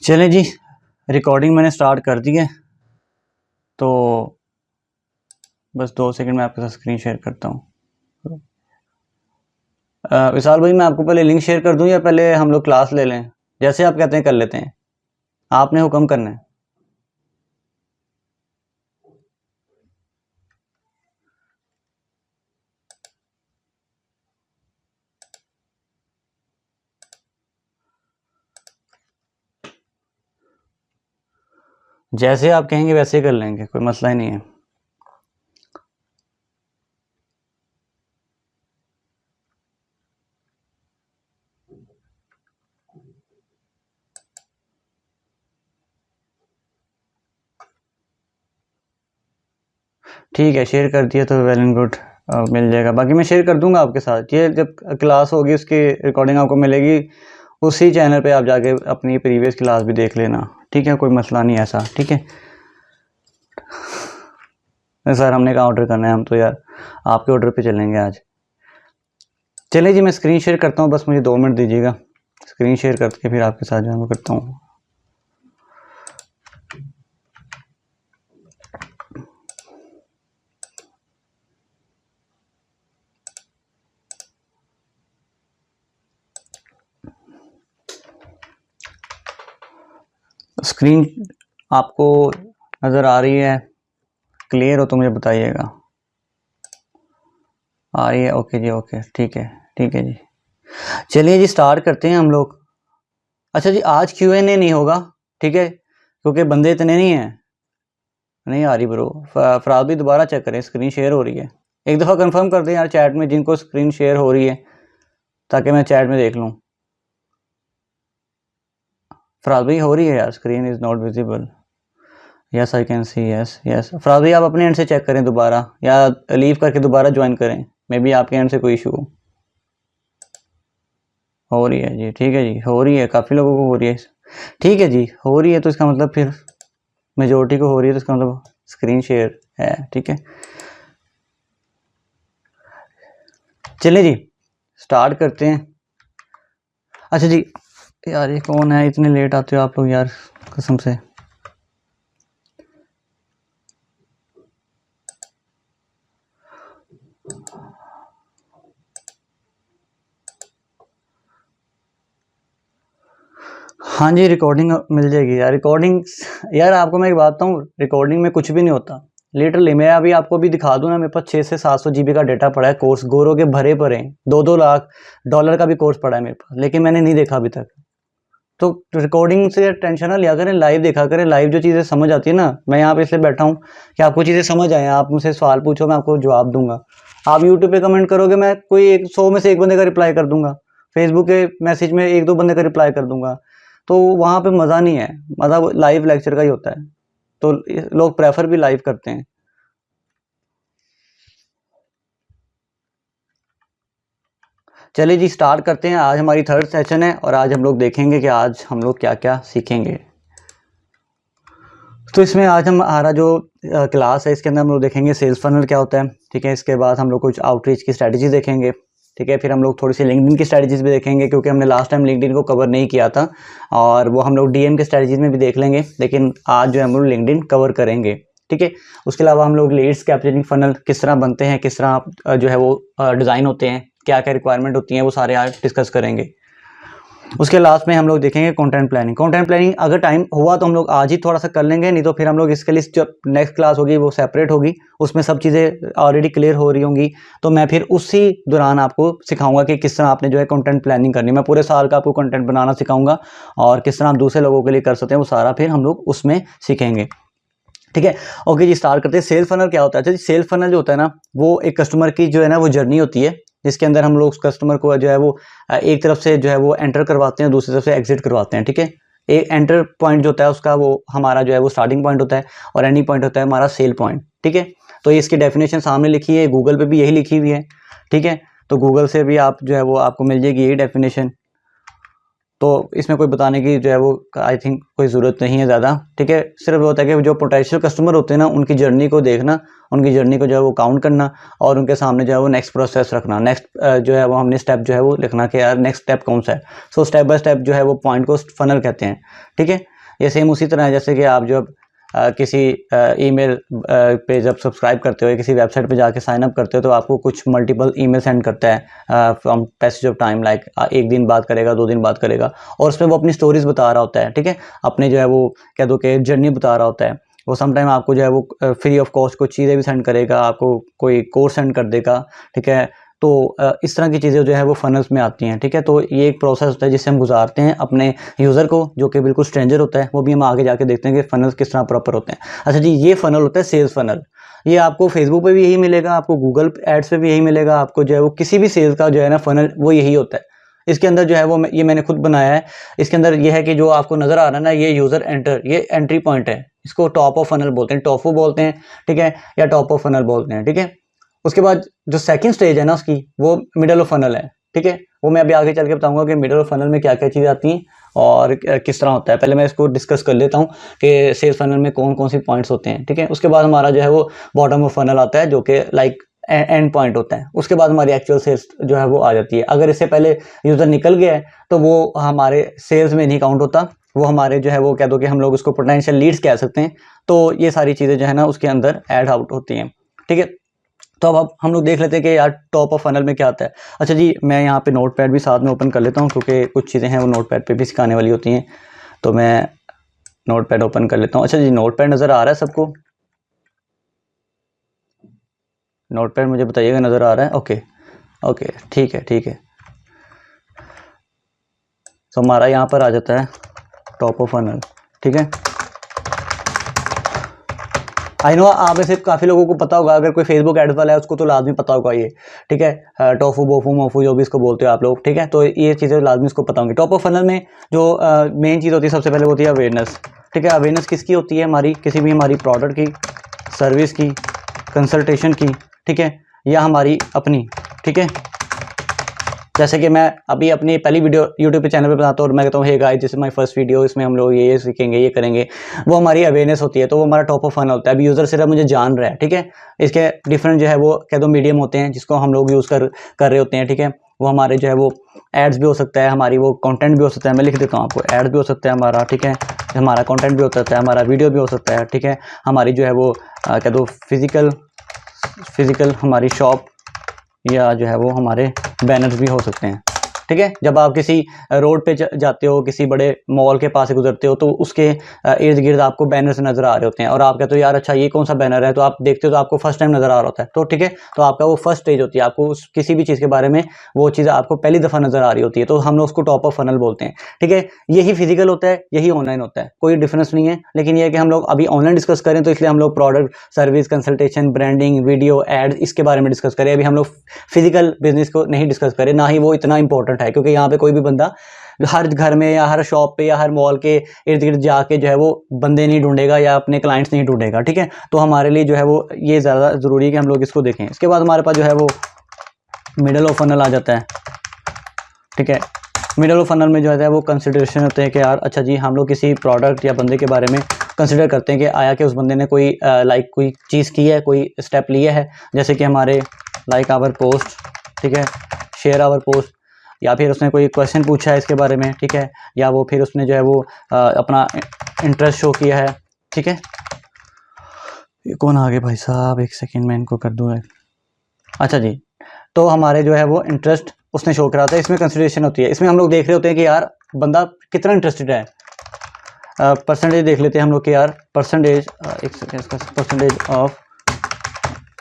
चलें जी, रिकॉर्डिंग मैंने स्टार्ट कर दी है, तो बस 2 सेकंड में आपके साथ स्क्रीन शेयर करता हूँ। विशाल भाई, मैं आपको पहले लिंक शेयर कर दूँ या पहले हम लोग क्लास ले लें? जैसे आप कहते हैं कर लेते हैं, आपने हुक्म करना है। जैसे आप कहेंगे वैसे कर लेंगे, कोई मसला ही नहीं है। ठीक है, शेयर कर दिया तो वेल एंड गुड, मिल जाएगा। बाकी मैं शेयर कर दूंगा आपके साथ। ये जब क्लास होगी उसकी रिकॉर्डिंग आपको मिलेगी, उसी चैनल पे आप जाके अपनी प्रीवियस क्लास भी देख लेना, ठीक है? कोई मसला नहीं ऐसा, ठीक है? सर हमने कहाँ ऑर्डर करना है, हम तो यार आपके ऑर्डर पे चलेंगे आज। चलिए जी, मैं स्क्रीन शेयर करता हूँ, बस मुझे 2 मिनट दीजिएगा। स्क्रीन शेयर करके फिर आपके साथ जो मैं करता हूँ। स्क्रीन आपको नज़र आ रही है? क्लियर हो तो मुझे बताइएगा। आ रही है? ओके जी, ओके, ठीक है, ठीक है जी। चलिए जी, स्टार्ट करते हैं हम लोग। अच्छा जी, आज Q&A नहीं होगा, ठीक है? क्योंकि बंदे इतने नहीं हैं। नहीं आ रही ब्रो, फराज भी दोबारा चेक करें, स्क्रीन शेयर हो रही है। एक दफ़ा कंफर्म कर दें यार चैट में जिनको स्क्रीन शेयर हो रही है, ताकि मैं चैट में देख लूँ। फराज भाई हो रही है यार, screen is not visible. Yes I can see, yes yes. Faraz भाई आप अपने एंड से चेक करें दोबारा, या लीव करके दोबारा ज्वाइन करें, मे बी आपके एंड से कोई इशू हो रही है जी। ठीक है जी, हो रही है, काफ़ी लोगों को हो रही है। ठीक है जी, हो रही है तो इसका मतलब फिर मेजोरिटी को हो रही है, तो इसका मतलब स्क्रीन शेयर है, ठीक है? चलिए जी, स्टार्ट करते हैं। अच्छा जी, यार ये कौन है, इतने लेट आते हो आप लोग यार, कसम से। हाँ जी, रिकॉर्डिंग मिल जाएगी यार। रिकॉर्डिंग यार आपको मैं एक बात बताऊँ, रिकॉर्डिंग में कुछ भी नहीं होता लिटरली। मैं अभी आपको भी दिखा दूँ ना, मेरे पास 600 से 700 GB का डेटा पड़ा है। कोर्स गोरो के भरे पड़े हैं, $2-2 लाख का भी कोर्स पड़ा है मेरे पास, लेकिन मैंने नहीं देखा अभी तक। तो रिकॉर्डिंग से टेंशन ना लिया करें, लाइव देखा करें। लाइव जो चीज़ें समझ आती है ना, मैं यहाँ पे इसलिए बैठा हूँ कि आपको चीज़ें समझ आए। आप मुझसे सवाल पूछो, मैं आपको जवाब दूंगा। आप यूट्यूब पे कमेंट करोगे, मैं कोई 100 में से 1 बंदे का रिप्लाई कर दूंगा। फेसबुक के मैसेज में 1-2 बंदे का रिप्लाई कर दूंगा। तो वहाँ पे मज़ा नहीं है, मज़ा लाइव लेक्चर का ही होता है। तो लोग प्रेफर भी लाइव करते हैं। चलिए जी, स्टार्ट करते हैं। आज हमारी 3rd सेशन है और आज हम लोग देखेंगे कि आज हम लोग क्या क्या सीखेंगे। तो इसमें आज हमारा जो क्लास है, इसके अंदर हम लोग देखेंगे सेल्स फनल क्या होता है, ठीक है? इसके बाद हम लोग कुछ आउटरीच की स्ट्रैटेजी देखेंगे, ठीक है? फिर हम लोग थोड़ी सी लिंक्डइन की स्ट्रैटेजीज भी देखेंगे, क्योंकि हमने लास्ट टाइम लिंक्डइन को कवर नहीं किया था, और वो हम लोग डीएम के स्ट्रैटेजीज में भी देख लेंगे। लेकिन आज जो है हम लोग लिंक्डइन कवर करेंगे, ठीक है? उसके अलावा हम लोग लीड्स कैप्चरिंग फनल किस तरह बनते हैं, किस तरह जो है वो डिज़ाइन होते हैं, क्या क्या रिक्वायरमेंट होती हैं, वो सारे आज डिस्कस करेंगे। उसके लास्ट में हम लोग देखेंगे कंटेंट प्लानिंग। कंटेंट प्लानिंग अगर टाइम हुआ तो हम लोग आज ही थोड़ा सा कर लेंगे, नहीं तो फिर हम लोग इसके लिए जब नेक्स्ट क्लास होगी वो सेपरेट होगी, उसमें सब चीज़ें ऑलरेडी क्लियर हो रही होंगी। तो मैं फिर उसी दौरान आपको सिखाऊंगा कि किस तरह आपने जो है कंटेंट प्लानिंग करनी है। मैं पूरे साल का आपको कंटेंट बनाना सिखाऊंगा, और किस तरह आप दूसरे लोगों के लिए कर सकते हैं वो सारा फिर हम लोग उसमें सीखेंगे, ठीक है? ओके जी, स्टार्ट करते हैं। सेल्स फनल क्या होता है? अच्छा, सेल्स फनल जो होता है ना, वो एक कस्टमर की जो है ना वो जर्नी होती है, जिसके अंदर हम लोग उस कस्टमर को जो है वो एक तरफ से जो है वो एंटर करवाते हैं, दूसरी तरफ से एग्जिट करवाते हैं, ठीक है? एक एंटर पॉइंट जो होता है उसका, वो हमारा जो है वो स्टार्टिंग पॉइंट होता है, और एंडिंग पॉइंट होता है हमारा सेल पॉइंट, ठीक है? तो इसकी डेफिनेशन सामने लिखी है, गूगल पे भी यही लिखी हुई है, ठीक है? तो गूगल से भी आप जो है वो आपको मिल जाएगी यही डेफिनेशन। तो इसमें कोई बताने की जो है वो आई थिंक कोई ज़रूरत नहीं है ज़्यादा, ठीक है। सिर्फ होता है कि जो पोटेंशियल कस्टमर होते हैं ना, उनकी जर्नी को देखना, उनकी जर्नी को जो है वो काउंट करना और उनके सामने जो है वो नेक्स्ट प्रोसेस रखना, नेक्स्ट जो है वो हमने स्टेप जो है वो लिखना कि यार नेक्स्ट स्टेप कौन सा है। सो स्टेप बाय स्टेप जो है वो पॉइंट को फनल कहते हैं, ठीक है। ये सेम उसी तरह है जैसे कि आप जब किसी ईमेल पे जब सब्सक्राइब करते हो, किसी वेबसाइट पे जाके साइन अप करते हो, तो आपको कुछ मल्टीपल ईमेल सेंड करता है from passage of time, like 1 दिन बात करेगा, 2 दिन बात करेगा, और उसमें वो अपनी स्टोरीज बता रहा होता है, ठीक है। अपने जो है वो कह दो कि जर्नी बता रहा होता है। वो समटाइम आपको जो है वो फ्री ऑफ कॉस्ट कुछ चीज़ें भी सेंड करेगा, आपको कोई कोर्स सेंड कर देगा, ठीक है। तो इस तरह की चीज़ें जो है वो फनल्स में आती हैं, ठीक है। तो ये एक प्रोसेस होता है जिससे हम गुजारते हैं अपने यूज़र को, जो कि बिल्कुल स्ट्रेंजर होता है, वो भी हम आगे जाके देखते हैं कि फनल्स किस तरह प्रॉपर होते हैं। अच्छा जी, ये फनल होता है सेल्स फनल। ये आपको फेसबुक पे भी यही मिलेगा, आपको गूगल एड्स पे भी यही मिलेगा, आपको जो है वो किसी भी सेल्स का जो है ना फनल वो यही होता है। इसके अंदर जो है वो ये मैंने खुद बनाया है। इसके अंदर ये है कि जो आपको नज़र आ रहा है ना, ये यूज़र एंटर, ये एंट्री पॉइंट है। इसको टॉप ऑफ फनल बोलते हैं, टॉफू बोलते हैं, ठीक है, या टॉप ऑफ फनल बोलते हैं, ठीक है। उसके बाद जो सेकंड स्टेज है ना उसकी, वो मिडल ऑफ फनल है, ठीक है। वो मैं अभी आगे चल के बताऊंगा कि मिडल ऑफ फनल में क्या क्या चीज़ें आती हैं और किस तरह होता है। पहले मैं इसको डिस्कस कर लेता हूँ कि सेल्स फनल में कौन कौन सी पॉइंट्स होते हैं, ठीक है। उसके बाद हमारा जो है वो बॉटम ऑफ फनल आता है, जो कि लाइक एंड पॉइंट होता है। उसके बाद हमारी एक्चुअल सेल्स जो है वो आ जाती है। अगर इससे पहले यूज़र निकल गया है तो वो हमारे सेल्स में नहीं काउंट होता, वो हमारे जो है वो कह दो कि हम लोग उसको पोटेंशियल लीड्स कह सकते हैं। तो ये सारी चीज़ें जो है ना उसके अंदर ऐड आउट होती हैं, ठीक है। तो अब हम लोग देख लेते हैं कि यार टॉप ऑफ फनल में क्या आता है। अच्छा जी, मैं यहाँ पे नोटपैड भी साथ में ओपन कर लेता हूँ, क्योंकि कुछ चीज़ें हैं वो नोटपैड पे भी सिखाने वाली होती हैं। तो मैं नोटपैड ओपन कर लेता हूँ। अच्छा जी, नोटपैड नज़र आ रहा है सबको? नोटपैड मुझे बताइएगा नज़र आ रहा है? ओके ओके, ठीक है ठीक है। तो हमारा यहाँ पर आ जाता है टॉप ऑफ फनल, ठीक है। आई नो आप में से काफ़ी लोगों को पता होगा, अगर कोई फेसबुक एड्स वाला है उसको तो लाजमी पता होगा ये, ठीक है। टोफू बोफू मोफू जो भी इसको बोलते हो आप लोग, ठीक है। तो ये चीज़ें लाजमी इसको पता होंगी। टॉप ऑफ फनल में जो मेन चीज़ होती है सबसे पहले होती है अवेयरनेस, ठीक है। अवेयरनेस किसकी होती है? हमारी किसी भी हमारी प्रोडक्ट की, सर्विस की, कंसल्टेशन की, ठीक है, या हमारी अपनी, ठीक है। जैसे कि मैं अभी अपनी पहली वीडियो यूट्यूब पे चैनल पे बनाता हूँ और मैं कहता हूँ hey guys this is my first video, इसमें हम लोग ये सीखेंगे, ये करेंगे, वो हमारी अवेयरनेस होती है। तो वो हमारा टॉप ऑफ फनल होता है। अभी यूज़र सिर्फ मुझे जान रहा है, ठीक है। इसके डिफरेंट जो है वो कह दो मीडियम होते हैं जिसको हम लोग यूज़ कर रहे होते हैं, ठीक है। वो हमारे जो है वो एड्स भी हो सकता है, हमारी वो कंटेंट भी हो सकता है। मैं लिख देता हूँ आपको, एड्स भी हो सकता है हमारा, ठीक है। हमारा कंटेंट भी हो सकता है, हमारा वीडियो भी हो सकता है, ठीक है। हमारी जो है वो कह दो फिजिकल हमारी शॉप, या जो है वो हमारे बैनर्स भी हो सकते हैं, ठीक है। जब आप किसी रोड पे जाते हो, किसी बड़े मॉल के पास से गुजरते हो, तो उसके इर्द गिर्द आपको बैनर्स नज़र आ रहे होते हैं और आप कहते हो यार अच्छा ये कौन सा बैनर है, तो आप देखते हो तो आपको फर्स्ट टाइम नज़र आ रहा होता है, तो ठीक है। तो आपका वो फर्स्ट स्टेज होती है, आपको किसी भी चीज़ के बारे में वो चीज़ आपको पहली दफ़ा नज़र आ रही होती है, तो हम लोग उसको टॉप ऑफ फनल बोलते हैं, ठीक है। यही फिजिकल होता है, यही ऑनलाइन होता है, कोई डिफरेंस नहीं है। लेकिन ये है कि हम लोग अभी ऑनलाइन डिस्कस करें तो इसलिए हम लोग product, service, consultation, branding, video, ads, इसके बारे में डिस्कस करें। अभी हम लोग फिजिकल बिजनेस को नहीं डिस्कस करें, ना ही वो इतना इंपॉर्टेंट है, क्योंकि यहाँ पे कोई भी बंदा हर घर में या हर शॉप पे या हर मॉल के इर्द गिर्द जाके जो है वो बंदे नहीं ढूंढेगा या अपने क्लाइंट्स नहीं ढूंढेगा, ठीक है। तो हमारे लिए जो है वो ये ज़्यादा ज़रूरी है कि हम लोग इसको देखें। इसके बाद हमारे पास जो है वो मिडल ऑफ फनल आ जाता है, ठीक है। मिडल ऑफ फनल में जो है वो कंसिडरेशन होते हैं कि यार अच्छा जी, हम लोग किसी प्रोडक्ट या बंदे के बारे में कंसिडर करते हैं कि आया कि उस बंदे ने कोई कोई चीज़ की है, कोई स्टेप लिया है। जैसे कि हमारे लाइक आवर पोस्ट, ठीक है, शेयर आवर पोस्ट, या फिर उसने कोई क्वेश्चन पूछा है इसके बारे में, ठीक है, या वो फिर उसने जो है वो अपना इंटरेस्ट शो किया है, ठीक है। ये कौन आ गए भाई साहब, एक सेकंड में इनको कर दूँ। अच्छा जी, तो हमारे जो है वो इंटरेस्ट उसने शो करा था, इसमें कंसिडरेशन होती है। इसमें हम लोग देख रहे होते हैं कि यार बंदा कितना इंटरेस्टेड है। परसेंटेज देख लेते हैं हम लोग कि यार परसेंटेज, एक सेकेंड, इसका परसेंटेज ऑफ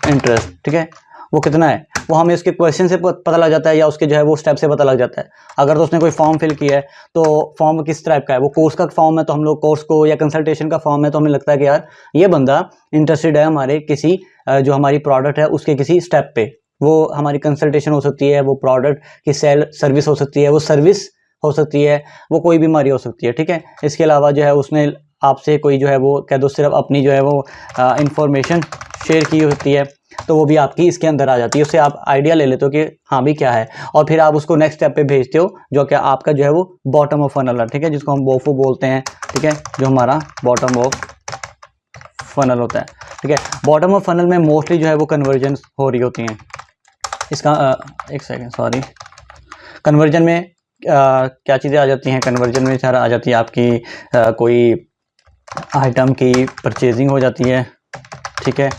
इंटरेस्ट, ठीक है, वो कितना है, वो हमें उसके क्वेश्चन से पता लग जाता है या उसके जो है वो स्टेप से पता लग जाता है। अगर तो उसने कोई फॉर्म फिल किया है तो फॉर्म किस टाइप का है, वो कोर्स का फॉर्म है तो हम लोग कोर्स को, या कंसल्टेशन का फॉर्म है तो हमें लगता है कि यार ये बंदा इंटरेस्टेड है हमारे किसी जो हमारी प्रोडक्ट है उसके किसी स्टेप पे। वो हमारी कंसल्टेशन हो सकती है, वो प्रोडक्ट की सर्विस हो सकती है, वो सर्विस हो सकती है, वो कोई बीमारी हो सकती है, ठीक है। इसके अलावा जो है उसने आपसे कोई जो है वो कह दो सिर्फ अपनी जो है वो इंफॉर्मेशन शेयर की होती है। तो वो भी आपकी इसके अंदर आ जाती है। उससे आप आइडिया ले लेते हो कि हाँ भी क्या है, और फिर आप उसको नेक्स्ट स्टेप पे भेजते हो जो कि आपका जो है वो बॉटम ऑफ फनल है, ठीक है, जिसको हम बोफो बोलते हैं, ठीक है, जो हमारा बॉटम ऑफ फनल होता है, ठीक है। बॉटम ऑफ फनल में मोस्टली जो है वो कन्वर्जन हो रही होती हैं। इसका एक सेकेंड, सॉरी, कन्वर्जन में क्या चीज़ें आ जाती हैं? कन्वर्जन में सारा आ जाती है आपकी कोई आइटम की परचेजिंग हो जाती है, ठीक है,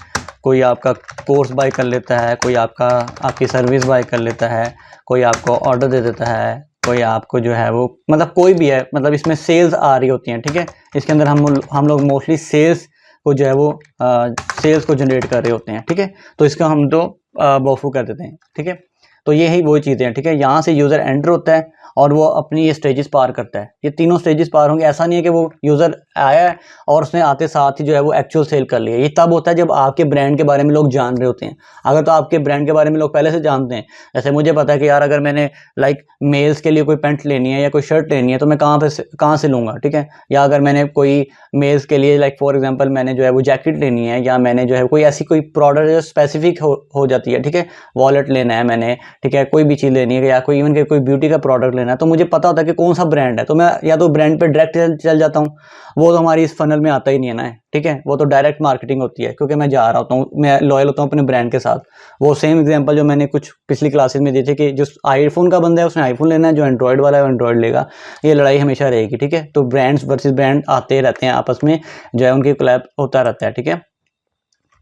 कोई आपका कोर्स बाय कर लेता है, कोई आपकी सर्विस बाय कर लेता है, कोई आपको ऑर्डर दे देता है, कोई आपको जो है वो मतलब कोई भी है, मतलब इसमें सेल्स आ रही होती हैं, ठीक है। इसके अंदर हम लोग मोस्टली सेल्स को जो है वो सेल्स को जनरेट कर रहे होते हैं, ठीक है। तो इसका हम तो बोफू कर देते हैं, ठीक है। तो ये ही वो चीज़ें हैं, ठीक है। यहाँ से यूज़र एंटर होता है और वो अपनी ये स्टेजेस पार करता है। ये तीनों स्टेजेस पार होंगे। ऐसा नहीं है कि वो यूज़र आया है और उसने आते साथ ही जो है वो एक्चुअल सेल कर लिया। ये तब होता है जब आपके ब्रांड के बारे में लोग जान रहे होते हैं। अगर तो आपके ब्रांड के बारे में लोग पहले से जानते हैं, जैसे मुझे पता है कि यार अगर मैंने लाइक मेल्स के लिए कोई पैंट लेनी है या कोई शर्ट लेनी है तो मैं कहाँ से लूँगा, ठीक है। या अगर मैंने कोई मेल्स के लिए लाइक फॉर एग्जाम्पल मैंने जो है वो जैकेट लेनी है, या मैंने जो है कोई ऐसी कोई प्रोडक्ट जो स्पेसिफिक हो जाती है, ठीक है, वॉलेट लेना है मैंने, ठीक है, कोई भी चीज़ लेनी है, या कोई इवन के कोई ब्यूटी का प्रोडक्ट लेना है, तो मुझे पता होता है कि कौन सा ब्रांड है, तो मैं या तो ब्रांड पे डायरेक्ट चल जाता हूँ। वो तो हमारी इस फनल में आता ही नहीं है ना, ठीक है। वो तो डायरेक्ट मार्केटिंग होती है क्योंकि मैं जा रहा होता हूँ, मैं लॉयल होता हूँ अपने ब्रांड के साथ। वो सेम एग्जांपल जो मैंने कुछ पिछली क्लासेस में दी थी कि जो आईफोन का बंदा है उसने आईफोन लेना है, जो एंड्रॉयड वाला है वो एंड्रॉयड लेगा। ये लड़ाई हमेशा रहेगी, ठीक है। तो ब्रांड्स वर्सेस ब्रांड आते रहते हैं आपस में, जो है उनकी कोलैब होता रहता है, ठीक है।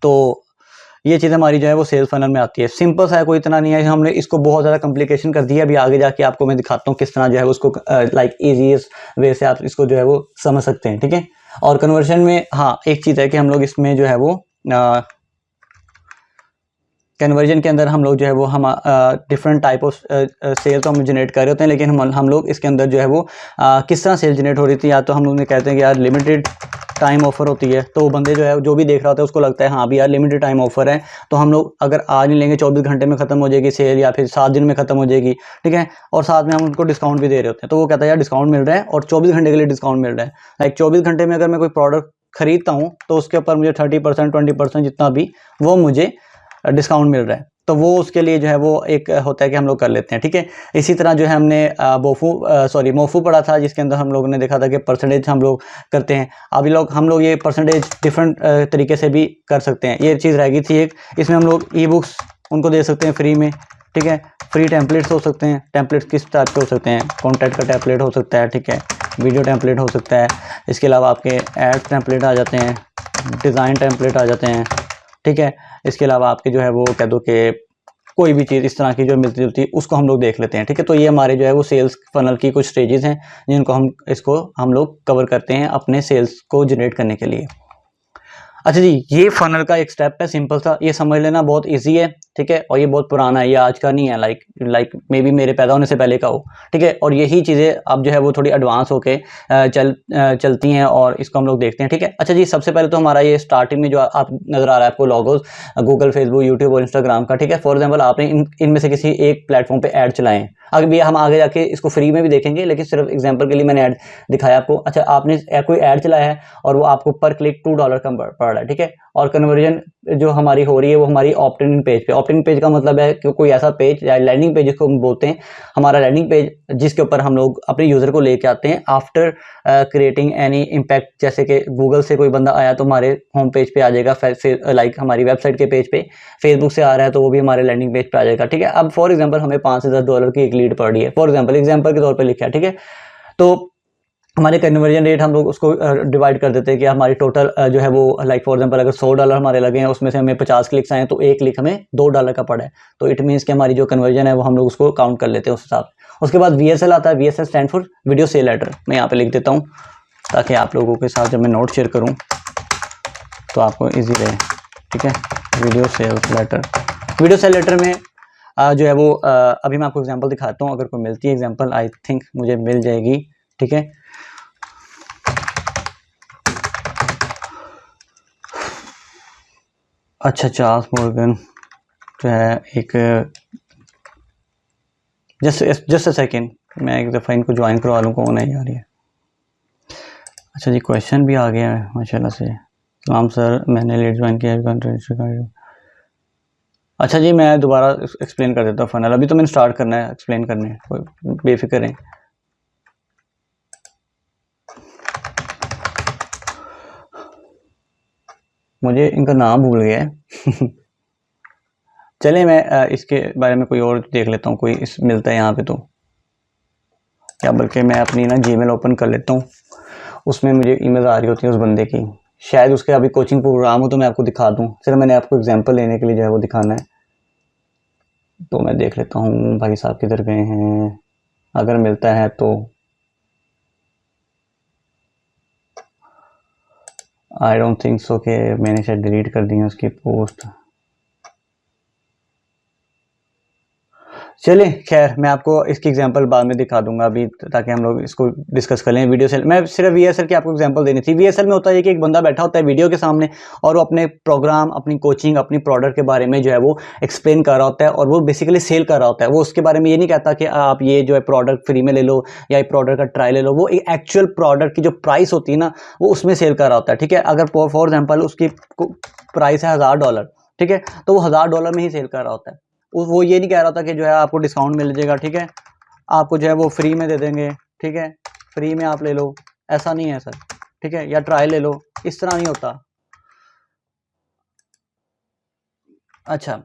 तो ये चीज़ हमारी जो है वो सेल्स फनल में आती है। सिंपल सा है, कोई इतना नहीं है। हमने इसको बहुत ज़्यादा कॉम्प्लिकेशन कर दिया। अभी आगे जाके आपको मैं दिखाता हूँ किस तरह जो है उसको लाइक ईजीएस्ट वे से आप इसको जो है वो समझ सकते हैं, ठीक है। और कन्वर्शन में हाँ एक चीज़ है कि हम लोग इसमें जो है वो कन्वर्जन के अंदर हम लोग जो है वो हम डिफरेंट टाइप ऑफ सेल तो हम जनरेट कर रहे होते हैं, लेकिन हम लोग इसके अंदर जो है वो किस तरह सेल जनरेट हो रही थी। या तो हम लोग कहते हैं कि यार लिमिटेड टाइम ऑफर होती है, तो बंदे जो है जो भी देख रहा होता है उसको लगता है हाँ भी यार लिमिटेड टाइम ऑफर है, तो हम लोग अगर आज नहीं लेंगे 24 घंटे में ख़त्म हो जाएगी सेल, या फिर 7 दिन में ख़त्म हो जाएगी, ठीक है। और साथ में हम उनको डिस्काउंट भी दे रहे होते हैं, तो वो कहता है यार डिस्काउंट मिल रहा है और 24 घंटे के लिए डिस्काउंट मिल रहा है। लाइक 24 घंटे में अगर मैं कोई प्रोडक्ट खरीदता हूँ तो उसके ऊपर मुझे 30% 20% जितना भी वो मुझे डिस्काउंट मिल रहा है, तो वो उसके लिए जो है वो एक होता है कि हम लोग कर लेते हैं, ठीक है। इसी तरह जो है हमने मोफू पढ़ा था, जिसके अंदर हम लोगों ने देखा था कि परसेंटेज हम लोग करते हैं। अभी हम लोग ये परसेंटेज डिफरेंट तरीके से भी कर सकते हैं। ये चीज़ रह गई थी एक, इसमें हम लोग ई बुक्स उनको दे सकते हैं फ्री में, ठीक है। फ्री टेम्पलेट्स हो सकते हैं। टेम्पलेट्स किस टाइप के हो सकते हैं? कॉन्टैक्ट का टेम्पलेट हो सकता है, ठीक है, वीडियो टेम्पलेट हो सकता है, इसके अलावा आपके एड टेम्पलेट आ जाते हैं, डिज़ाइन टेम्पलेट आ जाते हैं, ठीक है। इसके अलावा आपके जो है वो कह दो कि कोई भी चीज़ इस तरह की जो मिलती जुलती उसको हम लोग देख लेते हैं, ठीक है। तो ये हमारे जो है वो सेल्स फनल की कुछ स्टेजेस हैं जिनको हम लोग कवर करते हैं अपने सेल्स को जनरेट करने के लिए। अच्छा जी, ये फनल का एक स्टेप है सिंपल सा, ये समझ लेना बहुत इजी है, ठीक है। और ये बहुत पुराना है, ये आज का नहीं है, लाइक मे बी मेरे पैदा होने से पहले का हो, ठीक है। और यही चीज़ें अब जो है वो थोड़ी एडवांस होके चलती हैं और इसको हम लोग देखते हैं, ठीक है। अच्छा जी, सबसे पहले तो हमारा ये स्टार्टिंग में जो आप नज़र आ रहा है आपको लोगोज गूगल, फेसबुक, यूट्यूब और इंस्टाग्राम का, ठीक है। फॉर एग्जाम्पल आपने इनमें से किसी एक प्लेटफॉर्म पर ऐड चलाएँ। अभी हम आगे जाके इसको फ्री में भी देखेंगे, लेकिन सिर्फ एग्जाम्पल के लिए मैंने ऐड दिखाया आपको। अच्छा, आपने कोई ऐड चलाया है और वो आपको पर क्लिक $2 कम पड़ रहा है, ठीक है। और कन्वर्जन जो हमारी हो रही है वो हमारी ऑप्ट इन पेज पे। ऑप्ट इन पेज का मतलब है कि कोई ऐसा पेज या लैंडिंग पेज जिसको हम बोलते हैं, हमारा लैंडिंग पेज जिसके ऊपर हम लोग अपने यूज़र को लेके आते हैं आफ्टर क्रिएटिंग एनी इम्पैक्ट। जैसे कि गूगल से कोई बंदा आया तो हमारे होम पेज पे आ जाएगा, लाइक हमारी वेबसाइट के पेज पे। फेसबुक से आ रहा है तो वो भी हमारे लैंडिंग पेज पे आ जाएगा, ठीक है। अब फॉर एग्जाम्पल हमें $5 से $10 की एक लीड पड़ रही है, फॉर एग्जाम्पल के तौर पर लिखा है, ठीक है। तो हमारे कन्वर्जन रेट हम लोग उसको डिवाइड कर देते हैं कि हमारी टोटल जो है वो लाइक फॉर एग्जांपल अगर $100 हमारे लगे हैं, उसमें से हमें 50 क्लिक्स आए तो एक क्लिक हमें $2 का पड़ा है। तो इट मीन्स कि हमारी जो कन्वर्जन है वो हम लोग उसको काउंट कर लेते हैं उस हिसाब से। उसके बाद VSL आता है, VSL stand for video sale letter. मैं यहाँ पे लिख देता हूँ ताकि आप लोगों के साथ जब मैं नोट शेयर करूँ तो आपको ईजी रहे, ठीक है। Video sales letter, video sale letter में जो है वो अभी मैं आपको एग्जाम्पल दिखाता हूँ। अगर कोई मिलती है एग्जाम्पल, आई थिंक मुझे मिल जाएगी, ठीक है। अच्छा, चार्ल्स मॉर्गन जो है एक जस्ट अ सेकेंड, मैं एक दफ़ा इनको ज्वाइन करवा लूँ, कौन है यार ये। अच्छा जी, क्वेश्चन भी आ गया है माशाल्लाह से। सलाम सर, मैंने लेट ज्वाइन किया। अच्छा जी, मैं दोबारा एक्सप्लेन कर देता हूँ फनल। अभी तो मैंने स्टार्ट करना है एक्सप्लेन करने, कोई बेफिक्र रहें। मुझे इनका नाम भूल गया है चलिए मैं इसके बारे में कोई और देख लेता हूँ, कोई इस मिलता है यहाँ पे तो क्या, बल्कि मैं अपनी ना जीमेल ओपन कर लेता हूँ, उसमें मुझे ईमेल आ रही होती है उस बंदे की, शायद उसके अभी कोचिंग प्रोग्राम हो तो मैं आपको दिखा दूँ। सिर्फ मैंने आपको एग्जांपल लेने के लिए जो है वो दिखाना है। तो मैं देख लेता हूँ भाई साहब किधर गए हैं, अगर मिलता है तो। आई डोंट थिंक सो कि मैंने शायद डिलीट कर दी है उसकी पोस्ट। चलिए खैर, मैं आपको इसकी एग्जांपल बाद में दिखा दूंगा अभी, ताकि हम लोग इसको डिस्कस कर लें। वीडियो सेल मैं सिर्फ वीएसएल की आपको एग्जांपल देनी थी। वीएसएल में होता है कि एक बंदा बैठा होता है वीडियो के सामने और वो अपने प्रोग्राम, अपनी कोचिंग, अपनी प्रोडक्ट के बारे में जो है वो एक्सप्लेन कर रहा होता है, और वो बेसिकली सेल कर रहा होता है। वो उसके बारे में ये नहीं कहता कि आप ये जो है प्रोडक्ट फ्री में ले लो या ये प्रोडक्ट का ट्रायल ले लो। वो एक एक्चुअल प्रोडक्ट की जो प्राइस होती है ना, वो उसमें सेल कर रहा होता है। ठीक है, अगर फॉर एग्जाम्पल उसकी प्राइस है $1000, ठीक है, तो वो $1000 में ही सेल कर रहा होता है। वो ये नहीं कह रहा था कि जो है आपको डिस्काउंट मिल जाएगा, ठीक है, आपको जो है वो फ्री में दे देंगे, ठीक है, फ्री में आप ले लो, ऐसा नहीं है सर, ठीक है, या ट्रायल ले लो, इस तरह नहीं होता। अच्छा,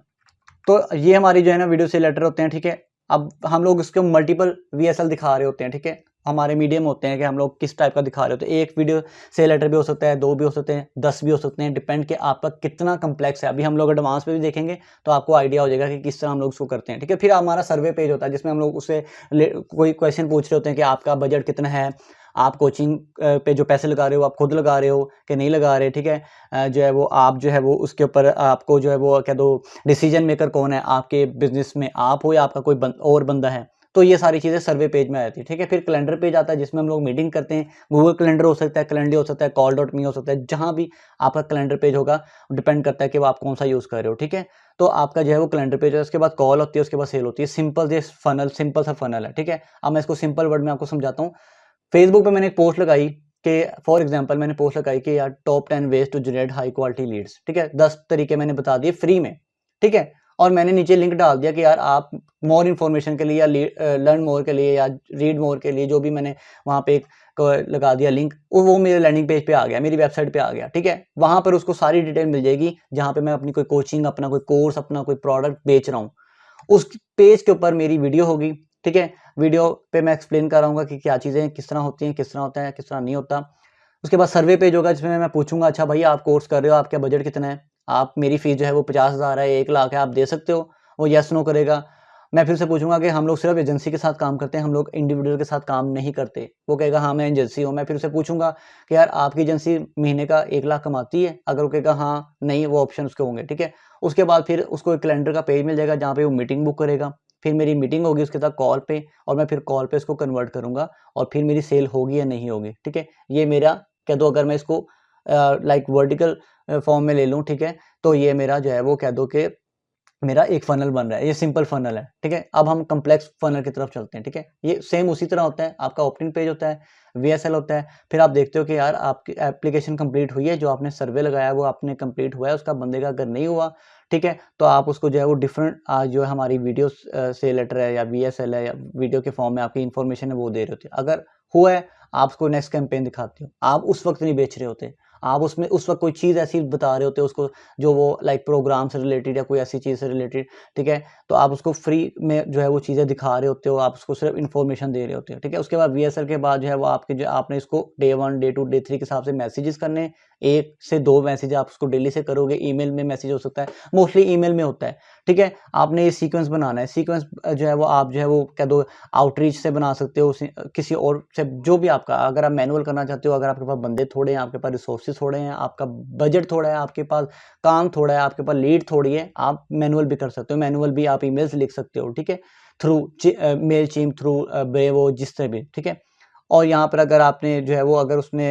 तो ये हमारी जो है ना वीडियो से लेटर होते हैं, ठीक है। अब हम लोग इसको मल्टीपल वीएसएल दिखा रहे होते हैं, ठीक है, हमारे मीडियम होते हैं कि हम लोग किस टाइप का दिखा रहे होते हैं। एक वीडियो से लेटर भी हो सकता है, 2 भी हो सकते हैं, 10 भी हो सकते हैं, डिपेंड कि आपका कितना कम्प्लेक्स है। अभी हम लोग एडवांस पे भी देखेंगे तो आपको आइडिया हो जाएगा कि किस तरह हम लोग उसको करते हैं, ठीक है। फिर हमारा सर्वे पेज होता है जिसमें हम लोग उससे कोई क्वेश्चन पूछ रहे होते हैं कि आपका बजट कितना है, आप कोचिंग पे जो पैसे लगा रहे हो आप खुद लगा रहे हो कि नहीं लगा रहे, ठीक है। जो है वो आप जो है वो उसके ऊपर आपको जो है वो कह दो डिसीजन मेकर कौन है आपके बिजनेस में, आप हो या आपका कोई और बंदा है। तो ये सारी चीज़ें सर्वे पेज में आ जाती है, ठीक है। फिर कैलेंडर पेज आता है जिसमें हम लोग मीटिंग करते हैं। गूगल कैलेंडर हो सकता है, कैलेंडर हो सकता है, call.me हो सकता है, जहाँ भी आपका कैलेंडर पेज होगा डिपेंड करता है कि वो आप कौन सा यूज़ कर रहे हो, ठीक है। तो आपका जो है वो कैलेंडर पेज है, उसके बाद कॉल होती है, उसके बाद सेल होती है। सिंपल ये फनल, सिंपल सा फनल है, ठीक है। अब मैं इसको सिंपल वर्ड में आपको समझाता हूँ। फेसबुक पे मैंने एक पोस्ट लगाई कि फॉर एग्जांपल मैंने पोस्ट लगाई कि यार top 10 ways to generate high quality leads, ठीक है, 10 तरीके मैंने बता दिए फ्री में, ठीक है। और मैंने नीचे लिंक डाल दिया कि यार आप मोर इन्फॉर्मेशन के लिए या लर्न मोर के लिए या रीड मोर के लिए, जो भी मैंने वहाँ पे लगा दिया लिंक, वो मेरे लैंडिंग पेज पे आ गया, मेरी वेबसाइट पे आ गया, ठीक है। वहाँ पर उसको सारी डिटेल मिल जाएगी जहाँ पे मैं अपनी कोई कोचिंग, अपना कोई कोर्स, अपना कोई प्रोडक्ट बेच रहा हूँ। उस पेज के ऊपर मेरी वीडियो होगी, ठीक है। वीडियो पे मैं एक्सप्लेन कर रहा हूँ कि क्या चीज़ें किस तरह होती हैं, किस तरह होता है, किस तरह नहीं होता। उसके बाद सर्वे पेज होगा जिसमें मैं पूछूंगा, अच्छा भाई आप कोर्स कर रहे हो, आपका बजट कितना है, आप, मेरी फीस जो है वो 50,000 है, 1 लाख है, आप दे सकते हो। वो यस नो करेगा। मैं फिर से पूछूंगा कि हम लोग सिर्फ एजेंसी के साथ काम करते हैं, हम लोग इंडिविजुअल के साथ काम नहीं करते। वो कहेगा हाँ मैं एजेंसी हूँ। मैं फिर से पूछूंगा कि यार आपकी एजेंसी महीने का 1 लाख कमाती है, अगर वो कहेगा हाँ नहीं, वो ऑप्शन उसके होंगे, ठीक है। उसके बाद फिर उसको एक कैलेंडर का पेज मिल जाएगा जहाँ पे वो मीटिंग बुक करेगा। फिर मेरी मीटिंग होगी उसके साथ कॉल पे, और मैं फिर कॉल पे इसको कन्वर्ट करूंगा और फिर मेरी सेल होगी या नहीं होगी, ठीक है। ये मेरा कह दो, अगर मैं इसको लाइक वर्टिकल फॉर्म में ले लूँ, ठीक है, तो ये मेरा जो है वो कह दो कि मेरा एक फनल बन रहा है। ये सिंपल फनल है, ठीक है। अब हम कॉम्प्लेक्स फनल की तरफ चलते हैं, ठीक है। ये सेम उसी तरह होता है, आपका ओपनिंग पेज होता है, वीएसएल होता है, फिर आप देखते हो कि यार आपकी एप्लीकेशन कंप्लीट हुई है, जो आपने सर्वे लगाया वो आपने कंप्लीट हुआ है, उसका बंदे का अगर नहीं हुआ, ठीक है, तो आप उसको जो है वो डिफरेंट जो है हमारी वीडियो से लेटर है या वीएसएल है या वीडियो के फॉर्म में आपकी इन्फॉर्मेशन है वो दे रहे होते हैं। अगर हुआ है, आप उसको नेक्स्ट कैंपेन दिखाते हो, आप उस वक्त नहीं बेच रहे होते, आप उसमें उस वक्त कोई चीज़ ऐसी बता रहे होते हो उसको, जो वो लाइक प्रोग्राम से रिलेटेड या कोई ऐसी चीज़ से रिलेटेड, ठीक है। तो आप उसको फ्री में जो है वो चीज़ें दिखा रहे होते हो, आप उसको सिर्फ इन्फॉर्मेशन दे रहे होते हो, ठीक है। उसके बाद वीएसएल के बाद जो है वो आपके जो आपने इसको डे 1, डे 2, डे 3 के हिसाब से मैसेजेस करने, 1 से 2 मैसेज आप उसको डेली से करोगे। ईमेल में मैसेज हो सकता है, मोस्टली ईमेल में होता है, ठीक है। आपने ये सीक्वेंस बनाना है। सीक्वेंस जो है वो आप जो है वो कह दो आउटरीच से बना सकते हो, किसी और से, जो भी आपका, अगर आप मैनुअल करना चाहते हो, अगर आपके पास बंदे थोड़े हैं, आपके पास रिसोर्सेज थोड़े हैं, आपका बजट थोड़ा है, आपके पास काम थोड़ा है, आपके पास लीड थोड़ी है, आप मैनुअल भी कर सकते हो। मैनुअल भी आप ईमेल्स लिख सकते हो, ठीक है, through Mailchimp, through Brevo, जिससे भी, ठीक है। और यहाँ पर अगर आपने जो है वो, अगर उसने,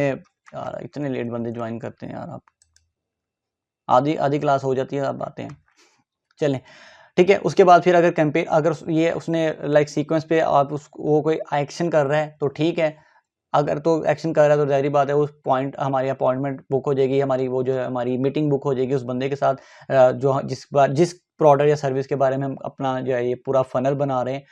यार इतने लेट बंदे ज्वाइन करते हैं यार, आप आधी आधी क्लास हो जाती है, आप आते हैं, चलें, ठीक है। उसके बाद फिर अगर कैंपेन, अगर ये उसने लाइक सीक्वेंस पे आप उस वो कोई एक्शन कर रहा है तो ठीक है। अगर तो एक्शन कर रहा है तो ज़ाहिर बात है उस पॉइंट हमारी अपॉइंटमेंट बुक हो जाएगी, हमारी वो जो है हमारी मीटिंग बुक हो जाएगी उस बंदे के साथ, जो जिस प्रोडक्ट या सर्विस के बारे में हम अपना जो है ये पूरा फनल बना रहे हैं,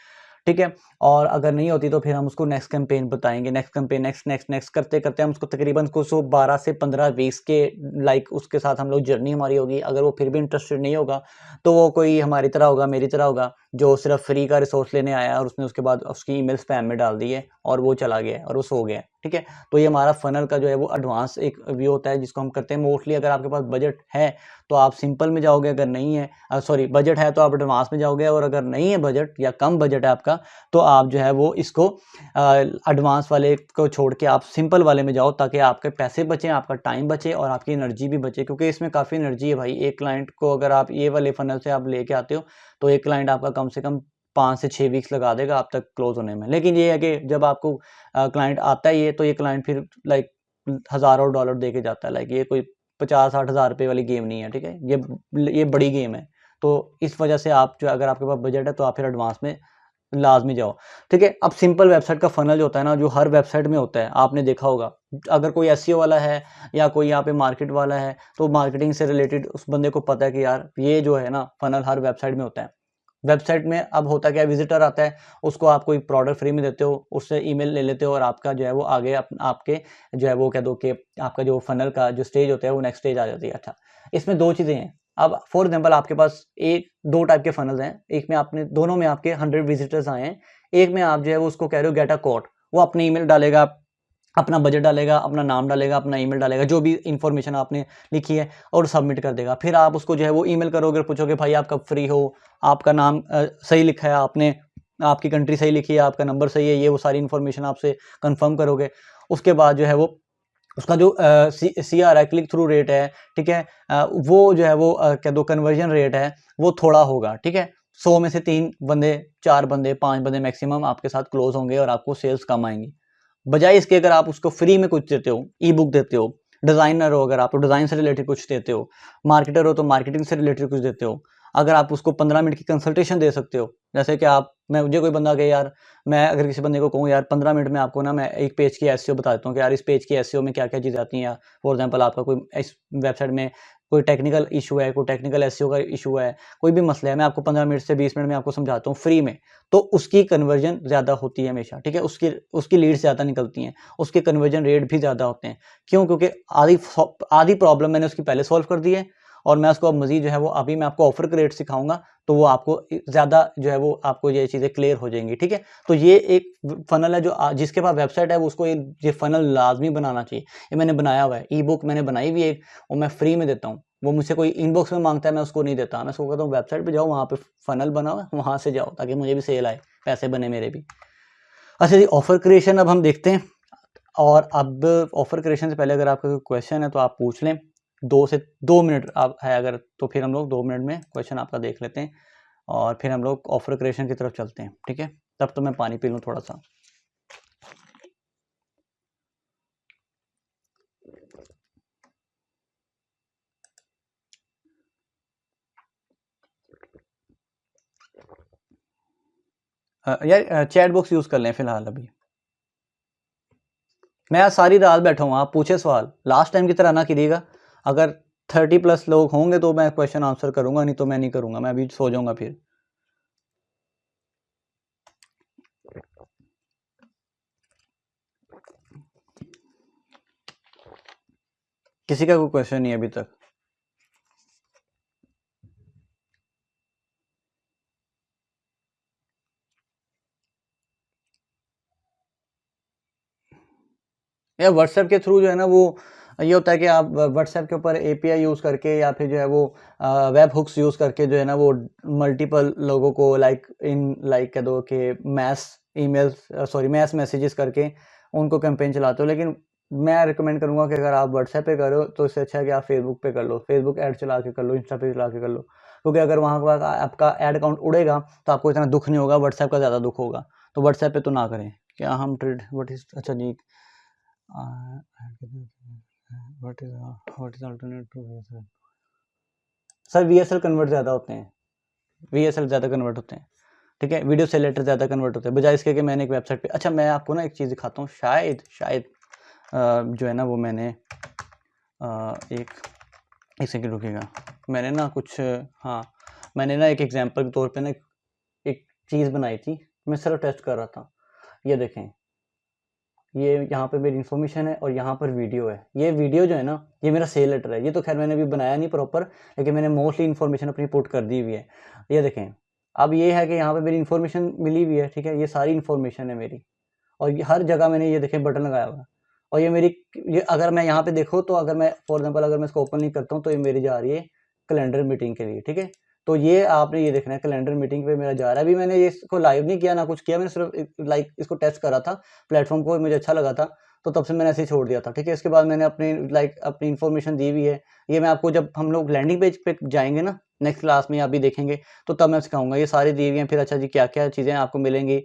ठीक है। और अगर नहीं होती तो फिर हम उसको नेक्स्ट कैंपेन बताएंगे, next campaign, next next next करते करते हम उसको तकरीबन कुछ 12 से 15-20 के लाइक उसके साथ हम लोग जर्नी हमारी होगी। अगर वो फिर भी इंटरेस्टेड नहीं होगा तो वो कोई हमारी तरह होगा, मेरी तरह होगा, जो सिर्फ फ्री का रिसोर्स लेने आया और उसने उसके बाद उसकी ईमेल स्पैम में डाल दी है और वो चला गया है और वो सो गया है, ठीक है। तो ये हमारा फनल का जो है वो एडवांस एक व्यू होता है जिसको हम करते हैं। मोस्टली अगर आपके पास बजट है तो आप सिंपल में जाओगे, अगर नहीं है सॉरी बजट है तो आप एडवांस में जाओगे, और अगर नहीं है बजट या कम बजट है आपका तो आप जो है वो इसको एडवांस वाले को छोड़ के आप सिंपल वाले में जाओ, ताकि आपके पैसे बचें, आपका टाइम बचे और आपकी एनर्जी भी बचे, क्योंकि इसमें काफ़ी एनर्जी है भाई। एक क्लाइंट को अगर आप ये वाले फनल से आप लेके आते हो तो एक क्लाइंट आपका कम से कम 5 से 6 वीक्स लगा देगा आप तक क्लोज होने में। लेकिन ये है कि जब आपको क्लाइंट आता है ये, तो ये क्लाइंट फिर लाइक हज़ारों डॉलर दे के जाता है। लाइक ये कोई 50-60 हज़ार रुपये वाली गेम नहीं है, ठीक है। ये बड़ी गेम है। तो इस वजह से आप जो अगर आपके पास बजट है तो आप फिर एडवांस में लाज़मी जाओ, ठीक है। अब सिंपल वेबसाइट का फनल जो होता है ना, जो हर वेबसाइट में होता है, आपने देखा होगा। अगर कोई एसईओ वाला है या कोई यहाँ पे मार्केट वाला है तो मार्केटिंग से रिलेटेड उस बंदे को पता है कि यार ये जो है ना फनल हर वेबसाइट में होता है। वेबसाइट में अब होता क्या है, विजिटर आता है, उसको आप कोई प्रोडक्ट फ्री में देते हो, उससे ईमेल ले लेते हो और आपका जो है वो आगे आपके जो है वो कह दो कि आपका जो फनल का जो स्टेज होता है वो नेक्स्ट स्टेज आ जाती है। अच्छा, इसमें 2 चीज़ें हैं। अब फॉर एग्जांपल आपके पास 2 टाइप के फनल्स हैं। एक में आपने दोनों में आपके 100 विजिटर्स आए हैं। एक में आप जो है वो उसको कह रहे हो गेट अ कोड, वो अपनी ईमेल डालेगा, अपना बजट डालेगा, अपना नाम डालेगा, अपना ईमेल डालेगा, जो भी इन्फॉर्मेशन आपने लिखी है और सबमिट कर देगा। फिर आप उसको जो है वो ईमेल करोगे और पूछोगे भाई आप कब फ्री हो, आपका नाम सही लिखा है आपने, आपकी कंट्री सही लिखी है, आपका नंबर सही है, ये वो सारी इन्फॉर्मेशन आपसे कंफर्म करोगे। उसके बाद जो है वो उसका जो CR है, क्लिक थ्रू रेट है, ठीक है, वो जो है वो कह दो कन्वर्जन रेट है, वो थोड़ा होगा, ठीक है। 100 में से 3 बंदे, 4 बंदे, 5 बंदे मैक्सिमम आपके साथ क्लोज होंगे और आपको सेल्स कम आएंगी। बजाय इसके अगर आप उसको फ्री में कुछ देते हो, ई बुक देते हो, डिज़ाइनर हो अगर आप तो डिज़ाइन से रिलेटेड कुछ देते हो, मार्केटर हो तो मार्केटिंग से रिलेटेड कुछ देते हो, अगर आप उसको 15 मिनट की कंसल्टेशन दे सकते हो, जैसे कि आप मैं मुझे कोई बंदा कहे यार, मैं अगर किसी बंदे को कहूँ यार 15 मिनट में आपको ना मैं एक पेज की एसईओ बता देता हूँ कि यार इस पेज की एसईओ में क्या क्या चीज़ आती हैं, या फॉर एग्जाम्पल आपका कोई इस वेबसाइट में कोई टेक्निकल इशू है, कोई टेक्निकल एसईओ का इशू है, कोई भी मसला है, मैं आपको 15 मिनट से 20 मिनट में आपको समझाता हूँ फ्री में, तो उसकी कन्वर्जन ज़्यादा होती है हमेशा, ठीक है। उसकी लीड्स ज़्यादा निकलती हैं, उसके कन्वर्जन रेट भी ज़्यादा होते हैं। क्यों? क्योंकि आधी प्रॉब्लम मैंने उसकी पहले सॉल्व कर दी है और मैं उसको अब मज़ीद जो है वो अभी मैं आपको ऑफर क्रिएट सिखाऊंगा, तो वो आपको ज़्यादा जो है वो आपको ये चीज़ें क्लियर हो जाएंगी, ठीक है। तो ये एक फनल है जो जिसके पास वेबसाइट है वो उसको ये फनल लाजमी बनाना चाहिए। ये मैंने बनाया हुआ है, ई बुक मैंने बनाई हुई है एक, और मैं फ्री में देता हूँ। वो मुझसे कोई इनबॉक्स में मांगता है, मैं उसको नहीं देता, मैं उसको कहता हूँ वेबसाइट पे जाओ, वहाँ पे फनल बनाओ, वहाँ से जाओ, ताकि मुझे भी सेल आए, पैसे बने मेरे भी। अच्छा जी, ऑफर क्रिएशन अब हम देखते हैं। और अब ऑफर क्रिएशन से पहले अगर आपका कोई क्वेश्चन है तो आप पूछ लें। 2 मिनट आप है अगर, तो फिर हम लोग 2 मिनट में क्वेश्चन आपका देख लेते हैं और फिर हम लोग ऑफर क्रिएशन की तरफ चलते हैं, ठीक है। तब तो मैं पानी पी लूँ थोड़ा सा। यार चैट बॉक्स यूज़ कर लें फिलहाल अभी। मैं आज सारी रात बैठा हूँ, आप पूछे सवाल, लास्ट टाइम की तरह ना करिएगा। अगर 30+ लोग होंगे तो मैं क्वेश्चन आंसर करूँगा, नहीं तो मैं नहीं करूँगा, मैं अभी सो जाऊँगा फिर। किसी का कोई क्वेश्चन नहीं है अभी तक? या व्हाट्सएप के थ्रू जो है ना वो ये होता है कि आप व्हाट्सएप के ऊपर API यूज़ करके या फिर जो है वो वेब हुक्स यूज़ करके जो है ना वो मल्टीपल लोगों को लाइक कह दो कि मैस मैसेजेस करके उनको कैंपेन चलाते हो। लेकिन मैं रिकमेंड करूँगा कि अगर आप व्हाट्सएप पे करो तो इससे अच्छा है कि आप फेसबुक पे कर लो, फेसबुक ऐड चला के कर लो, इंस्टा पे चला के कर लो, क्योंकि अगर वहाँ का आपका ऐड अकाउंट उड़ेगा तो आपको इतना दुख नहीं होगा, व्हाट्सएप का ज़्यादा दुख होगा। तो व्हाट्सएप पे तो ना करें। क्या हम ट्रेड व्हाट इज अच्छा जी what is alternate to VSL? Sir VSL convert ज़्यादा होते हैं, VSL ज़्यादा कन्वर्ट होते हैं, ठीक है। वीडियो से लेटर ज़्यादा कन्वर्ट होते हैं, बजाय इसके कि मैंने एक वेबसाइट पे, अच्छा मैं आपको ना एक चीज़ दिखाता हूँ, शायद जो है ना वो मैंने एक सेकंड रुकिएगा, मैंने ना कुछ हाँ मैंने ना एक एग्जांपल के तौर पे ना एक चीज़ बनाई थी, मैं सिर्फ टेस्ट कर रहा था। ये देखें, ये यहाँ पे मेरी इन्फॉर्मेशन है और यहाँ पर वीडियो है। ये वीडियो जो है ना, ये मेरा सेल लेटर है। ये तो खैर मैंने अभी बनाया नहीं प्रॉपर, लेकिन मैंने मोस्टली इन्फॉर्मेशन अपनी पुट कर दी हुई है। ये देखें, अब ये है कि यहाँ पे मेरी इन्फॉर्मेशन मिली हुई है, ठीक है, ये सारी इन्फॉर्मेशन है मेरी, और ये हर जगह मैंने ये देखें बटन लगाया हुआ है। और ये मेरी, ये अगर मैं यहाँ पे देखूँ तो अगर मैं फॉर एग्जाम्पल अगर मैं इसको ओपन नहीं करता हूँ तो ये मेरी जा रही है कैलेंडर मीटिंग के लिए, ठीक है। तो ये आपने ये देखना है, कैलेंडर मीटिंग पे मेरा जा रहा है। अभी मैंने ये इसको लाइव नहीं किया ना कुछ किया, मैंने सिर्फ लाइक इसको टेस्ट करा था प्लेटफॉर्म को, मुझे अच्छा लगा था, तो तब से मैंने ऐसे ही छोड़ दिया था, ठीक है। इसके बाद मैंने अपनी लाइक अपनी इन्फॉर्मेशन दी हुई है। ये मैं आपको जब हम लोग लैंडिंग पेज पे जाएंगे ना नेक्स्ट क्लास में, आप भी देखेंगे तो तब मैं सिखाऊंगा। ये सारी दी हुई हैं, फिर अच्छा जी क्या क्या चीज़ें आपको मिलेंगी,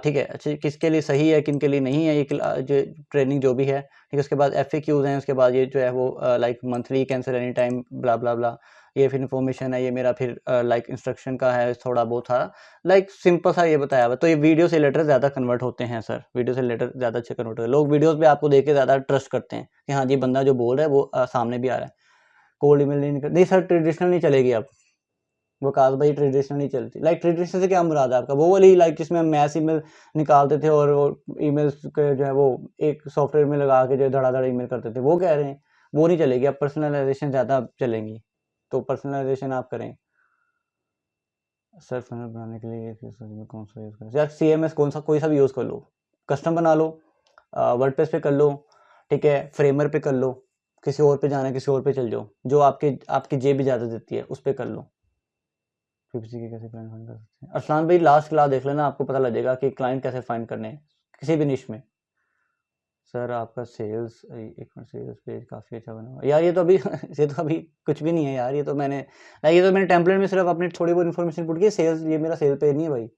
ठीक है, अच्छा किसके लिए सही है किन के लिए नहीं है ये जो ट्रेनिंग जो भी है, ठीक है। उसके बाद FAQs हैं, उसके बाद ये जो है वो like monthly cancel any time blah blah blah, ये फिर इन्फॉर्मेशन है। ये मेरा फिर लाइक इंस्ट्रक्शन का है थोड़ा बहुत था, लाइक सिंपल सा ये बताया हुआ। तो ये वीडियो से लेटर ज़्यादा कन्वर्ट होते हैं सर, वीडियो से लेटर ज़्यादा अच्छे कन्वर्ट होते हैं। लोग वीडियोज़ पे आपको देख के ज़्यादा ट्रस्ट करते हैं कि हाँ जी बंदा जो बोल रहा है वो सामने भी आ रहा है। कोल्ड ईमेल नहीं सर, ट्रेडिशनल नहीं चलेगी अब, वकास भाई ट्रेडिशनल नहीं चलती। लाइक ट्रेडिशनल से क्या मुराद है आपका? वो वाली लाइक जिसमें हम मैस ईमेल निकालते थे और ईमेल्स के जो है वो एक सॉफ्टवेयर में लगा के जो धड़ाधड़ ईमेल करते थे, वो कह रहे हैं? वो नहीं चलेगी, अब पर्सनलाइजेशन ज़्यादा चलेंगी, तो पर्सनलाइजेशन आप करें। सर फनल बनाने के लिए सच में कौन सा यूज़ करें? यार CMS कौन सा, कोई सा भी यूज़ कर लो, कस्टम बना लो, वर्डप्रेस पे कर लो, ठीक है, फ्रेमर पे कर लो, किसी और पे जाना है किसी और पे चल जाओ, जो आपकी जेब इजाज़त देती है उस पर कर लो। PPC के कैसे क्लाइंट फाइंड कर सकते हैं? अरसलान भाई लास्ट क्लास देख लेना, आपको पता लग जाएगा कि क्लाइंट कैसे फाइंड करने हैं किसी भी निश में। सर आपका सेल्स, एक मिनट, सेल्स पेज काफ़ी अच्छा बना हुआ है। यार ये तो अभी ये तो अभी कुछ भी नहीं है यार, ये तो मैंने टेम्पलेट में सिर्फ अपनी थोड़ी बहुत इन्फॉर्मेशन पुट की। सेल्स, ये मेरा सेल पेज नहीं है भाई,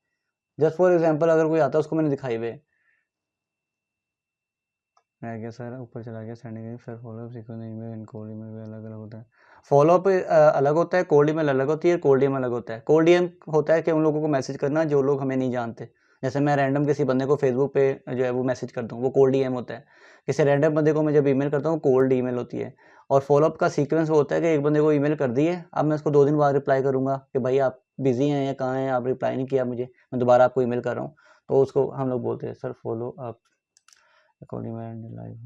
जस्ट फॉर एग्जांपल अगर कोई आता है उसको मैंने दिखाई हुए। रह गया सर, ऊपर चला गया sending sir, follow up sequence email and cold email भी अलग अलग होता है। फॉलोअप अलग होता है, कोल्ड ईमेल अलग होती है, कोल्ड डीएम अलग होता है। कोल्ड डीएम होता है कि उन लोगों को मैसेज करना जो लोग हमें नहीं जानते, जैसे मैं रैंडम किसी बंदे को फेसबुक पे जो है वो मैसेज करता हूँ, वो कोल्ड डीएम होता है। किसी रैंडम बंदे को मैं जब ईमेल करता हूँ कोल्ड ईमेल होती है। और फॉलोअप का सीक्वेंस वो होता है कि एक बंदे को ईमेल कर दी है, अब मैं उसको 2 दिन बाद रिप्लाई करूँगा कि भाई आप बिजी हैं या कहाँ हैं, आप रिप्लाई नहीं किया मुझे, मैं दोबारा आपको ईमेल कर रहा हूँ, तो उसको हम लोग बोलते हैं sir follow up according live.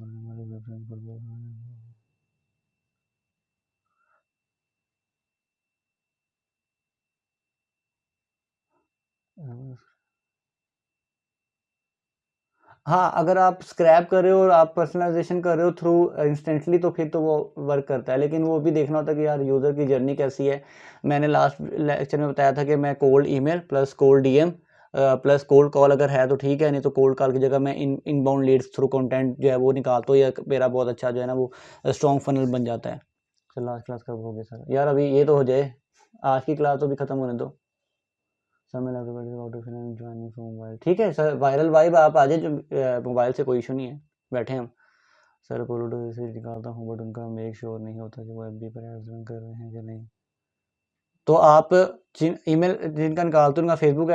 हाँ, अगर आप स्क्रैप कर रहे हो और आप पर्सनलाइजेशन कर रहे हो थ्रू इंस्टेंटली, तो फिर तो वो वर्क करता है, लेकिन वो भी देखना होता है कि यार यूज़र की जर्नी कैसी है। मैंने लास्ट लेक्चर में बताया था कि मैं cold email plus cold DM plus cold call अगर है तो ठीक है, नहीं तो कोल्ड कॉल की जगह मैं इनबाउंड लीड्स थ्रू कंटेंट जो है वो निकालता हूँ, या मेरा बहुत अच्छा जो है ना वो स्ट्रॉन्ग फनल बन जाता है। सर लास्ट क्लास कब होगी सर? यार अभी ये तो हो जाए, आज की क्लास तो भी ख़त्म होने दो। ज्वाइनिंग फ्रॉम मोबाइल, ठीक है सर, वायरल वाइब आप आ जाए, मोबाइल से कोई इशू नहीं है, बैठे हम। सर पोलोडो से निकालता हूँ बट उनका मेक श्योर नहीं होता कि वो FB पर एड्स रन कर रहे हैं कि नहीं। तो आप जिन ईमेल जिनका निकालते हो उनका फेसबुक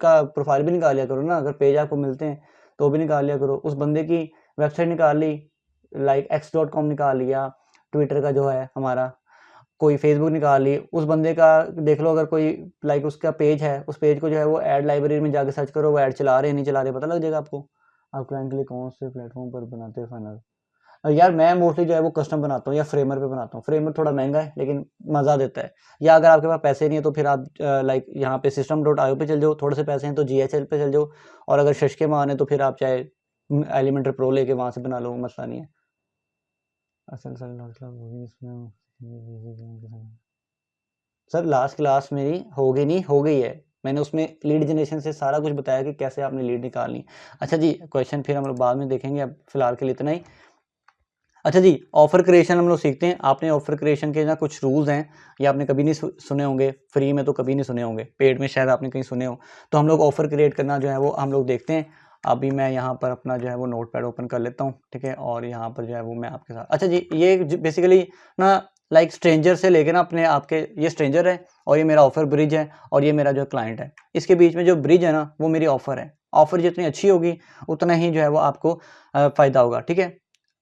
का प्रोफाइल भी निकाल लिया करो ना, अगर पेज आपको मिलते हैं तो भी निकाल लिया करो। उस बंदे की वेबसाइट निकाल ली, लाइक x.com निकाल लिया, ट्विटर का जो है हमारा, कोई फेसबुक निकाल ली, उस बंदे का देख लो, अगर कोई लाइक उसका पेज है, उस पेज को जो है वो ऐड लाइब्रेरी में जाके सर्च करो, वो ऐड चला रहे हैं नहीं चला रहे, पता लग जाएगा आपको। आप क्लाइंट के लिए कौन से प्लेटफॉर्म पर बनाते हैं फाइनल? यार मैं मोस्टली जो है वो कस्टम बनाता हूँ या फ्रेमर पे बनाता हूँ। फ्रेमर थोड़ा महंगा है लेकिन मज़ा देता है। या अगर आपके पास पैसे नहीं है तो फिर आप लाइक यहाँ पे system.io पे चल जाओ, थोड़े से पैसे हैं तो GHL पे चल जाओ, और अगर शशके माने तो फिर आप चाहे एलिमेंटर प्रो लेके वहाँ से बना लो, मसला नहीं है। असल सर लास्ट क्लास मेरी हो गई नहीं, हो गई है, मैंने उसमें लीड जनरेशन से सारा कुछ बताया कि कैसे आपने लीड निकालनी। अच्छा जी, क्वेश्चन फिर हम लोग बाद में देखेंगे, अब फिलहाल के लिए इतना ही। अच्छा जी, ऑफर क्रिएशन हम लोग सीखते हैं। आपने ऑफर क्रिएशन के ना कुछ रूल्स हैं, ये आपने कभी नहीं सुने होंगे, फ्री में तो कभी नहीं सुने होंगे, पेड में शायद आपने कहीं सुने हो। तो हम लोग ऑफर क्रिएट करना जो है वो हम लोग देखते हैं। अभी मैं यहाँ पर अपना जो है वो नोट पैड ओपन कर लेता हूँ, ठीक है, और यहाँ पर जो है वो मैं आपके साथ, अच्छा जी, ये बेसिकली ना लाइक स्ट्रेंजर से लेके ना अपने आपके, ये स्ट्रेंजर है और ये मेरा ऑफर ब्रिज है, और ये मेरा जो क्लाइंट है, इसके बीच में जो ब्रिज है ना वो मेरी ऑफर है। ऑफर जितनी अच्छी होगी उतना ही जो है वो आपको फ़ायदा होगा, ठीक है।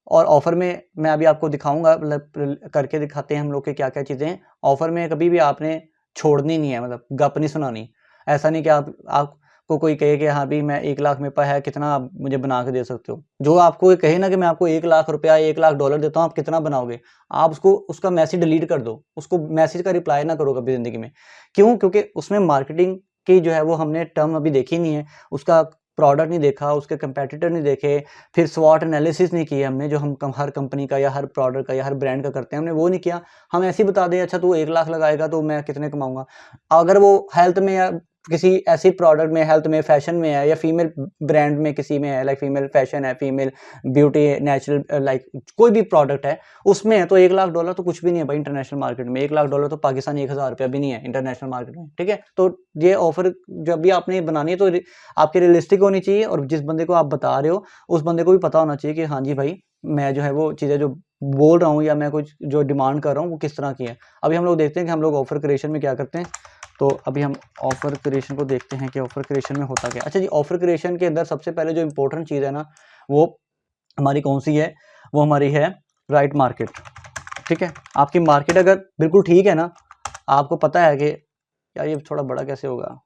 और ऑफ़र में मैं अभी आपको दिखाऊँगा, मतलब करके दिखाते हैं हम लोग कि क्या-क्या चीज़ें हैं। ऑफ़र में कभी भी आपने छोड़नी नहीं है, मतलब गप नहीं सुनानी। ऐसा नहीं कि आपको कोई कहे कि हाँ भी मैं 1 लाख मेरे पास है, कितना आप मुझे बना के दे सकते हो। जो आपको कोई कहे ना कि मैं आपको 1 लाख रुपया, 1 लाख डॉलर देता हूँ, आप कितना बनाओगे, आप उसका मैसेज डिलीट कर दो, उसको मैसेज का रिप्लाई ना करो कभी ज़िंदगी में। क्यों? क्योंकि उसमें मार्केटिंग की जो है वो हमने टर्म अभी देखी नहीं है, उसका प्रोडक्ट नहीं देखा, उसके कंपेटिटर नहीं देखे, फिर स्वॉट एनालिसिस नहीं किया हमने, जो हम हर कंपनी का या हर प्रोडक्ट का या हर ब्रांड का करते हैं, हमने वो नहीं किया। हम ऐसे ही बता दें अच्छा तू 1 लाख लगाएगा तो मैं कितने कमाऊँगा। अगर वो हेल्थ में या किसी ऐसी प्रोडक्ट में, हेल्थ में, फैशन में है, या फीमेल ब्रांड में किसी में है, लाइक फीमेल फैशन है, फीमेल ब्यूटी, नेचुरल, लाइक कोई भी प्रोडक्ट है उसमें है, तो 1 लाख डॉलर तो कुछ भी नहीं है भाई इंटरनेशनल मार्केट में। 1 लाख डॉलर तो पाकिस्तानी 1000 रुपया भी नहीं है इंटरनेशनल मार्केट में, ठीक है। तो ये ऑफर जब भी आपने बनानी है तो आपकी रियलिस्टिक होनी चाहिए, और जिस बंदे को आप बता रहे हो उस बंदे को भी पता होना चाहिए कि हाँ जी भाई, मैं जो है वो चीज़ें जो बोल रहा हूँ या मैं कुछ जो डिमांड कर रहा हूँ वो किस तरह की है। अभी हम लोग देखते हैं कि हम लोग ऑफर क्रिएशन में क्या करते हैं। तो अभी हम ऑफर क्रिएशन को देखते हैं कि ऑफर क्रिएशन में होता क्या। अच्छा जी, ऑफर क्रिएशन के अंदर सबसे पहले जो इंपॉर्टेंट चीज़ है ना, वो हमारी कौन सी है? वो हमारी है राइट मार्केट, ठीक है। आपकी मार्केट अगर बिल्कुल ठीक है ना, आपको पता है कि यार ये थोड़ा बड़ा कैसे होगा,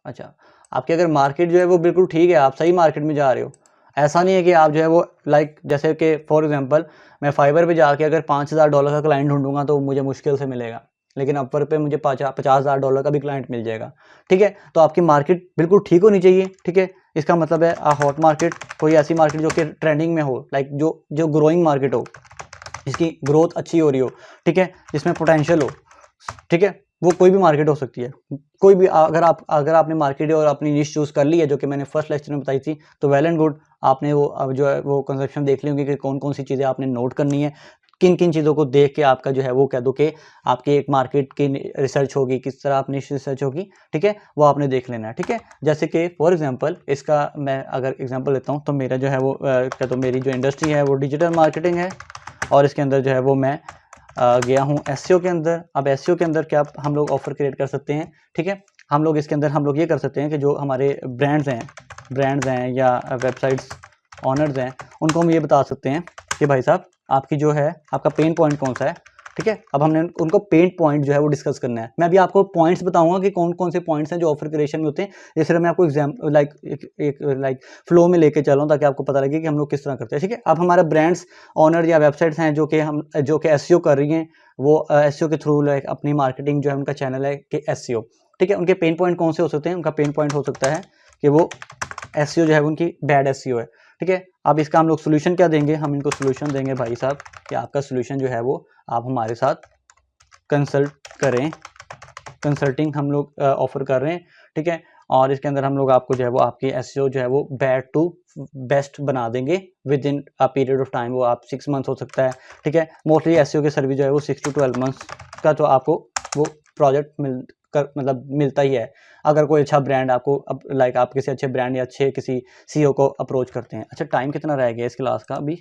अच्छा, आपकी अगर मार्केट जो है वो बिल्कुल ठीक है, आप सही मार्केट में जा रहे हो। ऐसा नहीं है कि आप जो है वो लाइक जैसे कि फॉर एग्जांपल मैं फाइवर पे जाके अगर $5000 का क्लाइंट ढूंढूंगा तो मुझे मुश्किल से मिलेगा, लेकिन अपवर्क पे मुझे $50,000 का भी क्लाइंट मिल जाएगा, ठीक है। तो आपकी मार्केट बिल्कुल ठीक होनी चाहिए, ठीक है। इसका मतलब है हॉट मार्केट, कोई ऐसी मार्केट जो कि ट्रेंडिंग में हो, लाइक जो ग्रोइंग मार्केट हो, जिसकी ग्रोथ अच्छी हो रही हो, ठीक है, जिसमें पोटेंशियल हो, ठीक है। वो कोई भी मार्केट हो सकती है, कोई भी। अगर आपने मार्केट और अपनी निश चूज़ कर ली है, जो कि मैंने फर्स्ट लेक्चर में बताई थी, तो वेल एंड गुड। आपने वो अब जो है वो कंसेप्शन देख ली होंगी कि कौन कौन सी चीज़ें आपने नोट करनी है, किन किन चीज़ों को देख के आपका जो है वो कह दो कि आपकी एक मार्केट की रिसर्च होगी, किस तरह अपनी रिसर्च होगी, ठीक है, वो आपने देख लेना है, ठीक है। जैसे कि फॉर एग्जांपल इसका मैं अगर एग्जांपल लेता हूँ, तो मेरा जो है वो क्या तो मेरी जो इंडस्ट्री है वो डिजिटल मार्केटिंग है, और इसके अंदर जो है वो मैं गया हूँ एसईओ के अंदर। अब एसईओ के अंदर क्या हम लोग ऑफर क्रिएट कर सकते हैं, ठीक है। हम लोग इसके अंदर हम लोग ये कर सकते हैं कि जो हमारे ब्रांड्स हैं या वेबसाइट्स ऑनर्स हैं, उनको हम ये बता सकते हैं कि भाई साहब आपकी जो है आपका पेन पॉइंट कौन सा है, ठीक है। अब हमने उनको पेन पॉइंट जो है वो डिस्कस करना है। मैं अभी आपको पॉइंट्स बताऊंगा कि कौन कौन से पॉइंट्स हैं जो ऑफर क्रिएशन में होते हैं। जैसे मैं आपको एग्जाम लाइक फ्लो में लेके चल रहा हूँ, ताकि आपको पता लगे कि हम लोग किस तरह करते हैं, ठीक है। अब हमारा ब्रांड्स ऑनर या वेबसाइट्स हैं जो कि एसईओ कर रही हैं, वो एसईओ के थ्रू लाइक अपनी मार्केटिंग जो है उनका चैनल है कि एसईओ, ठीक है। उनके पेन पॉइंट कौन से हो सकते हैं? उनका पेन पॉइंट हो सकता है कि वो एसईओ जो है उनकी बैड एसईओ है, ठीक है। अब इसका हम लोग सोल्यूशन क्या देंगे? हम इनको सोल्यूशन देंगे भाई साहब कि आपका सोल्यूशन जो है वो आप हमारे साथ कंसल्ट करें, कंसल्टिंग हम लोग ऑफर कर रहे हैं, ठीक है। और इसके अंदर हम लोग आपको जो है वो आपकी एसईओ जो है वो बैड टू बेस्ट बना देंगे with in a period of time. वो आप 6 मंथ्स हो सकता है, ठीक है। मोस्टली एसईओ की सर्विस जो है वो 6 to 12 मंथ्स का तो आपको वो प्रोजेक्ट मतलब मिलता ही है, अगर कोई अच्छा ब्रांड आपको अब लाइक आप किसी अच्छे ब्रांड या अच्छे किसी सीईओ को अप्रोच करते हैं। अच्छा, टाइम कितना रह गया इस क्लास का अभी?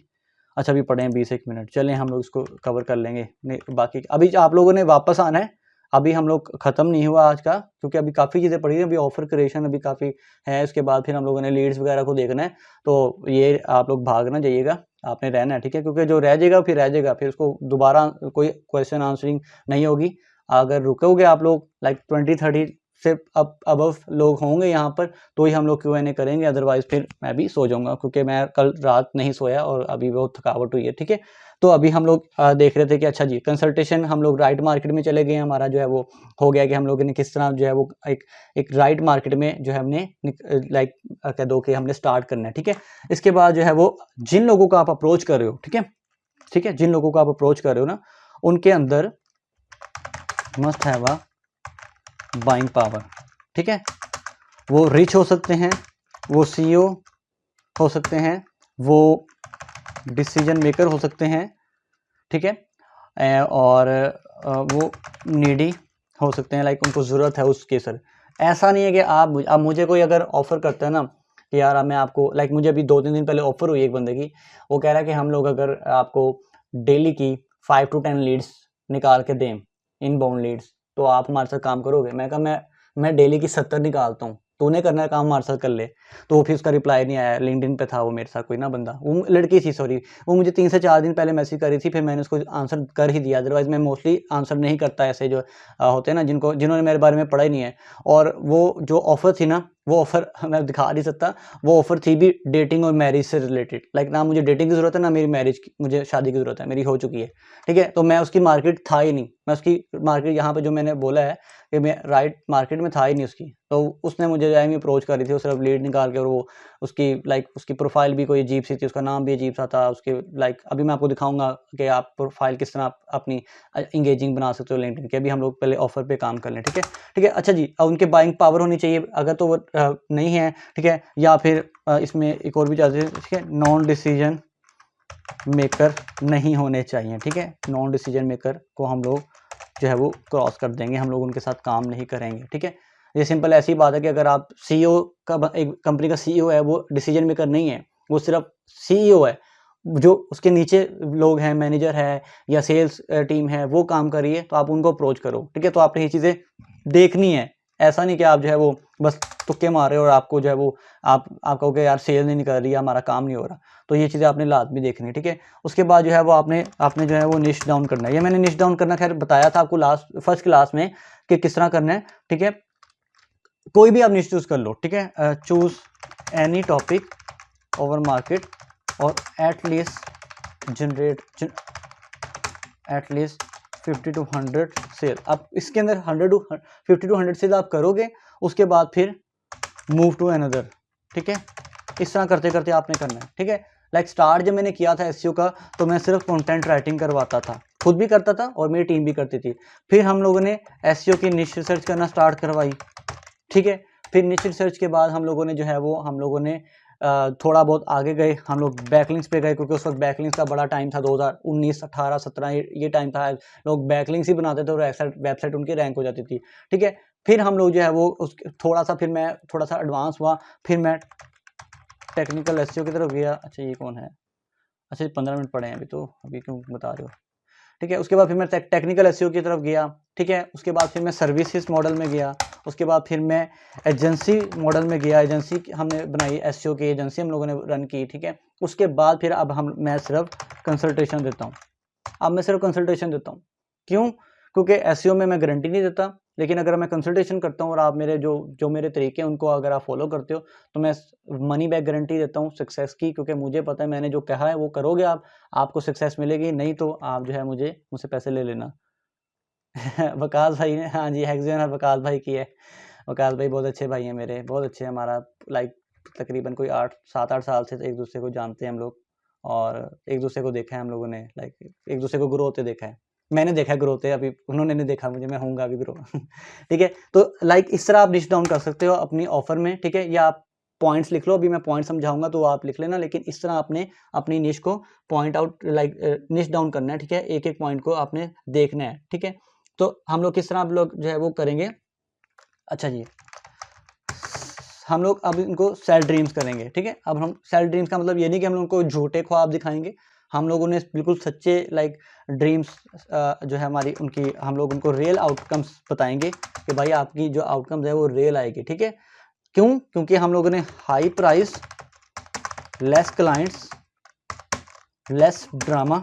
अच्छा, अभी पढ़े हैं 20-1 मिनट, चलें हम लोग इसको कवर कर लेंगे। नहीं, बाकी अभी आप लोगों ने वापस आना है, अभी हम लोग ख़त्म नहीं हुआ आज का, क्योंकि अभी काफ़ी चीज़ें पड़ी हैं। अभी ऑफर क्रिएशन अभी काफ़ी है, उसके बाद फिर हम लोगों ने लीड्स वगैरह को देखना है। तो ये आप लोग भाग ना जाइएगा, आपने रहना है, ठीक है। क्योंकि जो रह जाएगा फिर उसको दोबारा कोई क्वेश्चन आंसरिंग नहीं होगी। अगर रुकोगे आप लोग लाइक 20-30 से अबव लोग होंगे यहाँ पर, तो ही हम लोग Q&A करेंगे, अदरवाइज फिर मैं भी सो जाऊंगा, क्योंकि मैं कल रात नहीं सोया और अभी बहुत थकावट हुई है, ठीक है। तो अभी हम लोग देख रहे थे कि अच्छा जी, कंसल्टेशन हम लोग राइट मार्केट में चले गए, हमारा जो है वो हो गया कि हम लोगों ने किस तरह जो है वो एक राइट मार्केट में जो है हमने लाइक कह दो कि हमने स्टार्ट करना है, ठीक है। इसके बाद जो है वो जिन लोगों को आप अप्रोच कर रहे हो, ठीक है, ठीक है, जिन लोगों को आप अप्रोच कर रहे हो ना, उनके अंदर must have a buying power, ठीक है। वो रिच हो सकते हैं, वो सीईओ हो सकते हैं, वो डिसीजन मेकर हो सकते हैं, ठीक है। और वो नीडी हो सकते हैं, लाइक उनको ज़रूरत है उसके सर। ऐसा नहीं है कि आप मुझे कोई अगर ऑफ़र करते हैं ना कि यार मैं आपको लाइक मुझे अभी 2-3 दिन पहले ऑफ़र हुई एक बंदे की, वो कह रहा है कि हम लोग अगर आपको डेली की 5 to 10 लीड्स निकाल के दें, इनबाउंड लीड्स, तो आप हमारे साथ काम करोगे? मैं कहा मैं डेली की 70 निकालता हूँ, तूने करना है काम हमारे साथ कर ले। तो वो फिर उसका रिप्लाई नहीं आया। लिंक्डइन पे था वो मेरे साथ कोई ना बंदा, वो लड़की थी सॉरी, वो मुझे 3 से 4 दिन पहले मैसेज करी थी, फिर मैंने उसको आंसर कर ही दिया। अदरवाइज़ मैं मोस्टली आंसर नहीं करता ऐसे जो होते हैं ना जिन्होंने मेरे बारे में पढ़ा ही नहीं है। और वो जो ऑफ़र थी ना, वो ऑफ़र मैं दिखा नहीं सकता, वो ऑफ़र थी भी डेटिंग और मैरिज से रिलेटेड। लाइक ना मुझे डेटिंग की ज़रूरत है, ना मेरी मैरिज की, मुझे शादी की ज़रूरत है, मेरी हो चुकी है, ठीक है। तो मैं उसकी मार्केट था ही नहीं, मैं उसकी मार्केट यहाँ पे जो मैंने बोला है कि मैं राइट मार्केट में था ही नहीं उसकी। तो उसने मुझे जो है अप्रोच करी थी, वो सिर्फ लीड निकाल के, और वो उसकी लाइक उसकी प्रोफाइल भी कोई अजीब सी थी, उसका नाम भी अजीब सा था, उसके लाइक अभी मैं आपको दिखाऊंगा कि आप प्रोफाइल किस तरह आप अपनी इंगेजिंग बना सकते हो लिंक्डइन की। अभी हम लोग पहले ऑफर पे काम कर लें, ठीक है, ठीक है। अच्छा जी, अब उनके बाइंग पावर होनी चाहिए, अगर तो वो नहीं है, ठीक है, या फिर इसमें एक और भी चाहिए, ठीक है, नॉन डिसीजन मेकर नहीं होने चाहिए, ठीक है। नॉन डिसीजन मेकर को हम लोग जो है वो क्रॉस कर देंगे, हम लोग उनके साथ काम नहीं करेंगे, ठीक है। ये सिंपल ऐसी बात है कि अगर आप सीईओ का, एक कंपनी का सीईओ है, वो डिसीजन मेकर नहीं है, वो सिर्फ सीईओ है, जो उसके नीचे लोग हैं, मैनेजर है या सेल्स टीम है, वो काम कर रही है, तो आप उनको अप्रोच करो, ठीक है। तो आपने ये चीज़ें देखनी है, ऐसा नहीं कि आप जो है वो बस तुक्के मार रहे हो और आपको जो है वो आप कहोगे यार सेल नहीं कर रही है, हमारा काम नहीं हो रहा। तो ये चीज़ें आपने लाजमी देखनी है, ठीक है। उसके बाद जो है वो आपने जो है वो निश डाउन करना है। ये मैंने निश डाउन करना खैर बताया था आपको फर्स्ट क्लास में कि किस तरह करना है, ठीक है। कोई भी आप निश चूज़ कर लो, ठीक है। Choose any topic over market और एटलीस्ट जनरेट एटलीस्ट 50 to 100 सेल। आप इसके अंदर 50 to 100 सेल आप करोगे, उसके बाद फिर मूव टू अनदर, ठीक है। इस तरह करते करते आपने करना है, ठीक है। लाइक स्टार्ट जब मैंने किया था एसईओ का, तो मैं सिर्फ कंटेंट राइटिंग करवाता था, खुद भी करता था और मेरी टीम भी करती थी। फिर हम लोगों ने एसईओ की निश रिसर्च करना स्टार्ट करवाई, ठीक है। फिर निश रिसर्च के बाद हम लोगों ने जो है वो थोड़ा बहुत आगे गए, हम लोग बैकलिंक्स पे गए, क्योंकि उस वक्त बैकलिंक्स का बड़ा टाइम था, 2019 18 17 ये टाइम था, लोग बैकलिंक्स ही बनाते थे और वेबसाइट उनकी रैंक हो जाती थी, ठीक है। फिर हम लोग जो है वो फिर मैं थोड़ा सा एडवांस हुआ, फिर मैं टेक्निकल एसईओ की तरफ गया। अच्छा ये कौन है, अच्छा 15 मिनट पड़े हैं अभी, तो अभी क्यों बता रहे हो, ठीक है। उसके बाद फिर मैं टेक्निकल एसईओ की तरफ गया, ठीक है। उसके बाद फिर मैं सर्विसेज मॉडल में गया, उसके बाद फिर मैं एजेंसी मॉडल में गया, एजेंसी हमने बनाई, एसईओ की एजेंसी हम लोगों ने रन की, ठीक है। उसके बाद फिर अब मैं सिर्फ कंसल्टेशन देता हूँ, अब मैं सिर्फ कंसल्टेशन देता हूँ। क्यों? क्योंकि एसईओ में मैं गारंटी नहीं देता, लेकिन अगर मैं कंसल्टेशन करता हूँ और आप मेरे जो मेरे तरीके हैं उनको अगर आप फॉलो करते हो, तो मैं मनी बैक गारंटी देता हूँ सक्सेस की, क्योंकि मुझे पता है मैंने जो कहा है वो करोगे आप, आपको सक्सेस मिलेगी, नहीं तो आप जो है मुझसे पैसे ले लेना। वकास भाई ने, हाँ जी, हेक्सेन और वकास भाई की है। वकास भाई बहुत अच्छे भाई हैं मेरे, बहुत अच्छे, हमारा लाइक तकरीबन कोई 7-8 साल से एक दूसरे को जानते हैं हम लोग, और एक दूसरे को देखा है हम लोगों ने, लाइक एक दूसरे को ग्रो होते देखा है। मैंने देखा है ग्रो होते, अभी उन्होंने नहीं देखा मुझे, मैं होऊंगा अभी ग्रो। ठीक है, तो लाइक इस तरह आप निश डाउन कर सकते हो अपनी ऑफर में, ठीक है। या आप पॉइंट्स लिख लो, अभी मैं पॉइंट समझाऊंगा तो आप लिख लेना, लेकिन इस तरह आपने अपनी निश को पॉइंट आउट लाइक निश डाउन करना है, ठीक है। एक एक पॉइंट को आपने देखना है, ठीक है। तो हम लोग किस तरह आप लोग जो है वो करेंगे। अच्छा जी, हम लोग अब इनको सेल ड्रीम्स करेंगे, ठीक है। अब हम सेल ड्रीम्स का मतलब ये नहीं कि हम लोग उनको झूठे ख्वाब दिखाएंगे, हम लोग उन्हें बिल्कुल सच्चे लाइक ड्रीम्स जो है हमारी उनकी, हम लोग उनको रियल आउटकम्स बताएंगे कि भाई आपकी जो आउटकम्स है वो रियल आएगी, ठीक है। क्यों? क्योंकि हम लोगों ने high price, less clients, less drama,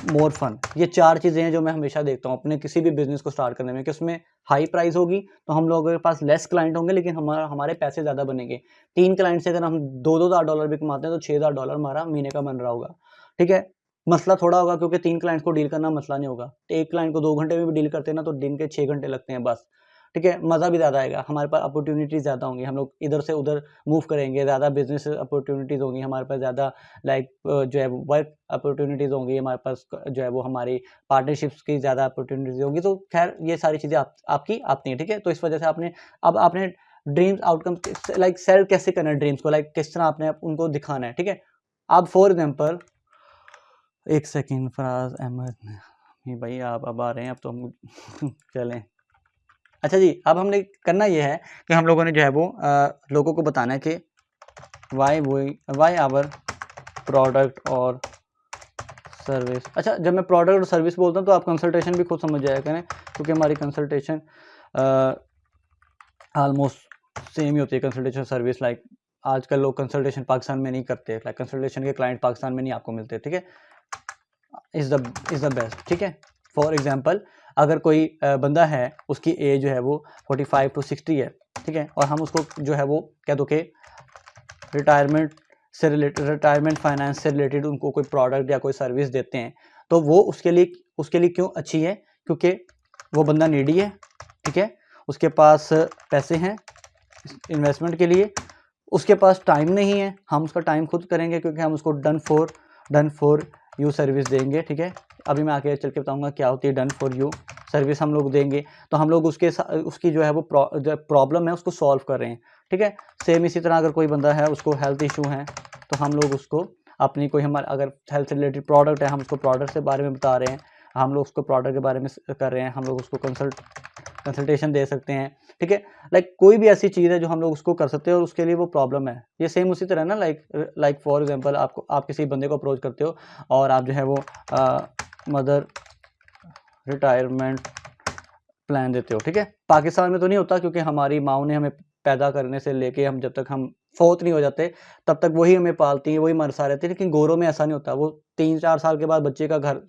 more fun, ये 4 चीज़ें हैं जो मैं हमेशा देखता हूँ अपने किसी भी बिजनेस को स्टार्ट करने में, कि उसमें हाई प्राइस होगी तो हम लोगों के पास लेस क्लाइंट होंगे, लेकिन हमारे पैसे ज़्यादा बनेंगे। 3 क्लाइंट से अगर हम $2,000 भी कमाते हैं तो $6,000 हमारा महीने का बन रहा होगा, ठीक है। मसला थोड़ा होगा क्योंकि 3 क्लाइंट्स को डील करना मसला नहीं होगा, एक क्लाइंट को 2 घंटे में भी डील करते हैं ना, तो दिन के 6 घंटे लगते हैं बस, ठीक है। मज़ा भी ज़्यादा आएगा, हमारे पास अपॉर्चुनिटीज़ ज़्यादा होंगी, हम लोग इधर से उधर मूव करेंगे, ज़्यादा बिजनेस अपॉर्चुनिटीज़ होंगी हमारे पास, ज़्यादा लाइक जो है वर्क अपॉर्चुनिटीज़ होंगी हमारे पास, जो है वो हमारी पार्टनरशिप्स की ज़्यादा अपॉर्चुनिटीज़ होंगी। तो खैर ये सारी चीज़ें आपकी आती हैं, ठीक है। तो इस वजह से आपने ड्रीम्स आउटकम्स लाइक सेल कैसे करना है ड्रीम्स को, लाइक किस तरह आपने उनको दिखाना है, ठीक है। अब फॉर एग्जाम्पल, एक सेकेंड, फराज अहमद, नहीं भाई आप अब आ रहे हैं, अब तो हम चलें। अच्छा जी, अब हमने करना ये है कि हम लोगों ने जो है वो लोगों को बताना है कि वाई आवर प्रोडक्ट और सर्विस। अच्छा, जब मैं प्रोडक्ट और सर्विस बोलता हूँ तो आप कंसल्टेशन भी खुद समझ जाया करें, क्योंकि हमारी कंसल्टेशन ऑलमोस्ट सेम ही होती है कंसल्टेशन सर्विस। लाइक आजकल लोग कंसल्टेशन पाकिस्तान में नहीं करते, लाइक कंसल्टेशन के क्लाइंट पाकिस्तान में नहीं आपको मिलते, ठीक है। इज़ द बेस्ट, ठीक है। फॉर एग्जांपल अगर कोई बंदा है, उसकी एज जो है वो 45 to 60 है, ठीक है, और हम उसको जो है वो कह दो कि रिटायरमेंट फाइनेंस से रिलेटेड उनको कोई प्रोडक्ट या कोई सर्विस देते हैं, तो वो उसके लिए क्यों अच्छी है? क्योंकि वो बंदा नीडी है, ठीक है, उसके पास पैसे हैं इन्वेस्टमेंट के लिए, उसके पास टाइम नहीं है, हम उसका टाइम खुद करेंगे क्योंकि हम उसको डन फॉर यू सर्विस देंगे, ठीक है। अभी मैं आगे चल के बताऊंगा क्या होती है डन फॉर यू सर्विस हम लोग देंगे, तो हम लोग उसकी जो है वो प्रॉब्लम है उसको सॉल्व कर रहे हैं, ठीक है। सेम इसी तरह अगर कोई बंदा है उसको हेल्थ इशू है, तो हम लोग उसको अपनी कोई हमारा अगर हेल्थ से रिलेटेड प्रोडक्ट है, हम उसको प्रोडक्ट के बारे में बता रहे हैं, हम लोग उसको प्रोडक्ट के बारे में कर रहे हैं, हम लोग उसको कंसल्टेशन दे सकते हैं, ठीक है। लाइक कोई भी ऐसी चीज़ है जो हम लोग उसको कर सकते हैं और उसके लिए वो प्रॉब्लम है। ये सेम उसी तरह ना, लाइक फॉर एग्जांपल आप किसी बंदे को अप्रोच करते हो और आप जो है वो मदर रिटायरमेंट प्लान देते हो, ठीक है। पाकिस्तान में तो नहीं होता क्योंकि हमारी माओ ने हमें पैदा करने से लेके हम जब तक हम फोत नहीं हो जाते तब तक वही हमें पालती हैं, वही मरसा रहती है। लेकिन गोरों में ऐसा नहीं होता, वो 3-4 साल के बाद बच्चे का घर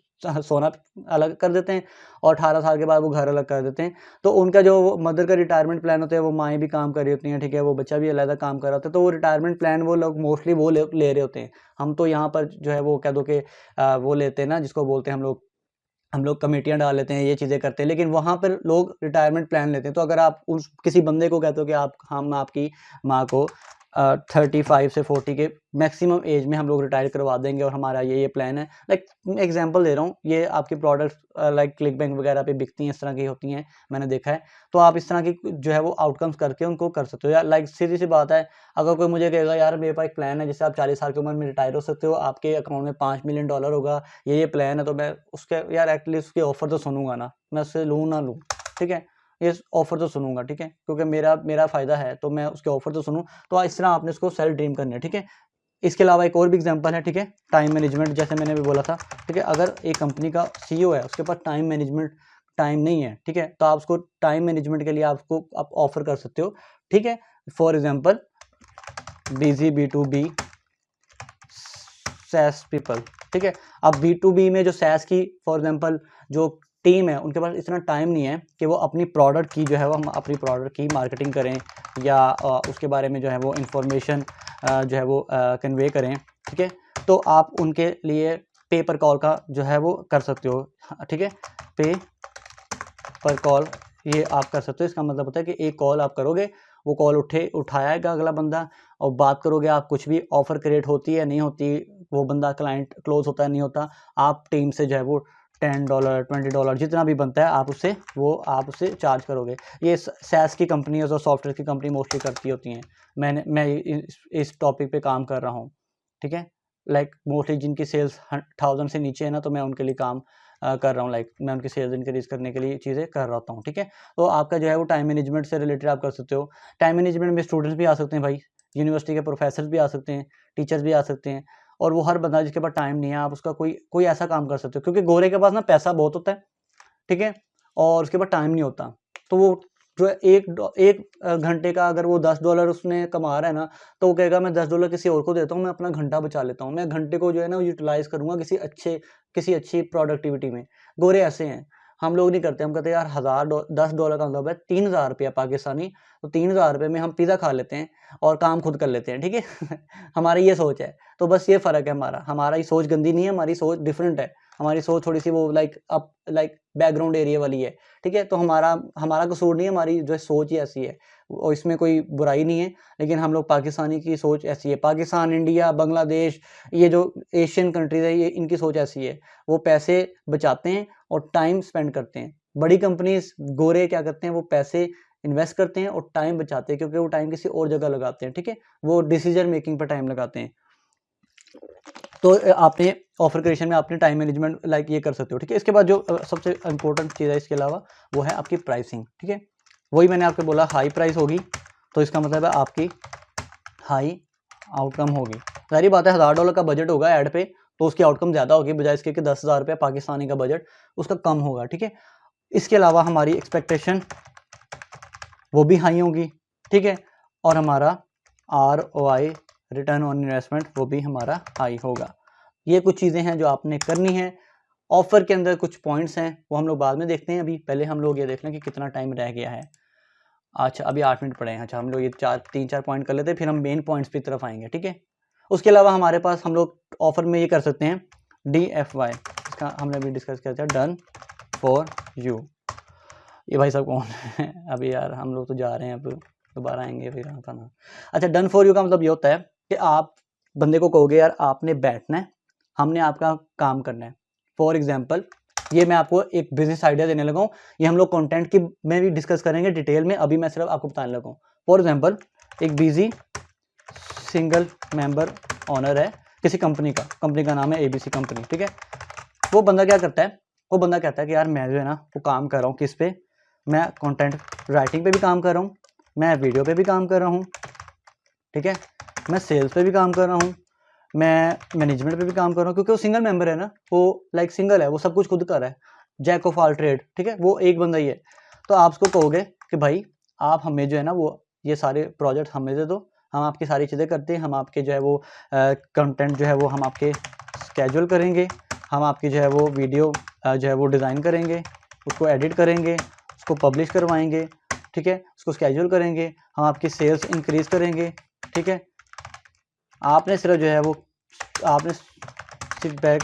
सोना अलग कर देते हैं और 18 साल के बाद वो घर अलग कर देते हैं। तो उनका जो मदर का रिटायरमेंट प्लान होता है, वो माएँ भी काम कर रही होती हैं, ठीक है, वो बच्चा भी अलग काम कर रहा होता है, तो वो रिटायरमेंट प्लान वो लोग मोस्टली वो ले रहे होते हैं। हम तो यहाँ पर जो है वो कह दो कि वो लेते हैं ना, जिसको बोलते हैं हम लोग कमेटियाँ डाल लेते हैं, ये चीज़ें करते हैं, लेकिन वहाँ पर लोग रिटायरमेंट प्लान लेते हैं। तो अगर आप उस किसी बंदे को कहते हो कि हम आपकी माँ को 35 से 40 के मैक्सिमम एज में हम लोग रिटायर करवा देंगे और हमारा ये प्लान है। लाइक एग्जांपल दे रहा हूँ, ये आपकी प्रोडक्ट्स लाइक क्लिक बैंक वगैरह पे बिकती हैं, इस तरह की होती हैं, मैंने देखा है। तो आप इस तरह की जो है वो आउटकम्स करके उनको कर सकते हो। या लाइक सीधी सी बात है, अगर कोई मुझे कहेगा यार मेरे पास एक प्लान है जिससे आप 40 साल की उम्र में रिटायर हो सकते हो, आपके अकाउंट में $5 मिलियन होगा, ये प्लान है, तो मैं उसके यार एटलीस्ट उसके ऑफर तो सुनूंगा ना, मैं उससे लूँ ना लूँ, ठीक है, ये ऑफर तो सुनूंगा, ठीक है, क्योंकि मेरा फ़ायदा है तो मैं उसके ऑफर तो सुनूँ। तो इस तरह आपने उसको सेल ड्रीम करना है, ठीक है। इसके अलावा एक और भी एग्जांपल है, ठीक है, टाइम मैनेजमेंट, जैसे मैंने भी बोला था, ठीक है। अगर एक कंपनी का सीईओ है, उसके पास टाइम नहीं है, ठीक है, तो आप उसको टाइम मैनेजमेंट के लिए आप ऑफर कर सकते हो, ठीक है। For example busy B2B SaaS people, ठीक है। अब B2B में जो सैस की फॉर एग्जांपल जो टीम है, उनके पास इतना टाइम नहीं है कि वो अपनी प्रोडक्ट की जो है वो हम अपनी प्रोडक्ट की मार्केटिंग करें या उसके बारे में जो है वो इंफॉर्मेशन जो है वो कन्वे करें, ठीक है। तो आप उनके लिए पे पर कॉल का जो है वो कर सकते हो, ठीक है, पे पर कॉल ये आप कर सकते हो। इसका मतलब होता है कि एक कॉल आप करोगे, वो कॉल उठाएगा अगला बंदा और बात करोगे आप, कुछ भी ऑफर क्रिएट होती है नहीं होती, वो बंदा क्लाइंट क्लोज होता है नहीं होता, आप टीम से जो है वो $10 $20 जितना भी बनता है आप उससे चार्ज करोगे। ये सैस की कंपनी और सॉफ्टवेयर की कंपनी मोस्टली करती होती हैं। मैं इस टॉपिक पे काम कर रहा हूँ, ठीक है। लाइक मोस्टली जिनकी सेल्स 1000 से नीचे है ना, तो मैं उनके लिए काम कर रहा हूँ, लाइक मैं उनकी सेल्स इंक्रीज करने के लिए चीज़ें कर रहा हूँ, ठीक है। तो आपका जो है वो टाइम मैनेजमेंट से रिलेटेड आप कर सकते हो। टाइम मैनेजमेंट में स्टूडेंट्स भी आ सकते हैं भाई, यूनिवर्सिटी के प्रोफेसर्स भी आ सकते हैं, टीचर्स भी आ सकते हैं, और वो हर बंदा जिसके पास टाइम नहीं है, आप उसका कोई ऐसा काम कर सकते हो, क्योंकि गोरे के पास ना पैसा बहुत होता है, ठीक है, और उसके पास टाइम नहीं होता। तो वो जो एक घंटे का अगर वो $10 उसने कमा रहा है ना, तो वो कहेगा मैं $10 किसी और को देता हूँ, मैं अपना घंटा बचा लेता हूँ, मैं घंटे को जो है ना यूटिलाइज करूंगा किसी अच्छी प्रोडक्टिविटी में। गोरे ऐसे हैं, हम लोग नहीं करते, हम कहते हैं यार $10 का मतलब है 3000 रुपया पाकिस्तानी, तो 3000 रुपये में हम पिज़्ज़ा खा लेते हैं और काम खुद कर लेते हैं, ठीक है। हमारी ये सोच है, तो बस ये फ़र्क है हमारा ये सोच गंदी नहीं है, हमारी सोच डिफरेंट है, हमारी सोच थोड़ी सी वो लाइक बैकग्राउंड एरिया वाली है, ठीक है। तो हमारा कसूर नहीं है, हमारी जो सोच ही ऐसी है और इसमें कोई बुराई नहीं है, लेकिन हम लोग पाकिस्तानी की सोच ऐसी है। पाकिस्तान, इंडिया, बांग्लादेश, ये जो एशियन कंट्रीज है, ये इनकी सोच ऐसी है, वो पैसे बचाते हैं और टाइम स्पेंड करते हैं। बड़ी कंपनीज गोरे क्या करते हैं, वो पैसे इन्वेस्ट करते हैं और टाइम बचाते हैं, क्योंकि वो टाइम किसी और जगह लगाते हैं, ठीक है, वो डिसीजन मेकिंग पर टाइम लगाते हैं। तो आपने ऑफर क्रिएशन में आपने टाइम मैनेजमेंट लाइक ये कर सकते हो, ठीक है। इसके बाद जो सबसे इंपॉर्टेंट चीज़ है इसके अलावा, वो है आपकी प्राइसिंग, ठीक है। वही मैंने आपको बोला, हाई प्राइस होगी तो इसका मतलब है आपकी हाई आउटकम होगी। सारी बात है, $1000 का बजट होगा ऐड पे, तो उसकी आउटकम ज़्यादा होगी, बजाय इसके कि 10,000 रुपये पाकिस्तानी का बजट उसका कम होगा, ठीक है। इसके अलावा हमारी एक्सपेक्टेशन वो भी हाई होगी, ठीक है। और हमारा ROI रिटर्न ऑन इन्वेस्टमेंट वो भी हमारा हाई होगा। ये कुछ चीज़ें हैं जो आपने करनी है। ऑफर के अंदर कुछ पॉइंट्स हैं वो हम लोग बाद में देखते हैं, अभी पहले हम लोग ये देख लें कि कितना टाइम रह गया है। अच्छा अभी 8 मिनट पड़े हैं। अच्छा हम लोग ये 3-4 पॉइंट कर लेते हैं, फिर हम मेन पॉइंट्स की तरफ आएंगे, ठीक है। उसके अलावा हमारे पास हम लोग ऑफर में ये कर सकते हैं DFY, इसका हमने अभी डिस्कस किया था, डन फॉर यू। ये भाई साहब कौन है अभी यार, हम लोग तो जा रहे हैं, अब दोबारा आएंगे फिर आपका नाम। अच्छा डन फॉर यू का मतलब ये होता है कि आप बंदे को कहोगे यार आपने बैठना है, हमने आपका काम करना है। फॉर एग्जाम्पल ये मैं आपको एक बिजनेस आइडिया देने लगा हूँ, ये हम लोग कंटेंट की में भी डिस्कस करेंगे डिटेल में, अभी मैं सिर्फ आपको बताने लगा हूँ। फॉर एग्जाम्पल एक बिजी सिंगल मेंबर ऑनर है किसी कंपनी का नाम है ABC कंपनी, ठीक है। वो बंदा क्या करता है, वो बंदा कहता है कि यार मैं जो है ना वो काम कर रहा हूँ किस पे, मैं कंटेंट राइटिंग पे भी काम कर रहा हूँ, मैं वीडियो पे भी काम कर रहा हूँ, ठीक है, मैं सेल्स पे भी काम कर रहा हूँ, मैं मैनेजमेंट पे भी काम कर रहा हूँ, क्योंकि वो सिंगल मेंबर है ना, वो लाइक सिंगल है, वो सब कुछ खुद कर रहा है, जैक ऑफ ऑल ट्रेड, ठीक है, वो एक बंदा ही है। तो आप उसको कहोगे कि भाई आप हमें जो है ना वो ये सारे प्रोजेक्ट हमें दे दो, हम आपकी सारी चीज़ें करते हैं, हम आपके जो है वो कंटेंट जो है वो हम आपके स्केड्यूल करेंगे, हम आपकी जो है वो वीडियो जो है वो डिज़ाइन करेंगे, उसको एडिट करेंगे, उसको पब्लिश करवाएंगे, ठीक है, उसको स्केड्यूल करेंगे, हम आपकी सेल्स इंक्रीज़ करेंगे, ठीक है। आपने सिर्फ जो है वो आपने सिट बैक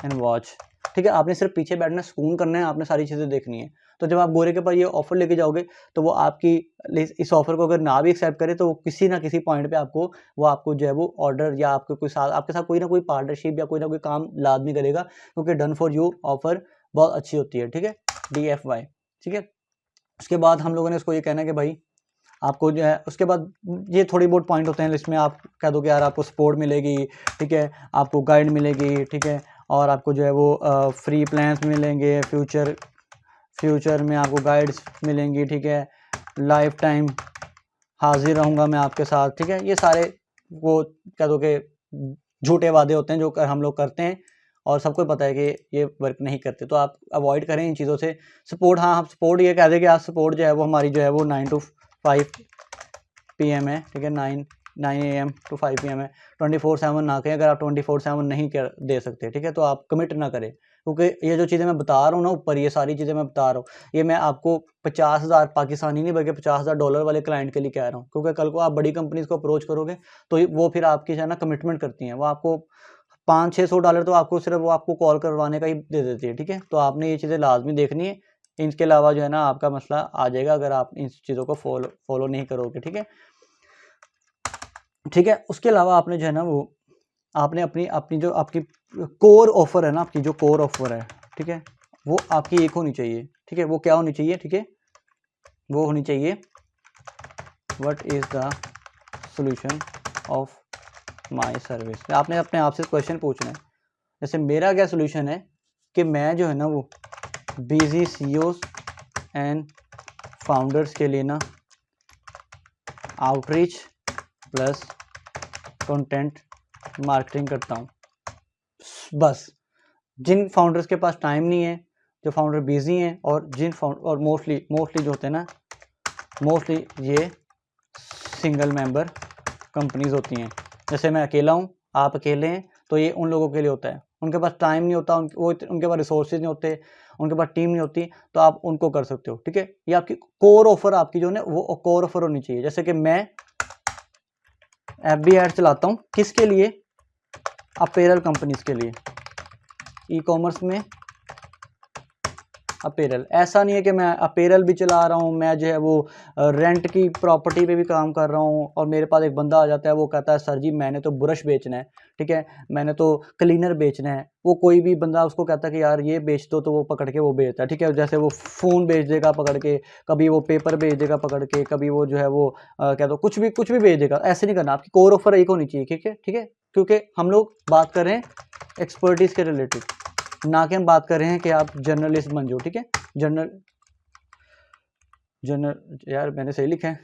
एंड वॉच, ठीक है, आपने सिर्फ पीछे बैठना, सुकून करना है, आपने सारी चीज़ें देखनी है। तो जब आप गोरे के पास ये ऑफर लेके जाओगे तो वो आपकी इस ऑफर को अगर ना भी एक्सेप्ट करे तो वो किसी ना किसी पॉइंट पे आपको जो है वो ऑर्डर या आपके साथ कोई ना कोई पार्टनरशिप या कोई ना कोई काम लाजमी करेगा, क्योंकि डन फॉर यू ऑफर बहुत अच्छी होती है, ठीक है, DFY, ठीक है। उसके बाद हम लोगों ने उसको ये कहना है कि भाई आपको जो है, उसके बाद ये थोड़ी बहुत पॉइंट होते हैं लिस्ट में, आप कह दो कि यार आपको सपोर्ट मिलेगी, ठीक है, आपको गाइड मिलेगी, ठीक है, और आपको जो है वो फ्री प्लान्स मिलेंगे, फ्यूचर में आपको गाइड्स मिलेंगी, ठीक है, लाइफ टाइम हाजिर रहूँगा मैं आपके साथ, ठीक है। ये सारे वो कह दो कि झूठे वादे होते हैं जो हम लोग करते हैं और सबको पता है कि ये वर्क नहीं करते, तो आप अवॉइड करें इन चीज़ों से। सपोर्ट, हाँ हम सपोर्ट ये कह दें कि आज सपोर्ट जो है वो हमारी जो है वो 9 to 5 PM है, ठीक है, 9 AM to 5 PM है, 24/7 ना कहें। अगर आप 24/7 नहीं दे सकते, ठीक है, तो आप कमिट ना करें, क्योंकि ये जो चीज़ें मैं बता रहा हूँ ना ऊपर, ये सारी चीज़ें मैं बता रहा हूँ, ये मैं आपको 50,000 पाकिस्तानी नहीं बल्कि $50,000 वाले क्लाइंट के लिए कह रहा हूँ, क्योंकि कल को आप बड़ी कंपनीज को अप्रोच करोगे तो वो फिर आपकी जो है ना कमिटमेंट करती हैं, वो आपको $500-600 तो आपको सिर्फ वो आपको कॉल करवाने का ही दे देती है, ठीक है। तो आपने ये चीज़ें लाजमी देखनी है, इनके अलावा जो है ना आपका मसला आ जाएगा अगर आप इन चीज़ों को फॉलो नहीं करोगे, ठीक है, ठीक है। उसके अलावा आपने जो है ना वो आपने अपनी अपनी जो आपकी कोर ऑफर है ना, आपकी जो कोर ऑफर है, ठीक है, वो आपकी एक होनी चाहिए, ठीक है, वो क्या होनी चाहिए, ठीक है, वो होनी चाहिए what is the solution of my service. आपने अपने आप से क्वेश्चन पूछना है, जैसे मेरा क्या सोल्यूशन है कि मैं जो है ना वो बिजी CEOs एंड फाउंडर्स के लिए ना आउटरीच प्लस कंटेंट मार्केटिंग करता हूँ। बस जिन फाउंडर्स के पास टाइम नहीं है, जो फाउंडर बिजी हैं, और और मोस्टली जो होते हैं ना, मोस्टली ये सिंगल मेंबर कंपनीज होती हैं। जैसे मैं अकेला हूँ, आप अकेले हैं, तो ये उन लोगों के लिए होता है, उनके पास टाइम नहीं होता, उनके पास रिसोर्सेज नहीं होते, उनके पास टीम नहीं होती, तो आप उनको कर सकते हो, ठीक है। ये आपकी कोर ऑफर, आपकी जो है वो कोर ऑफर होनी चाहिए। जैसे कि मैं FB एड चलाता हूँ, किसके लिए, अपैरल कंपनीज के लिए, ई-कॉमर्स में अपैरल। ऐसा नहीं है कि मैं अपैरल भी चला रहा हूँ, मैं जो है वो रेंट की प्रॉपर्टी पे भी काम कर रहा हूँ, और मेरे पास एक बंदा आ जाता है, वो कहता है सर जी मैंने तो ब्रश बेचना है, ठीक है, मैंने तो क्लीनर बेचना है। वो कोई भी बंदा उसको कहता है कि यार ये बेच दो, तो वो पकड़ के वो बेचता है, ठीक है। जैसे वो फ़ोन बेच देगा पकड़ के, कभी वो पेपर बेच देगा पकड़ के, कभी वो जो है वो क्या दो कुछ भी बेच देगा। ऐसे नहीं करना, आपकी कोर ऑफर एक होनी चाहिए, ठीक है, ठीक है, क्योंकि हम लोग बात कर रहे हैं एक्सपर्टीज़ के रिलेटेड, ना कि हम बात कर रहे हैं कि आप जर्नलिस्ट बन जाओ, ठीक है। जर्नल यार मैंने सही लिखा है,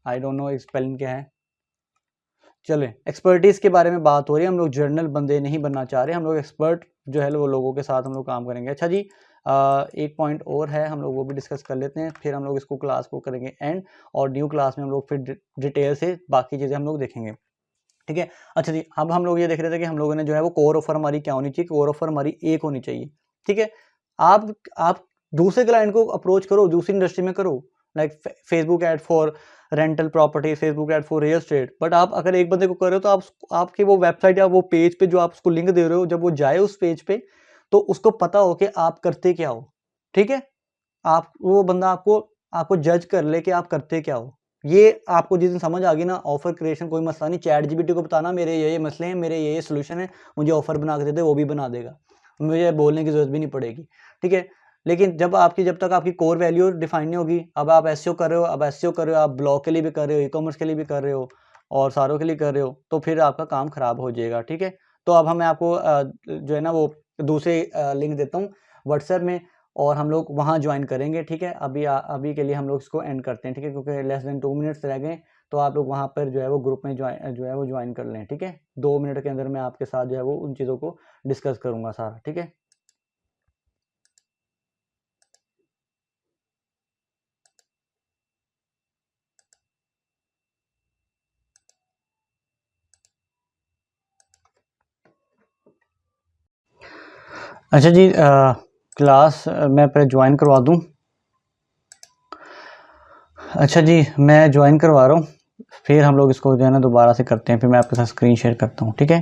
आई डोंट नो स्पेलिंग क्या है। चले, एक्सपर्टीज़ के बारे में बात हो रही है, हम लोग जर्नल बंदे नहीं बनना चाह रहे, हम लोग एक्सपर्ट जो है वो लोगों के साथ हम लोग काम करेंगे। अच्छा जी, एक पॉइंट और है, हम लोग वो भी डिस्कस कर लेते हैं, फिर हम लोग इसको क्लास को करेंगे एंड, और न्यू क्लास में हम लोग फिर डिटेल से बाकी चीज़ें हम लोग देखेंगे, ठीक है। अच्छा जी, अब हम लोग ये देख रहे थे कि हम लोगों ने जो है वो कोर ऑफर हमारी क्या होनी चाहिए, कोर ऑफर हमारी एक होनी चाहिए, ठीक है। आप दूसरे क्लाइंट को अप्रोच करो, दूसरी इंडस्ट्री में करो, like Facebook ad for rental property, Facebook ad for real estate, but आप अगर एक बंदे को कर रहे हो तो आप आपकी वो वेबसाइट या वो पेज पे जो आप उसको लिंक दे रहे हो, जब वो जाए उस पेज पे तो उसको पता हो कि आप करते क्या हो, ठीक है। आप वो बंदा आपको आपको जज कर ले कि आप करते क्या हो। ये आपको जिस दिन समझ आ गई ना, ऑफर क्रिएशन कोई मसला नहीं, चैट जीपीटी को बताना मेरे ये मसले हैं, मेरे ये सोल्यूशन है, मुझे ऑफर बना के दे दे, वो भी बना देगा, मुझे बोलने की जरूरत भी नहीं पड़ेगी, ठीक है। लेकिन जब तक आपकी कोर वैल्यू डिफाइन नहीं होगी, अब आप एसईओ कर रहे हो, अब एसईओ कर रहे हो, आप ब्लॉग के लिए भी कर रहे हो, ई कॉमर्स के लिए भी कर रहे हो, और सारों के लिए कर रहे हो, तो फिर आपका काम खराब हो जाएगा, ठीक है। तो अब मैं आपको जो है ना वो दूसरे लिंक देता हूँ व्हाट्सएप में, और हम लोग वहाँ ज्वाइन करेंगे, ठीक है। अभी के लिए हम लोग इसको एंड करते हैं, ठीक है, क्योंकि लेस देन 2 मिनट्स रह गए, तो आप लोग वहाँ पर जो है वो ग्रुप में ज्वाइन कर लें, ठीक है। 2 मिनट के अंदर मैं आपके साथ जो है वो उन चीज़ों को डिस्कस करूँगा सारा, ठीक है। अच्छा जी, क्लास मैं पहले ज्वाइन करवा दूँ। अच्छा जी, मैं ज्वाइन करवा रहा हूँ, फिर हम लोग इसको जो है ना दोबारा से करते हैं, फिर मैं आपके साथ स्क्रीन शेयर करता हूँ, ठीक है।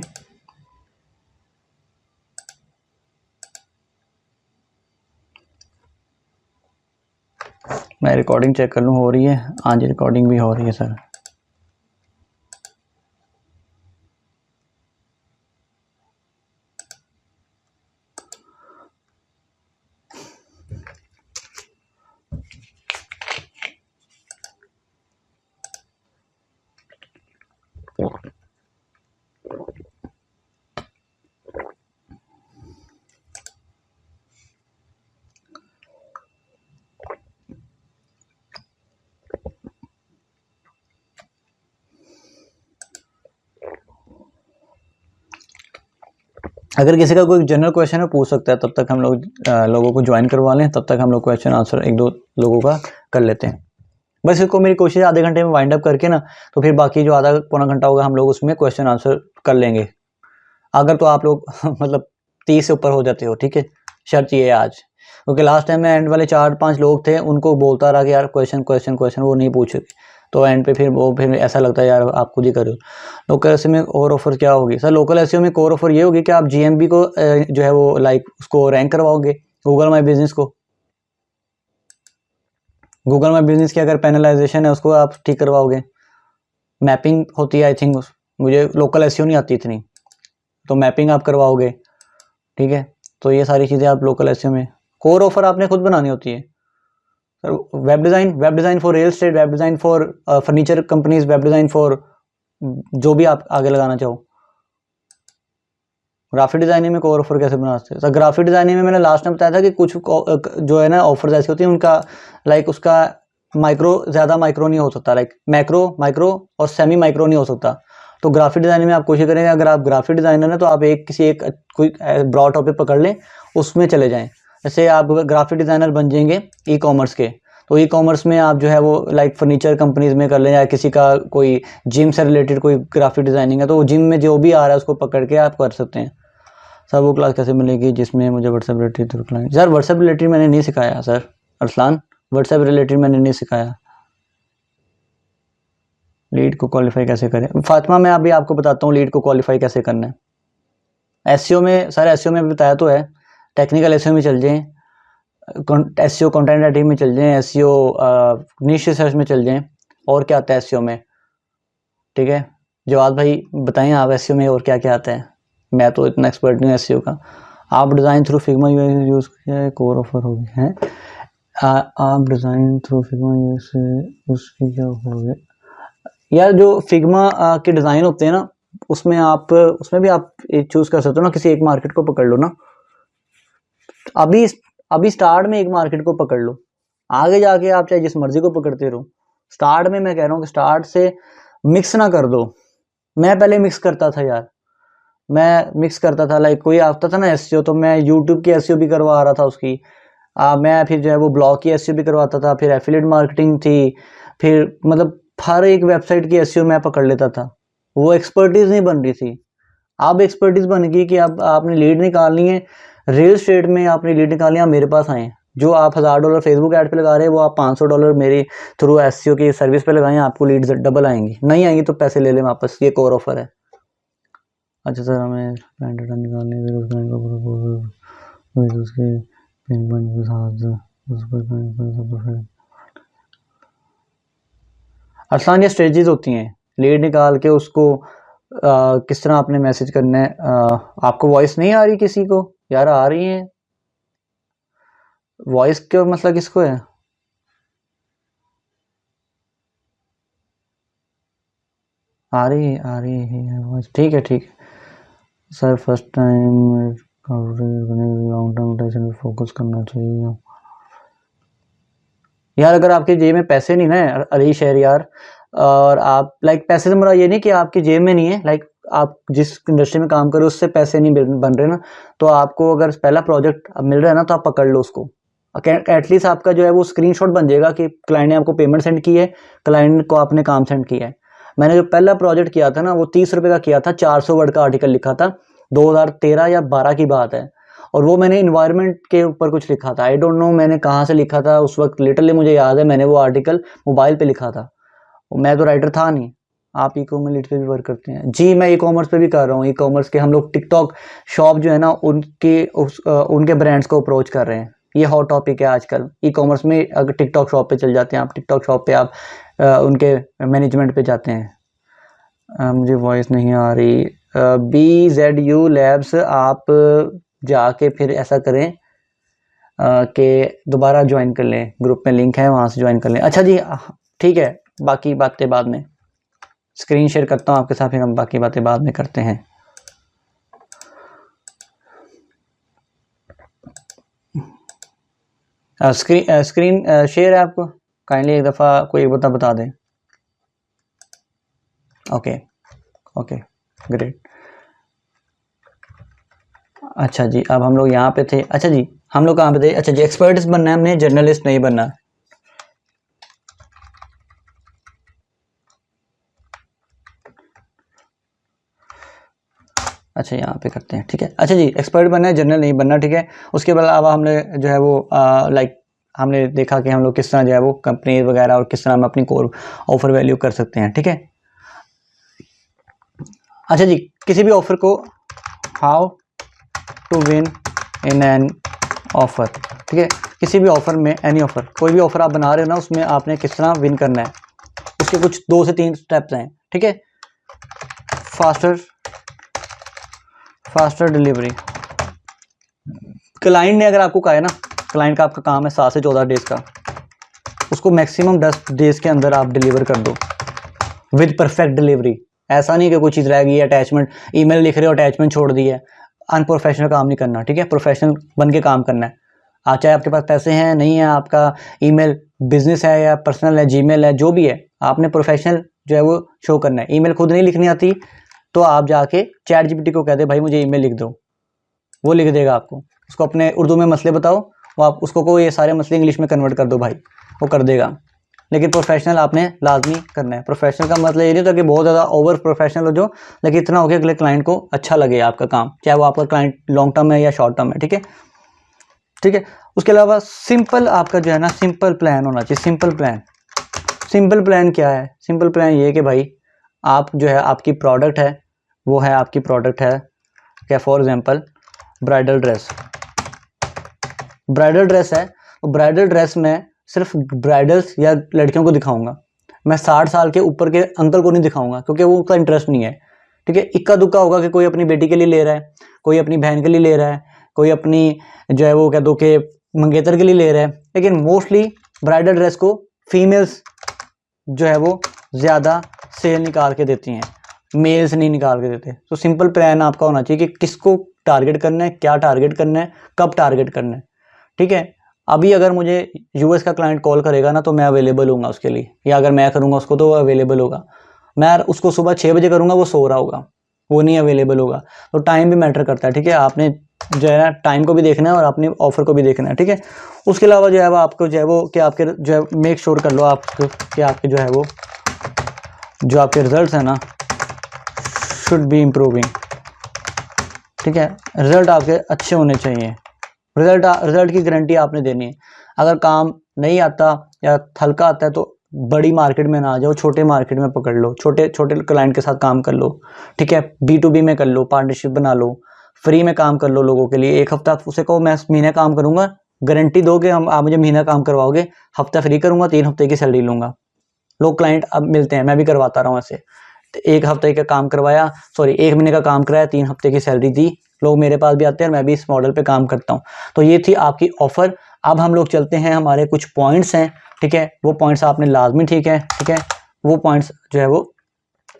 मैं रिकॉर्डिंग चेक कर लूँ, हो रही है? हाँ जी, रिकॉर्डिंग भी हो रही है सर। अगर किसी का कोई जनरल क्वेश्चन है पूछ सकता है, तब तक हम लोग लोगों को ज्वाइन करवा लें, तब तक हम लोग क्वेश्चन आंसर एक दो लोगों का कर लेते हैं। बस इसको मेरी कोशिश आधे घंटे में वाइंड अप करके ना, तो फिर बाकी जो आधा पौना घंटा होगा हम लोग उसमें क्वेश्चन आंसर कर लेंगे, अगर तो आप लोग मतलब 30 से ऊपर हो जाते हो, ठीक है। शर्त ये है आज, क्योंकि लास्ट टाइम में एंड वाले 4-5 लोग थे, उनको बोलता रहा कि यार क्वेश्चन क्वेश्चन क्वेश्चन, वो नहीं पूछे, तो एंड पे फिर ऐसा लगता है यार आप खुद ही करो। लोकल एसईओ में और ऑफर क्या होगी सर? लोकल एसईओ में कोर ऑफर ये होगी कि आप जीएमबी को जो है वो लाइक उसको रैंक करवाओगे, गूगल माई बिजनेस को, गूगल माई बिजनेस की अगर पेनलाइजेशन है उसको आप ठीक करवाओगे, मैपिंग होती है आई थिंक, मुझे लोकल एसईओ नहीं आती इतनी, तो मैपिंग आप करवाओगे, ठीक है। तो ये सारी चीज़ें आप लोकल एसईओ में, कोर ऑफर आपने खुद बनानी होती है sir. Web design for real estate, web design for furniture companies, web design for जो भी आप आगे लगाना चाहो। ग्राफिक डिज़ाइनिंग में कोर ऑफर कैसे बना सकते हैं सर? ग्राफिक डिज़ाइनिंग में मैंने लास्ट टाइम बताया था कि कुछ जो है ना ऑफर्स ऐसी होती हैं उनका लाइक उसका माइक्रो, ज़्यादा माइक्रो नहीं हो सकता, लाइक मैक्रो, माइक्रो और सेमी माइक्रो नहीं हो सकता। तो ग्राफिक डिज़ाइनिंग में आप कोशिश करेंगे, अगर आप ग्राफिक डिज़ाइनर हैं तो आप किसी एक कोई ब्रॉड टॉपिक पकड़ लें, उसमें चले जाएँ। जैसे आप ग्राफिक डिज़ाइनर बन जाएंगे ई कॉमर्स के, तो ई कॉमर्स में आप जो है वो लाइक फर्नीचर कंपनीज में कर लें, या किसी का कोई जिम से रिलेटेड कोई ग्राफिक डिज़ाइनिंग है, तो जिम में जो भी आ रहा है उसको पकड़ के आप कर सकते हैं। सर वो क्लास कैसे मिलेगी जिसमें मुझे WhatsApp related through client? Sir WhatsApp related मैंने नहीं सिखाया सर अरसलान, व्हाट्सएप रिलेटेड मैंने नहीं सिखाया। लीड को क्वालिफाई कैसे करें फातिमा? मैं अभी आपको बताता हूँ लीड को क्वालिफाई कैसे करना है। एसईओ में सर, एसईओ में बताया तो है, टेक्निकल एसईओ में चल जाएँ, एसईओ कंटेंट राइटिंग में चल जाएँ, एसईओ निश रिसर्च में चल जाएँ, और क्या आता है एसईओ में, ठीक है। जवाद भाई बताएं आप एसईओ में और क्या क्या आता है, मैं तो इतना एक्सपर्ट नहीं हूँ एसईओ का। आप डिज़ाइन थ्रू फिग्मा यूज़ किया है, कोर ऑफर हो गया है। आप डिज़ाइन थ्रू फिग्मा यूज़, उसकी क्या होगा यार? जो फिग्मा के डिज़ाइन होते हैं ना, उसमें भी आप चूज़ कर सकते हो ना, किसी एक मार्केट को पकड़ लो ना। अभी अभी स्टार्ट में एक मार्केट को पकड़ लो, आगे जाके आप चाहे जिस मर्जी को पकड़ते रहो। स्टार्ट में मैं कह रहा हूँ कि स्टार्ट से मिक्स ना कर दो। मैं पहले मिक्स करता था यार, मैं मिक्स करता था, लाइक कोई आता था ना एसईओ, तो मैं यूट्यूब की एसईओ भी करवा रहा था उसकी, मैं फिर जो है वो ब्लॉग की एसईओ भी करवाता था, फिर एफिलिएट मार्केटिंग थी, फिर मतलब हर एक वेबसाइट की एसईओ मैं पकड़ लेता था। वो एक्सपर्टीज़ नहीं बन रही थी। अब एक्सपर्टीज़ बन गई कि अब आपने लीड निकालनी है, रियल एस्टेट में आपने लीड निकालनी है, आप मेरे पास आएँ। जो आप $1000 फेसबुक ऐड पे लगा रहे हैं, वो आप $500 मेरे थ्रू एसईओ की सर्विस पे लगाएँ, आपको लीड्स डबल आएँगी। नहीं आएँगी तो पैसे ले लें वापस, ये एक और ऑफ़र है। अच्छा सर, हमें क्लाइंट डाटा निकालने फिर उस क्लाइंट को फिर उसके पेमेंट के साथ उस पर आसान ये स्ट्रेटजीज होती हैं। लीड निकाल के उसको किस तरह आपने मैसेज करना है। आपको वॉइस नहीं आ रही किसी को? यार आ रही है वॉइस, का मसला किसको है? आ रही है वॉइस, ठीक है ठीक है sir. First time long term tension पे फोकस करना चाहिए। यार अगर आपके जेब में पैसे नहीं ना अली शेर यार, और आप लाइक पैसे से मेरा ये नहीं कि आपकी जेब में नहीं है, लाइक आप जिस इंडस्ट्री में काम करो उससे पैसे नहीं बन रहे ना, तो आपको अगर पहला प्रोजेक्ट अब मिल रहा है ना, तो आप पकड़ लो उसको। एटलीस्ट आपका जो है वो स्क्रीनशॉट बन जाएगा कि क्लाइंट ने आपको पेमेंट सेंड की है, क्लाइंट को आपने काम सेंड किया है। मैंने जो पहला प्रोजेक्ट किया था ना, वो 30 रुपये का किया था, 400 वर्ड का आर्टिकल लिखा था, 2013 या 12 की बात है। और वो मैंने इन्वायरमेंट के ऊपर कुछ लिखा था, आई डोंट नो मैंने कहाँ से लिखा था उस वक्त, लिटरली मुझे याद है मैंने वो आर्टिकल मोबाइल पे लिखा था। मैं तो राइटर था नहीं। आप ई कॉमर्स लीड पे भी वर्क करते हैं? जी मैं ई कॉमर्स पे भी कर रहा हूँ। ई कॉमर्स के हम लोग टिकटॉक शॉप जो है ना, उनके ब्रांड्स को अप्रोच कर रहे हैं। ये हॉट टॉपिक है आजकल ई कॉमर्स में। अगर टिकटॉक शॉप पे चल जाते हैं आप, टिकटॉक शॉप पे आप उनके मैनेजमेंट पे जाते हैं। मुझे वॉइस नहीं आ रही। BZU लैब्स, आप जाके फिर ऐसा करें कि दोबारा ज्वाइन कर लें, ग्रुप में लिंक है वहाँ से ज्वाइन कर लें। अच्छा जी ठीक है, बाकी बातें बाद में स्क्रीन शेयर करता हूँ आपके साथ, फिर हम बाकी बातें बाद में करते हैं। स्क्रीन शेयर है आपको? काइंडली एक दफ़ा कोई एक बता दें। Okay okay great. अच्छा जी, अब हम लोग यहाँ पे थे। अच्छा जी, हम लोग कहाँ पे थे? अच्छा जी, एक्सपर्ट्स बनना है हमने, जर्नलिस्ट नहीं बनना। अच्छा यहाँ पे करते हैं, ठीक है। अच्छा जी, एक्सपर्ट बनना है, जर्नल नहीं बनना, ठीक है। उसके अलावा हमने जो है वो लाइक हमने देखा कि हम लोग किस तरह जो है वो कंपनी वगैरह और किस तरह हम अपनी कोर ऑफर वैल्यू कर सकते हैं, ठीक है। अच्छा जी, किसी भी ऑफर को how to win in an offer, ठीक है। किसी भी ऑफर में, एनी ऑफर, कोई भी ऑफर आप बना रहे हो ना, उसमें आपने किस तरह विन करना है, उसके कुछ 2 से 3 स्टेप्स हैं, ठीक है। Faster delivery. क्लाइंट ने अगर आपको कहा है ना, क्लाइंट का आपका काम है 7 से 14 डेज का, उसको मैक्सिमम 10 डेज के अंदर आप डिलीवर कर दो विद परफेक्ट डिलीवरी। ऐसा नहीं कि कोई चीज़ रह गई, अटैचमेंट ईमेल लिख रहे हो अटैचमेंट छोड़ दी है, अनप्रोफेशनल काम नहीं करना, ठीक है। प्रोफेशनल बन के काम करना है। आज चाहे आपके पास पैसे हैं नहीं है, आपका ईमेल बिजनेस है या पर्सनल है, जीमेल है, जो भी है, आपने प्रोफेशनल जो है वो शो करना है। ईमेल खुद नहीं लिखनी आती तो आप जाके चैट जीपीटी को कह दे भाई मुझे ईमेल लिख दो, वो लिख देगा आपको। उसको अपने उर्दू में मसले बताओ, वो आप उसको को ये सारे मसले इंग्लिश में कन्वर्ट कर दो भाई, वो कर देगा। लेकिन प्रोफेशनल आपने लाजमी करना है। प्रोफेशनल का मतलब ये नहीं होता कि बहुत ज़्यादा ओवर प्रोफेशनल हो जो, लेकिन इतना हो कि अगले क्लाइंट को अच्छा लगे आपका काम, चाहे वो आपका क्लाइंट लॉन्ग टर्म है या शॉर्ट टर्म है, ठीक है ठीक है। उसके अलावा सिंपल आपका जो है ना, सिंपल प्लान होना चाहिए। सिंपल प्लान क्या है? सिंपल प्लान ये कि भाई आप जो है, आपकी प्रोडक्ट है, वो है आपकी प्रोडक्ट है क्या, फॉर एग्जांपल ब्राइडल ड्रेस है, तो ब्राइडल ड्रेस में सिर्फ ब्राइडल्स या लड़कियों को दिखाऊंगा, मैं 60 साल के ऊपर के अंकल को नहीं दिखाऊंगा, क्योंकि वो उसका इंटरेस्ट नहीं है, ठीक है। इक्का दुक्का होगा कि कोई अपनी बेटी के लिए ले रहा है, कोई अपनी बहन के लिए ले रहा है, कोई अपनी जो है वो कह दो कि मंगेतर के लिए ले रहा है, लेकिन मोस्टली ब्राइडल ड्रेस को फीमेल्स जो है वो ज़्यादा सेल निकाल के देती हैं, मेल्स नहीं निकाल के देते। तो सिंपल प्लान आपका होना चाहिए कि किसको टारगेट करना है, क्या टारगेट करना है, कब टारगेट करना है, ठीक है। अभी अगर मुझे यूएस का क्लाइंट कॉल करेगा ना, तो मैं अवेलेबल हूँगा उसके लिए, या अगर मैं करूँगा उसको तो वो अवेलेबल होगा। मैं उसको सुबह 6 बजे करूँगा, वो सो रहा होगा, वो नहीं अवेलेबल होगा। तो टाइम भी मैटर करता है, ठीक है। आपने जो है ना टाइम को भी देखना है और अपने ऑफर को भी देखना है, ठीक है। उसके अलावा जो है वो आपको जो है वो कि आपके जो है मेक श्योर कर लो आप कि आपके जो है वो जो आपके रिजल्ट्स हैं ना शुड बी इम्प्रूविंग, ठीक है। रिजल्ट आपके अच्छे होने चाहिए। रिजल्ट की गारंटी आपने देनी है। अगर काम नहीं आता या हल्का आता है तो बड़ी मार्केट में ना आ जाओ, छोटे मार्केट में पकड़ लो, छोटे छोटे क्लाइंट के साथ काम कर लो, ठीक है। B2B में कर लो, पार्टनरशिप बना लो, फ्री में काम कर लो लोगों के लिए। एक हफ्ता उसे कहो मैं महीने काम करूंगा, गारंटी दो कि हम आप मुझे महीना काम करवाओगे, हफ्ता फ्री करूंगा, 3 हफ्ते की सैलरी लूंगा। लोग क्लाइंट अब मिलते हैं, मैं भी करवाता रहा हूँ ऐसे। तो 1 हफ्ते का काम करवाया, सॉरी 1 महीने का काम कराया, 3 हफ्ते की सैलरी दी। लोग मेरे पास भी आते हैं और मैं भी इस मॉडल पे काम करता हूँ। तो ये थी आपकी ऑफर। अब हम लोग चलते हैं, हमारे कुछ पॉइंट्स हैं, ठीक है। वो पॉइंट्स आपने लाजमी, ठीक है, ठीक है, वो पॉइंट्स जो है वो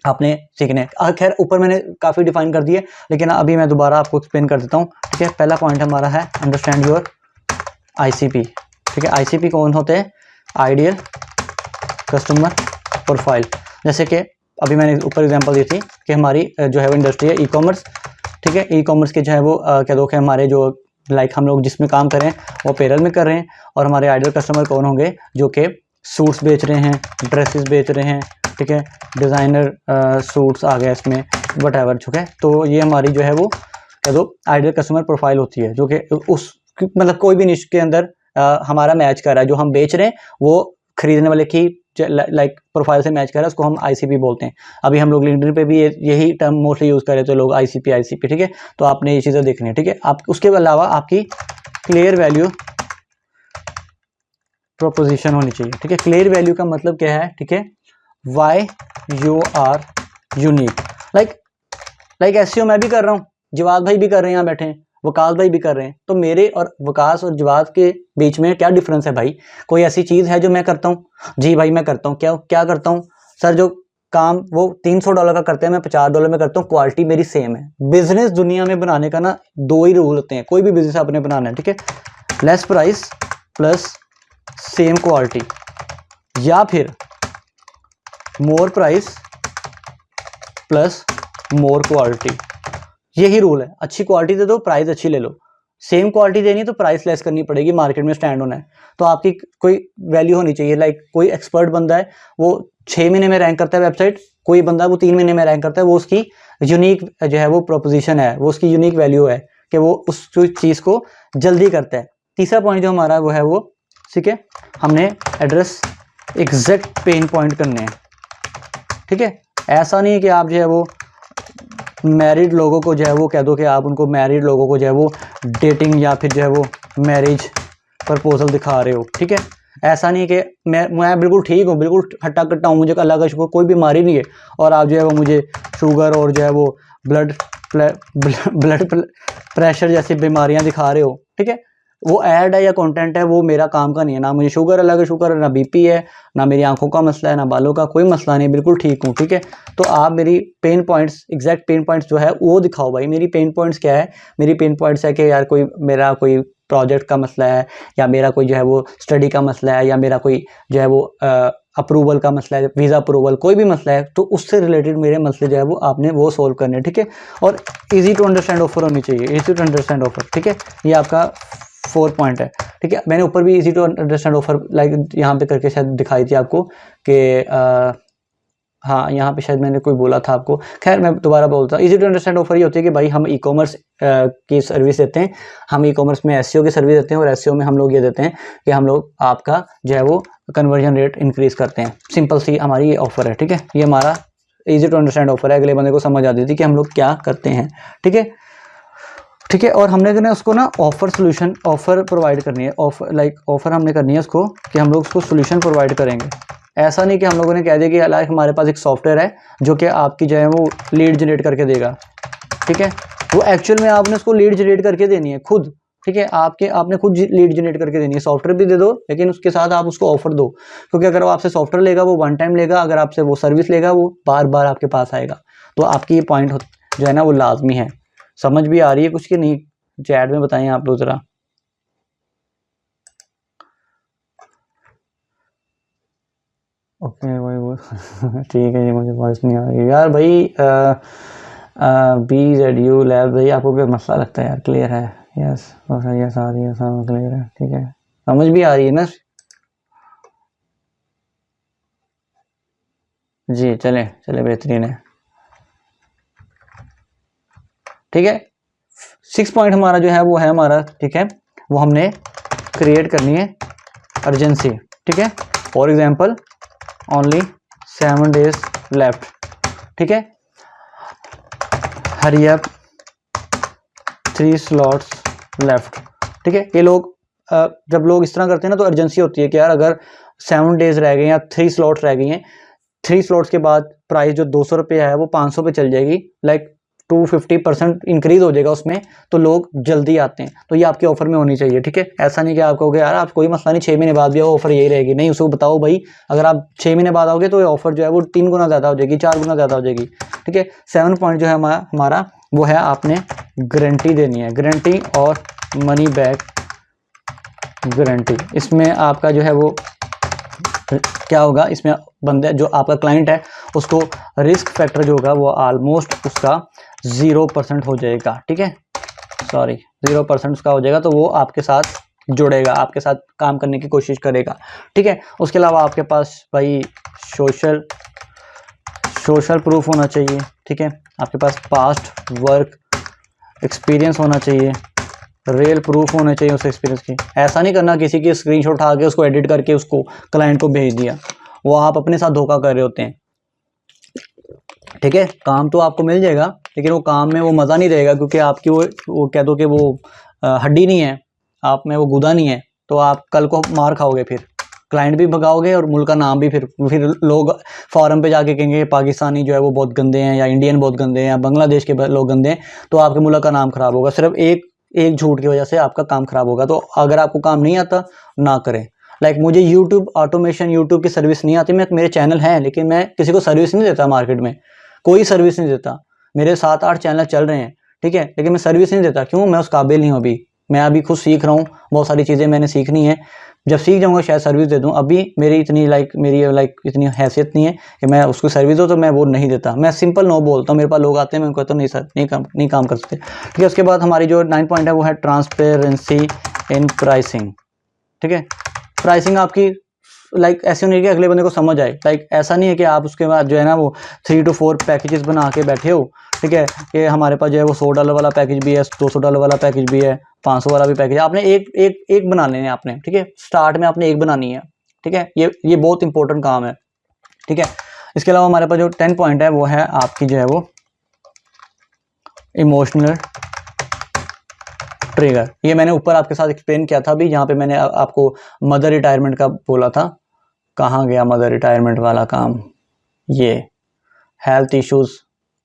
आपने सीखने हैं। खैर ऊपर मैंने काफ़ी डिफाइन कर दिए, लेकिन अभी मैं दोबारा आपको एक्सप्लेन कर देता हूँ, ठीक है। पहला पॉइंट हमारा है अंडरस्टैंड योर ICP, ठीक है। ICP कौन होते हैं? Ideal customer profile. जैसे कि अभी मैंने ऊपर एग्जांपल दी थी कि हमारी जो है वो इंडस्ट्री है ई-कॉमर्स, ठीक है। ई-कॉमर्स के जो है वो क्या दो कि हमारे जो लाइक हम लोग जिसमें काम कर रहे हैं वो पेरोल में कर रहे हैं, और हमारे आइडियल कस्टमर कौन होंगे? जो कि सूट्स बेच रहे हैं, ड्रेसेस बेच रहे हैं, ठीक है, डिज़ाइनर सूट्स आ गए इसमें, वट ठीक है। तो ये हमारी जो है वो क्या दो आइडियल कस्टमर प्रोफाइल होती है, जो कि उस मतलब कोई भी निश के अंदर हमारा मैच कर रहा है। जो हम बेच रहे हैं वो खरीदने वाले की लाइक प्रोफाइल से मैच कर रहा है, उसको हम ICP बोलते हैं। अभी हम लोग लिंक्डइन पे भी यही टर्म मोस्टली यूज़ कर रहे थे लोग, ICP, ठीक है। तो आपने ये चीज़ें देखनी है, ठीक है। आप उसके अलावा आपकी क्लियर वैल्यू प्रोपोजिशन होनी चाहिए, ठीक है। क्लियर वैल्यू का मतलब क्या है, ठीक है? Why you are unique. Like SEO मैं भी कर रहा हूँ, जवाद भाई भी कर रहे हैं, यहाँ बैठे हैं, वकास भाई भी कर रहे हैं। तो मेरे और वकास और जवाद के बीच में क्या डिफरेंस है भाई? कोई ऐसी चीज़ है जो मैं करता हूँ? जी भाई मैं करता हूँ। क्या क्या करता हूँ सर? जो काम वो $300 का करते हैं, मैं $50 में करता हूँ, क्वालिटी मेरी सेम है। बिजनेस दुनिया में बनाने का ना 2 ही रूल होते हैं, कोई भी बिजनेस आपने बनाना है, ठीक है। Less price plus same quality, या फिर मोर प्राइस प्लस मोर क्वालिटी। यही रूल है। अच्छी क्वालिटी दे दो, प्राइस अच्छी ले लो। सेम क्वालिटी देनी है तो प्राइस लेस करनी पड़ेगी, मार्केट में स्टैंड होना है। तो आपकी कोई वैल्यू होनी चाहिए। लाइक कोई एक्सपर्ट बंदा है, वो 6 महीने में रैंक करता है वेबसाइट, कोई बंदा वो 3 महीने में रैंक करता है, वो उसकी यूनिक जो है वो प्रोपोजिशन है, वो उसकी यूनिक वैल्यू है कि वो उस चीज़ को जल्दी करता है। तीसरा पॉइंट जो हमारा वो है वो, ठीक है, हमने एड्रेस एग्जैक्ट पेन पॉइंट करने हैं, ठीक है। ऐसा नहीं है कि आप जो है वो मैरिड लोगों को जो है वो कह दो कि आप उनको मैरिड लोगों को जो है वो डेटिंग या फिर जो है वो मैरिज प्रपोजल दिखा रहे हो, ठीक है। ऐसा नहीं कि मैं बिल्कुल ठीक हूँ, बिल्कुल हट्टा कट्टा हूँ, मुझे अल्लाह का शुक्र कोई बीमारी नहीं है, और आप जो है वो मुझे शुगर और जो है वो ब्लड प्रेशर जैसी बीमारियाँ दिखा रहे हो, ठीक है। वो ऐड है या कंटेंट है, वो मेरा काम का नहीं है। ना मुझे शुगर, अल्लाह का शुक्र, ना BP है, ना मेरी आंखों का मसला है, ना बालों का, कोई मसला नहीं, बिल्कुल ठीक हूँ, ठीक है। तो आप मेरी pen points, exact pen points जो है वो दिखाओ भाई। मेरी पेन पॉइंट्स क्या है? मेरी पेन पॉइंट्स है कि यार कोई मेरा कोई प्रोजेक्ट का मसला है, या मेरा कोई जो है वो स्टडी का मसला है, या मेरा कोई जो है वो अप्रूवल का मसला है, वीज़ा अप्रूवल, कोई भी मसला है, तो उससे रिलेटेड मेरे मसले जो है वो आपने वो सोल्व करने हैं, ठीक है। और ईजी टू अंडरस्टैंड ऑफर होनी चाहिए, ईजी टू अंडरस्टैंड ऑफर, ठीक है। ये आपका 4 पॉइंट है, ठीक है। मैंने ऊपर भी easy to understand offer like यहाँ पे करके शायद दिखाई थी आपको कि हाँ, यहाँ पे शायद मैंने कोई बोला था आपको। खैर मैं दोबारा बोलता हूँ, इजी टू अंडरस्टैंड ऑफर ये होती है कि भाई हम ई-कॉमर्स की सर्विस देते हैं, हम ई-कॉमर्स में SEO की सर्विस देते हैं, और SEO में हम लोग ये देते हैं कि हम लोग आपका जो है वो कन्वर्जन रेट इंक्रीज करते हैं। सिंपल सी हमारी ये ऑफर है, ठीक है। ये हमारा इजी टू अंडरस्टैंड ऑफर है, अगले बंदे को समझ आती थी कि हम लोग क्या करते हैं, ठीक है, ठीक है। और हमने ना उसको ना ऑफर सोल्यूशन ऑफर प्रोवाइड करनी है, ऑफर हमने करनी है उसको कि हम लोग उसको सोल्यूशन प्रोवाइड करेंगे। ऐसा नहीं कि हम लोगों ने कह दिया कि लाइक हमारे पास एक सॉफ्टवेयर है जो कि आपकी जो है वो लीड जनरेट करके देगा, ठीक है। वो एक्चुअल में आपने उसको लीड जनरेट करके देनी है खुद, ठीक है। आपने खुद लीड जनरेट करके देनी है। सॉफ्टवेयर भी दे दो, लेकिन उसके साथ आप उसको ऑफर दो, क्योंकि अगर वो आपसे सॉफ्टवेयर लेगा वो 1 टाइम लेगा, अगर आपसे वो सर्विस लेगा वो बार बार आपके पास आएगा। तो आपकी ये पॉइंट जो है ना वो लाजमी है। समझ भी आ रही है कुछ कि नहीं? चैट में बताएं आप लोग ज़रा। ओके वही वो ठीक है जी, मुझे वॉइस नहीं आ रही यार भाई। BZU लैब भाई, आपको क्या मसला लगता है यार? क्लियर है यस यस आ रही है, समझ क्लियर है, ठीक है, समझ भी आ रही है ना जी। चले चले बेहतरीन है, ठीक है। 6 पॉइंट हमारा जो है वो है हमारा, ठीक है, वो हमने क्रिएट करनी है अर्जेंसी, ठीक है। For example only 7 days left, ठीक है, हरी अप 3 slots लेफ्ट, ठीक है। ये लोग जब लोग इस तरह करते हैं ना तो अर्जेंसी होती है कि यार अगर 7 days रह गए या 3 slots रह गई हैं, 3 slots के बाद प्राइस जो 200 रुपये है वो 500 पे चल जाएगी, लाइक 250% इंक्रीज हो जाएगा उसमें, तो लोग जल्दी आते हैं। तो ये आपके ऑफर में होनी चाहिए, ठीक है। ऐसा नहीं कि आप कहोगे यार आप कोई मसला नहीं 6 महीने बाद भी आओ ऑफर यही रहेगी, नहीं, उसको बताओ भाई अगर आप 6 महीने बाद आओगे तो ये ऑफर जो है वो 3 गुना ज़्यादा हो जाएगी, 4 गुना ज़्यादा हो जाएगी, ठीक है। 7 पॉइंट जो है हमारा वो है आपने गारंटी देनी है, गारंटी और मनी बैक गारंटी। इसमें आपका जो है वो क्या होगा, इसमें बंदे जो आपका क्लाइंट है उसको रिस्क फैक्टर जो होगा वो ऑलमोस्ट उसका 0% हो जाएगा, ठीक है, सॉरी 0% उसका हो जाएगा, तो वो आपके साथ जुड़ेगा, आपके साथ काम करने की कोशिश करेगा, ठीक है। उसके अलावा आपके पास भाई सोशल प्रूफ होना चाहिए, ठीक है, आपके पास पास्ट वर्क एक्सपीरियंस होना चाहिए, रियल प्रूफ होने चाहिए उस एक्सपीरियंस की। ऐसा नहीं करना किसी की स्क्रीनशॉट उठा के उसको एडिट करके उसको क्लाइंट को भेज दिया, वो आप अपने साथ धोखा कर रहे होते हैं, ठीक है। काम तो आपको मिल जाएगा लेकिन वो काम में वो मज़ा नहीं रहेगा, क्योंकि आपकी वो कह दो कि वो हड्डी नहीं है, आप में वो गुदा नहीं है, तो आप कल को मार खाओगे, फिर क्लाइंट भी भगाओगे और मुल्क का नाम भी, फिर लोग फॉरम पे जाके कहेंगे पाकिस्तानी जो है वो बहुत गंदे हैं, या इंडियन बहुत गंदे हैं, या बांग्लादेश के लोग गंदे हैं, तो आपके मुल्क का नाम खराब होगा। सिर्फ एक झूठ की वजह से आपका काम खराब होगा। तो अगर आपको काम नहीं आता ना करें। लाइक मुझे यूट्यूब ऑटोमेशन, यूट्यूब की सर्विस नहीं आती, मेरे चैनल हैं लेकिन मैं किसी को सर्विस नहीं देता, मार्केट में कोई सर्विस नहीं देता, मेरे 7-8 चैनल चल रहे हैं, ठीक है, लेकिन मैं सर्विस नहीं देता। क्यों? मैं उस काबिल नहीं हूँ अभी, मैं अभी खुद सीख रहा हूँ, बहुत सारी चीज़ें मैंने सीखनी है, जब सीख जाऊँगा शायद सर्विस दे दूँ। अभी मेरी इतनी हैसियत नहीं है कि मैं उसको सर्विस दूँ, तो मैं वो नहीं देता, मैं सिंपल नो बोलता हूँ। मेरे पास लोग आते हैं, मैं उनको कहता हूँ नहीं सर नहीं काम कर सकते, ठीक है। उसके बाद हमारी जो 9 पॉइंट है वो है ट्रांसपेरेंसी इन प्राइसिंग, ठीक है। प्राइसिंग आपकी ऐसे नहीं कि अगले बंदे को समझ आए, ऐसा नहीं है कि आप उसके बाद जो है ना वो 3 to 4 पैकेजेस बना के बैठे हो, ठीक है, कि हमारे पास जो है वो $100 वाला पैकेज भी है, $200 वाला पैकेज भी है, 500 वाला भी पैकेज है। आपने एक बना लेने आपने, ठीक है, स्टार्ट में आपने एक बनानी है, ठीक है, ये बहुत इंपॉर्टेंट काम है, ठीक है। इसके अलावा हमारे पास जो 10 पॉइंट है वो है आपकी जो है वो इमोशनल ट्रिगर। ये मैंने ऊपर आपके साथ एक्सप्लेन किया था अभी, जहाँ पे मैंने आपको मदर रिटायरमेंट का बोला था। कहाँ गया मदर रिटायरमेंट वाला काम? ये हेल्थ इश्यूज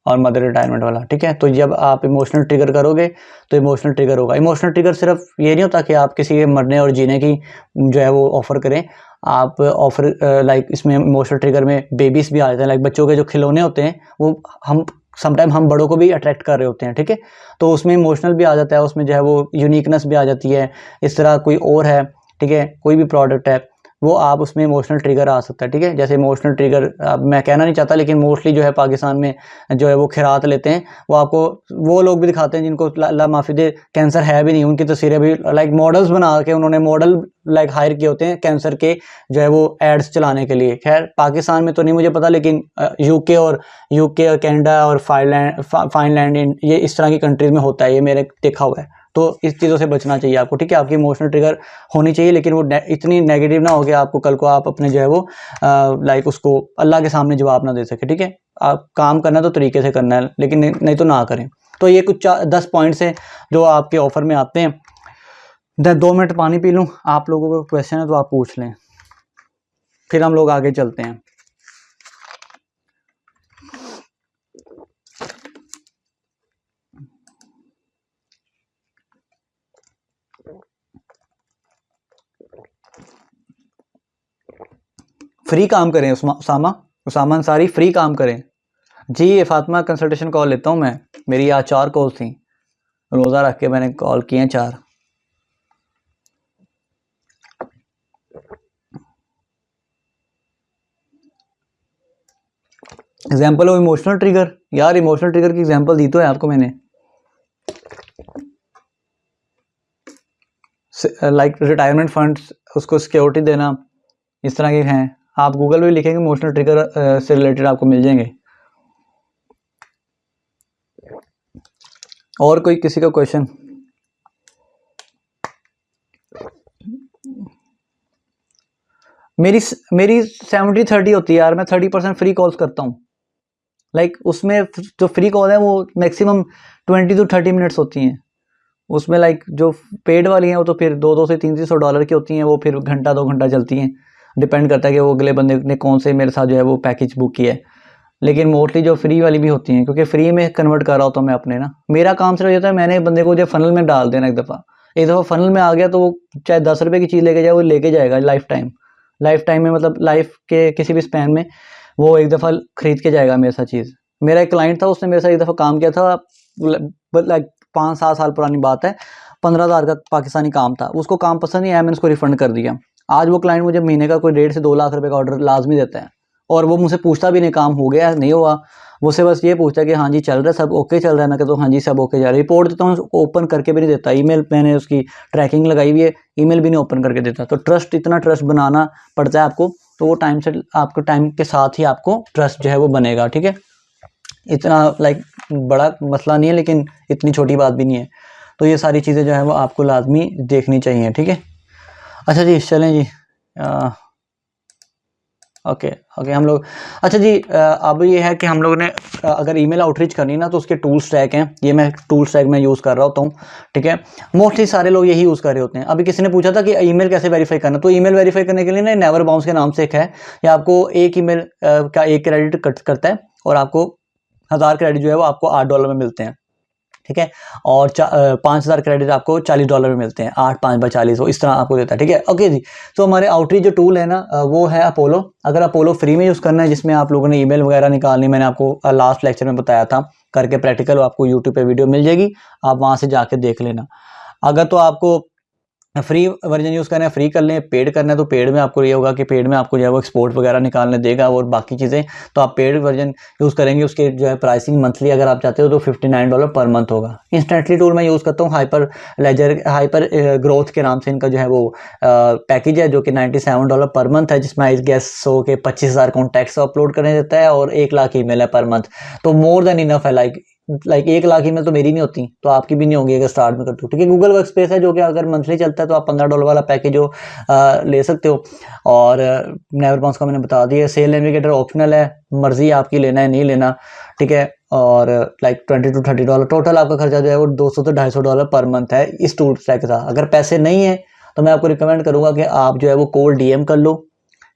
और मदर रिटायरमेंट वाला, ठीक है। तो जब आप इमोशनल ट्रिगर करोगे तो इमोशनल ट्रिगर होगा। इमोशनल ट्रिगर सिर्फ ये नहीं होता कि आप किसी के मरने और जीने की जो है वो ऑफर करें, आप ऑफर इसमें इमोशनल ट्रिगर में बेबीज भी आ जाते हैं, बच्चों के जो खिलौने होते हैं वो हम समटाइम हम बड़ों को भी अट्रैक्ट कर रहे होते हैं, ठीक है। तो उसमें इमोशनल भी आ जाता है, उसमें जो है वो यूनिकनेस भी आ जाती है। इस तरह कोई और है, ठीक है, कोई भी प्रोडक्ट है वो आप उसमें इमोशनल ट्रिगर आ सकता है, ठीक है। जैसे इमोशनल ट्रिगर मैं कहना नहीं चाहता, लेकिन मोस्टली जो है पाकिस्तान में जो है वो खैरात लेते हैं, वो आपको वो लोग भी दिखाते हैं जिनको अल्लाह माफ़ी दे कैंसर है भी नहीं, उनकी तस्वीरें भी मॉडल्स बना के उन्होंने मॉडल हायर किए होते हैं कैंसर के जो है वो एड्स चलाने के लिए। खैर पाकिस्तान में तो नहीं मुझे पता, लेकिन यूके और कनाडा और फाइनलैंड ये इस तरह की कंट्रीज में होता है, ये मेरे देखा हुआ है। तो इस चीज़ों से बचना चाहिए आपको, ठीक है। आपकी इमोशनल ट्रिगर होनी चाहिए, लेकिन वो इतनी नेगेटिव ना हो कि आपको कल को आप अपने जो है वो उसको अल्लाह के सामने जवाब ना दे सके, ठीक है। आप काम करना तो तरीके से करना है, लेकिन नहीं तो ना करें। तो ये कुछ 10 पॉइंट्स हैं जो आपके ऑफर में आते हैं। 2 मिनट पानी पी लूँ, आप लोगों को क्वेश्चन है तो आप पूछ लें, फिर हम लोग आगे चलते हैं। फ्री काम करें उसामा अंसारी, फ्री काम करें जी। ये फातिमा कंसल्टेशन कॉल लेता हूँ मैं, मेरी आज 4 कॉल थी, रोज़ा रख के मैंने कॉल किए हैं 4। एग्जाम्पल ऑफ इमोशनल ट्रिगर, यार इमोशनल ट्रिगर की एग्जाम्पल दी तो है आपको मैंने। लाइक रिटायरमेंट फंड्स, उसको सिक्योरिटी देना, इस तरह के हैं। आप गूगल पे लिखेंगे इमोशनल ट्रिगर से रिलेटेड आपको मिल जाएंगे। और कोई किसी का क्वेश्चन? मेरी 70-30 होती है यार, मैं 30% फ्री कॉल्स करता हूँ। लाइक उसमें जो फ्री कॉल है वो मैक्सिमम 20 to 30 मिनट्स होती हैं। उसमें लाइक जो पेड वाली हैं वो तो फिर 200 से $300 की होती हैं, वो फिर घंटा 2 घंटा चलती हैं। डिपेंड करता है कि वो अगले बंदे ने कौन से मेरे साथ जो है वो पैकेज बुक किया है। लेकिन मोस्टली जो फ्री वाली भी होती हैं, क्योंकि फ्री में कन्वर्ट कर रहा होता हूँ मैं अपने ना। मेरा काम सिर्फ होता है मैंने बंदे को जो फनल में डाल देना। एक दफ़ा फनल में आ गया तो वो चाहे 10 रुपये की चीज़ लेके जाए, वो लेके जाएगा लाइफ टाइम में, मतलब लाइफ के किसी भी स्पैन में वो एक दफ़ा खरीद के जाएगा मेरे साथ चीज़। मेरा एक क्लाइंट था, उसने मेरे साथ एक दफ़ा काम किया था, लाइक 5-7 साल पुरानी बात है। 15,000 का पाकिस्तानी काम था, उसको काम पसंद नहीं आया, मैंने उसको रिफ़ंड कर दिया। आज वो क्लाइंट मुझे महीने का कोई 1.5 से 2 लाख रुपए का ऑर्डर लाजमी देता है, और वो मुझसे पूछता भी नहीं काम हो गया नहीं हुआ, मुझसे बस ये पूछता है कि हाँ जी चल रहा है, सब ओके चल रहा है। मैं कहता हूँ हाँ जी सब ओके जा रहा है। रिपोर्ट देता हूँ, ओपन करके भी नहीं देता। ईमेल मैंने उसकी ट्रैकिंग लगाई हुई है, ईमेल भी नहीं ओपन करके देता। तो ट्रस्ट, इतना ट्रस्ट बनाना पड़ता है आपको, तो वो टाइम से आपको टाइम के साथ ही आपको ट्रस्ट जो है वो बनेगा। ठीक है, इतना लाइक बड़ा मसला नहीं है, लेकिन इतनी छोटी बात भी नहीं है। तो ये सारी चीज़ें जो है वो आपको लाजमी देखनी चाहिए। ठीक है, अच्छा जी चलें जी। ओके हम लोग, अच्छा जी अब ये है कि हम लोग ने अगर ईमेल आउटरीच करनी ना, तो उसके टूल स्टैक हैं। ये मैं टूल स्टैक में यूज़ कर रहा होता हूँ। ठीक है, मोस्टली सारे लोग यही यूज़ कर रहे होते हैं। अभी किसी ने पूछा था कि ईमेल कैसे वेरीफाई करना, तो ईमेल वेरीफाई करने के लिए ना नेवर बाउंस के नाम से एक है। या आपको एक ईमेल का 1 क्रेडिट कट करता है, और आपको 1000 क्रेडिट जो है वो आपको $8 में मिलते हैं। ठीक है, और 5000 क्रेडिट आपको $40 में मिलते हैं। 8×5 = 40, वो इस तरह आपको देता है। ठीक है, ओके जी। तो हमारे आउटरीच जो टूल है ना, वो है अपोलो। अगर अपोलो फ्री में यूज़ करना है, जिसमें आप लोगों ने ईमेल वगैरह निकालनी, मैंने आपको लास्ट लेक्चर में बताया था करके प्रैक्टिकल, आपको यूट्यूब पे वीडियो मिल जाएगी, आप वहाँ से जाके देख लेना। अगर तो आपको फ्री वर्जन यूज़ करना है, फ्री कर लें। पेड करना है तो पेड में आपको ये होगा कि पेड में आपको जो है वो एक्सपोर्ट वगैरह निकालने देगा और बाकी चीज़ें। तो आप पेड वर्जन यूज़ करेंगे, उसके जो है प्राइसिंग मंथली अगर आप चाहते हो तो $59 पर मंथ होगा। इंस्टेंटली टूल मैं यूज़ करता हूँ, हाइपर ग्रोथ के नाम से इनका जो है वो पैकेज है, जो कि $97 पर मंथ है, जिसमें आई गेस सो के 25,000 कॉन्टैक्ट्स अपलोड करने देता है और 1 लाख ईमेल है पर मंथ। तो मोर देन इनफ है। लाइक 1 लाख ईमेल तो मेरी नहीं होती, तो आपकी भी नहीं होगी अगर स्टार्ट में करते हो। ठीक है, गूगल वर्क स्पेस है जो कि अगर मंथली चलता है तो आप $15 वाला पैकेज जो ले सकते हो। और नेवर बाउंस का मैंने बता दिया। सेल नेविगेटर ऑप्शनल है, मर्जी आपकी लेना है नहीं लेना। ठीक है, और लाइक $20 to $30 टोटल आपका खर्चा जो है वो $200 से $250 पर मंथ है इस टूल स्टैक के साथ। अगर पैसे नहीं है तो मैं आपको रिकमेंड करूँगा कि आप जो है वो कोल्ड DM कर लो।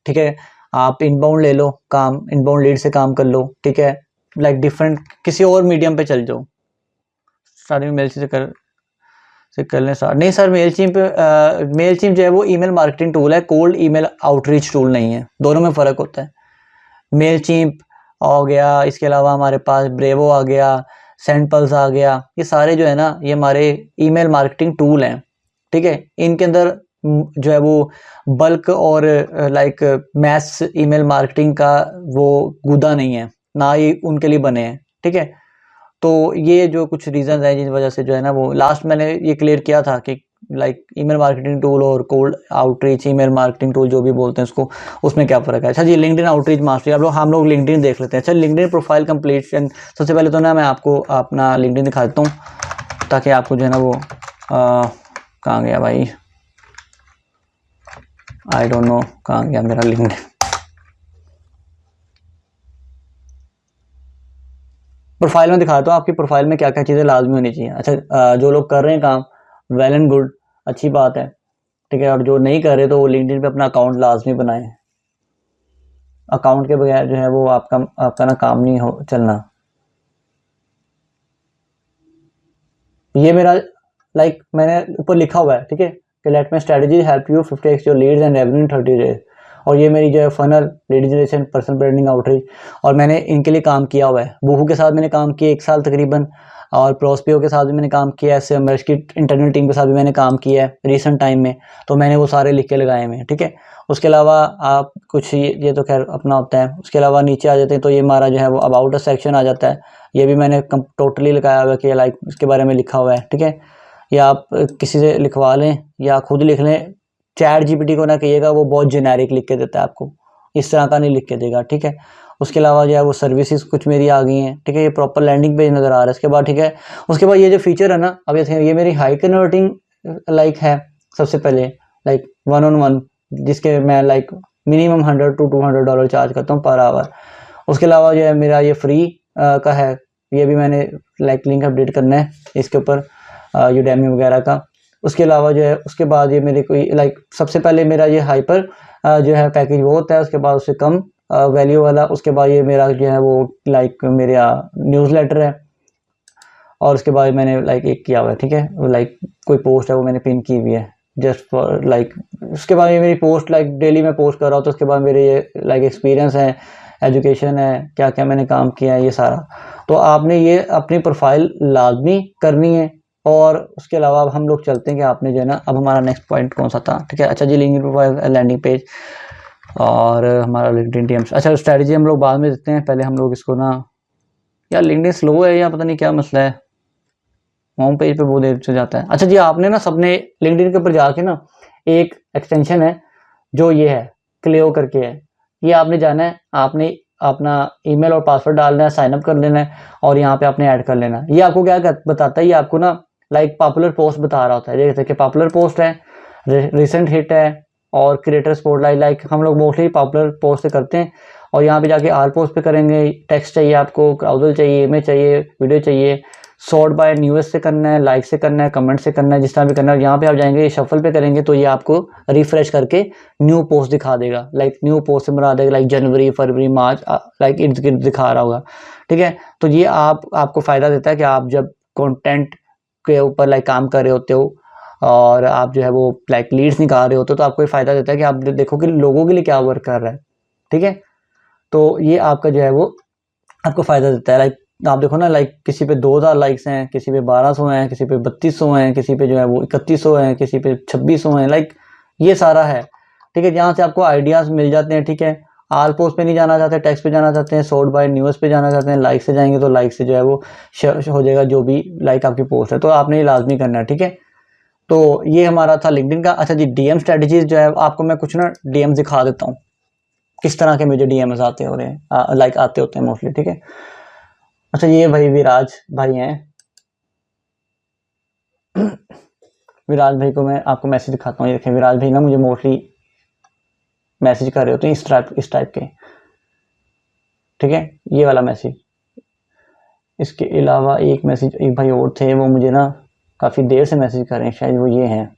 ठीक है, आप इनबाउंड ले लो काम, इनबाउंड लीड से काम कर लो। ठीक है, लाइक डिफरेंट किसी और मीडियम पे चल जाओ। स्टार्टिंग मेल से कर लें स्टार्ट। नहीं सर, मेल चिम्प जो है वो ईमेल मार्केटिंग टूल है, कोल्ड ईमेल आउटरीच टूल नहीं है। दोनों में फ़र्क होता है। मेल चिम्प हो गया, इसके अलावा हमारे पास ब्रेवो आ गया, सेंडपल्स आ गया, ये सारे जो है ना ये हमारे ईमेल मार्केटिंग टूल हैं। ठीक है, इनके अंदर जो है वो बल्क और लाइक मैस ईमेल मार्केटिंग का वो गुदा नहीं है, ना ही उनके लिए बने हैं। ठीक है, तो ये जो कुछ रीज़न हैं जिस वजह से जो है ना वो लास्ट मैंने ये क्लियर किया था कि लाइक ईमेल मार्केटिंग टूल और cold outreach email marketing tool जो भी बोलते हैं उसको, उसमें क्या फ़र्क है। अच्छा जी, लिंक्डइन आउटरीच मास्टरी हम लोग लिंक्डइन देख लेते हैं। अच्छा, लिंक्डइन प्रोफाइल कंप्लीशन। सबसे पहले तो ना मैं आपको अपना लिंक्डइन दिखा देता हूँ, ताकि आपको जो है ना वो कहाँ गया भाई, आई डोंट नो कहाँ गया मेरा लिंक्डइन। प्रोफाइल में दिखाता हूँ आपकी प्रोफाइल में क्या क्या चीज़ें लाजमी होनी चाहिए। अच्छा, जो लोग कर रहे हैं काम, वेल एंड गुड, अच्छी बात है। ठीक है, और जो नहीं कर रहे तो वो लिंक्डइन पे अपना अकाउंट लाजमी बनाएं। अकाउंट के बगैर जो है वो आपका ना काम नहीं हो चलना। ये मेरा लाइक मैंने ऊपर लिखा हुआ है। ठीक है, कि let my strategy help you 50x your Leeds and revenue in 30 days. और ये मेरी जो है funnel, lead generation, personal branding, outreach, और मैंने इनके लिए काम किया हुआ है। बूहू के साथ मैंने काम किया 1 साल तकरीबन, और प्रोस्पियो के साथ भी मैंने काम किया है, एसएमएस की इंटरनल टीम के साथ भी मैंने काम किया है रिसेंट टाइम में। तो मैंने वो सारे लिख के लगाए हुए हैं। ठीक है, उसके अलावा आप कुछ ये तो खैर अपना होता है। उसके अलावा नीचे आ जाते हैं तो ये हमारा जो है वो अबाउट अ सेक्शन आ जाता है। ये भी मैंने टोटली लगाया हुआ है कि लाइक इसके बारे में लिखा हुआ है। ठीक है, या आप किसी से लिखवा लें या खुद लिख लें। चैट जीपीटी को ना कहिएगा, वो बहुत जेनेरिक लिख के देता है आपको, इस तरह का नहीं लिख के देगा, ठीक है। उसके अलावा जो है वो सर्विसेज कुछ मेरी आ गई हैं, ठीक है। ये प्रॉपर लैंडिंग पेज नज़र आ रहा है। इसके बाद ठीक है, उसके बाद ये जो फीचर है ना, अब ये मेरी हाई कन्वर्टिंग लाइक है सबसे पहले, लाइक 1-on-1, जिसके मैं लाइक मिनिमम $100 to $200 चार्ज करता हूँ पर आवर। उसके अलावा जो है मेरा ये फ्री का है, ये भी मैंने लाइक लिंक अपडेट करना है इसके ऊपर यूडेमी वगैरह का। उसके अलावा जो है उसके बाद ये मेरे कोई लाइक सबसे पहले मेरा ये हाइपर जो है पैकेज वो होता है, उसके बाद उससे कम वैल्यू वाला। उसके बाद ये मेरा जो है वो लाइक मेरा न्यूज़लेटर है, और उसके बाद मैंने लाइक एक किया हुआ है, ठीक है, लाइक कोई पोस्ट है वो मैंने पिन की हुई है जस्ट फॉर लाइक। उसके बाद ये मेरी पोस्ट लाइक डेली मैं पोस्ट कर रहा हूँ, तो उसके बाद मेरे ये लाइक एक्सपीरियंस है, एजुकेशन है, क्या क्या मैंने काम किया है, ये सारा। तो आपने ये अपनी प्रोफाइल लाजमी करनी है। और उसके अलावा अब हम लोग चलते हैं कि आपने जो है ना, अब हमारा नेक्स्ट पॉइंट कौन सा था, ठीक है। अच्छा जी, लिंक्डइन प्रोफाइल, लैंडिंग पेज और हमारा लिंक्डइन डीएम्स। अच्छा, स्ट्रैटेजी हम लोग बाद में देते हैं, पहले हम लोग इसको ना, यार लिंक्डइन स्लो है या पता नहीं क्या मसला है, होम पेज पे बहुत देर से जाता है। अच्छा जी, आपने ना सबने लिंक्डइन के ऊपर जाके ना एक एक्सटेंशन है जो ये है, क्लियो करके है, ये आपने जाना है, आपने अपना ईमेल और पासवर्ड डालना है, साइन अप कर लेना है और यहाँ पे आपने ऐड कर लेना है। ये आपको क्या बताता है, ये आपको ना लाइक पॉपुलर पोस्ट बता रहा होता है। जैसे कि पॉपुलर पोस्ट है, रिसेंट हिट है और क्रिएटर स्पॉटलाइट, लाइक हम लोग मोस्टली पॉपुलर पोस्ट से करते हैं। और यहाँ पे जाके आल पोस्ट पे करेंगे, टेक्स्ट चाहिए आपको, क्राउजल चाहिए, इमेज चाहिए, वीडियो चाहिए, सॉर्ट बाय न्यूज़ से करना है, लाइक से करना है, कमेंट से करना है, जिस तरह भी करना है। यहाँ पे आप जाएंगे, शफल पे करेंगे तो ये आपको रिफ्रेश करके न्यू पोस्ट दिखा देगा, लाइक न्यू पोस्ट से बना देगा, लाइक जनवरी, फरवरी, मार्च, लाइक इर्द गिर्द दिखा रहा होगा, ठीक है। तो ये आपको फ़ायदा देता है कि आप जब कंटेंट के ऊपर लाइक काम कर रहे होते हो और आप जो है वो लाइक लीड्स निकाल रहे होते हो, तो आपको फ़ायदा देता है कि आप देखो कि लोगों के लिए क्या वर्क कर रहा है, ठीक है। तो ये आपका जो है वो आपको फ़ायदा देता है। लाइक आप देखो ना, लाइक किसी पे 2000 लाइक्स हैं, किसी पे 1200 हैं, किसी पे 3200 हैं, किसी पे जो है वो 3100 हैं, किसी पे 2600 हैं, लाइक ये सारा है, ठीक है। यहाँ से आपको आइडियाज़ मिल जाते हैं, ठीक है। आल पोस्ट पे नहीं जाना चाहते, टेक्स्ट पे जाना चाहते हैं, सॉर्ट बाय न्यूज़ पे जाना चाहते हैं, लाइक से जाएंगे तो लाइक से जो है वो हो जाएगा जो भी लाइक आपकी पोस्ट है, तो आपने ये लाजमी करना है, ठीक है। तो ये हमारा था लिंक्डइन का। अच्छा जी, डीएम स्ट्रेटजीज जो है आपको मैं कुछ ना डीएम दिखा देता हूँ, किस तरह के मुझे डीएमएस आते हो रहे हैं, लाइक आते होते हैं मोस्टली, ठीक है। अच्छा, ये भाई विराज भाई हैं, विराज भाई को मैं आपको मैसेज दिखाता हूँ। ये देखें, विराज भाई ना मुझे मोस्टली मैसेज कर रहे होते हैं इस टाइप के, ठीक है, ये वाला मैसेज। इसके अलावा एक मैसेज एक भाई और थे, वो मुझे ना काफ़ी देर से मैसेज कर रहे हैं, शायद वो ये हैं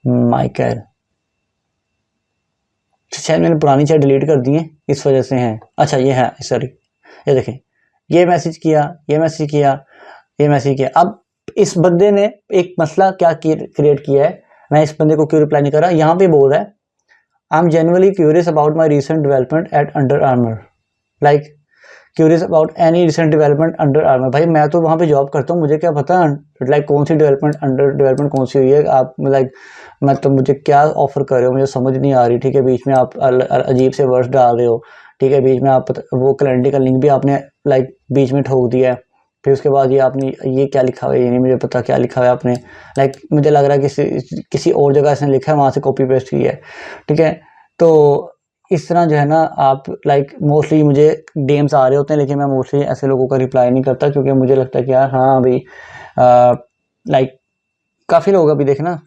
माइकल, शायद मैंने पुरानी चैट डिलीट कर दी है इस वजह से हैं। अच्छा ये है, सॉरी, ये देखें, ये मैसेज किया, ये मैसेज किया, ये मैसेज किया। अब इस बंदे ने एक मसला क्या क्रिएट किया है, मैं इस बंदे को क्यों रिप्लाई नहीं कर रहा। यहाँ पे बोल रहा है, I am genuinely curious about my recent development at under armour, like curious about any recent development under armour. भाई मैं तो वहाँ पे जॉब करता हूँ, मुझे क्या पता लाइक कौन सी डेवलपमेंट अंडर डेवलपमेंट कौन सी हुई है। आप लाइक मैं तो मुझे क्या ऑफर कर रहे हो, मुझे समझ नहीं आ रही, ठीक है। बीच में आप अजीब से वर्ड्स डाल रहे हो, ठीक है। बीच में आप वो कैलेंडर का लिंक भी आपने लाइक बीच में ठोक दिया है। फिर उसके बाद ये आपने ये क्या लिखा हुआ है, ये नहीं मुझे पता क्या लिखा हुआ है आपने, लाइक मुझे लग रहा है किसी और जगह इसने लिखा है, वहाँ से कॉपी पेस्ट किया है, ठीक है। तो इस तरह जो है ना आप लाइक मोस्टली मुझे डीएम्स आ रहे होते हैं, लेकिन मैं मोस्टली ऐसे लोगों का रिप्लाई नहीं करता, क्योंकि मुझे लगता है कि यार हाँ अभी लाइक काफ़ी लोग अभी देखना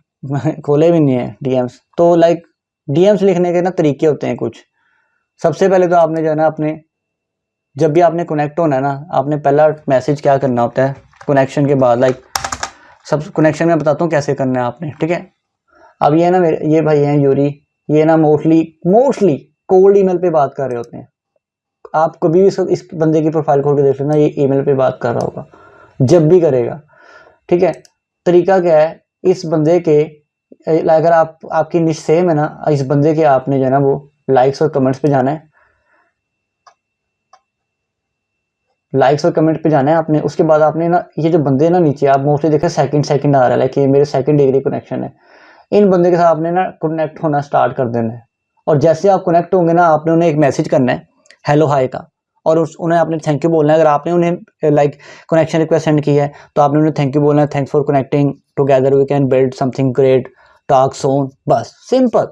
खोले भी नहीं है डीएम्स। तो लाइक डीएम्स लिखने के ना तरीके होते हैं कुछ। सबसे पहले तो आपने जो है ना अपने जब भी आपने कनेक्ट होना है ना, आपने पहला मैसेज क्या करना होता है कनेक्शन के बाद, लाइक सब कनेक्शन में बताता हूँ कैसे करना है आपने, ठीक है। अब ये ना मेरे ये भाई हैं यूरी, ये ना मोस्टली कोल्ड ईमेल पे बात कर रहे होते हैं। आप कभी भी इस बंदे की प्रोफाइल खोल के देख लेना, ये ईमेल पे बात कर रहा होगा जब भी करेगा, ठीक है। तरीका क्या है इस बंदे के, अगर आपकी निश सेम है ना, इस बंदे के आपने जो है ना वो लाइक्स और कमेंट्स पे जाना है, लाइक्स और कमेंट पे जाना है आपने। उसके बाद आपने ना ये जो बंदे ना नीचे आप मोस्टली देखे सेकंड आ रहा है, लाइक ये मेरे सेकंड डिग्री कनेक्शन है, इन बंदे के साथ आपने ना कनेक्ट होना स्टार्ट कर देना है। और जैसे आप कनेक्ट होंगे ना, आपने उन्हें एक मैसेज करना है हेलो हाय का, और उन्हें आपने थैंक यू बोलना है। अगर आपने उन्हें लाइक कनेक्शन रिक्वेस्ट सेंड की है तो आपने उन्हें थैंक यू बोलना है, thanks for connecting, together we can build something great, talk soon, बस सिंपल।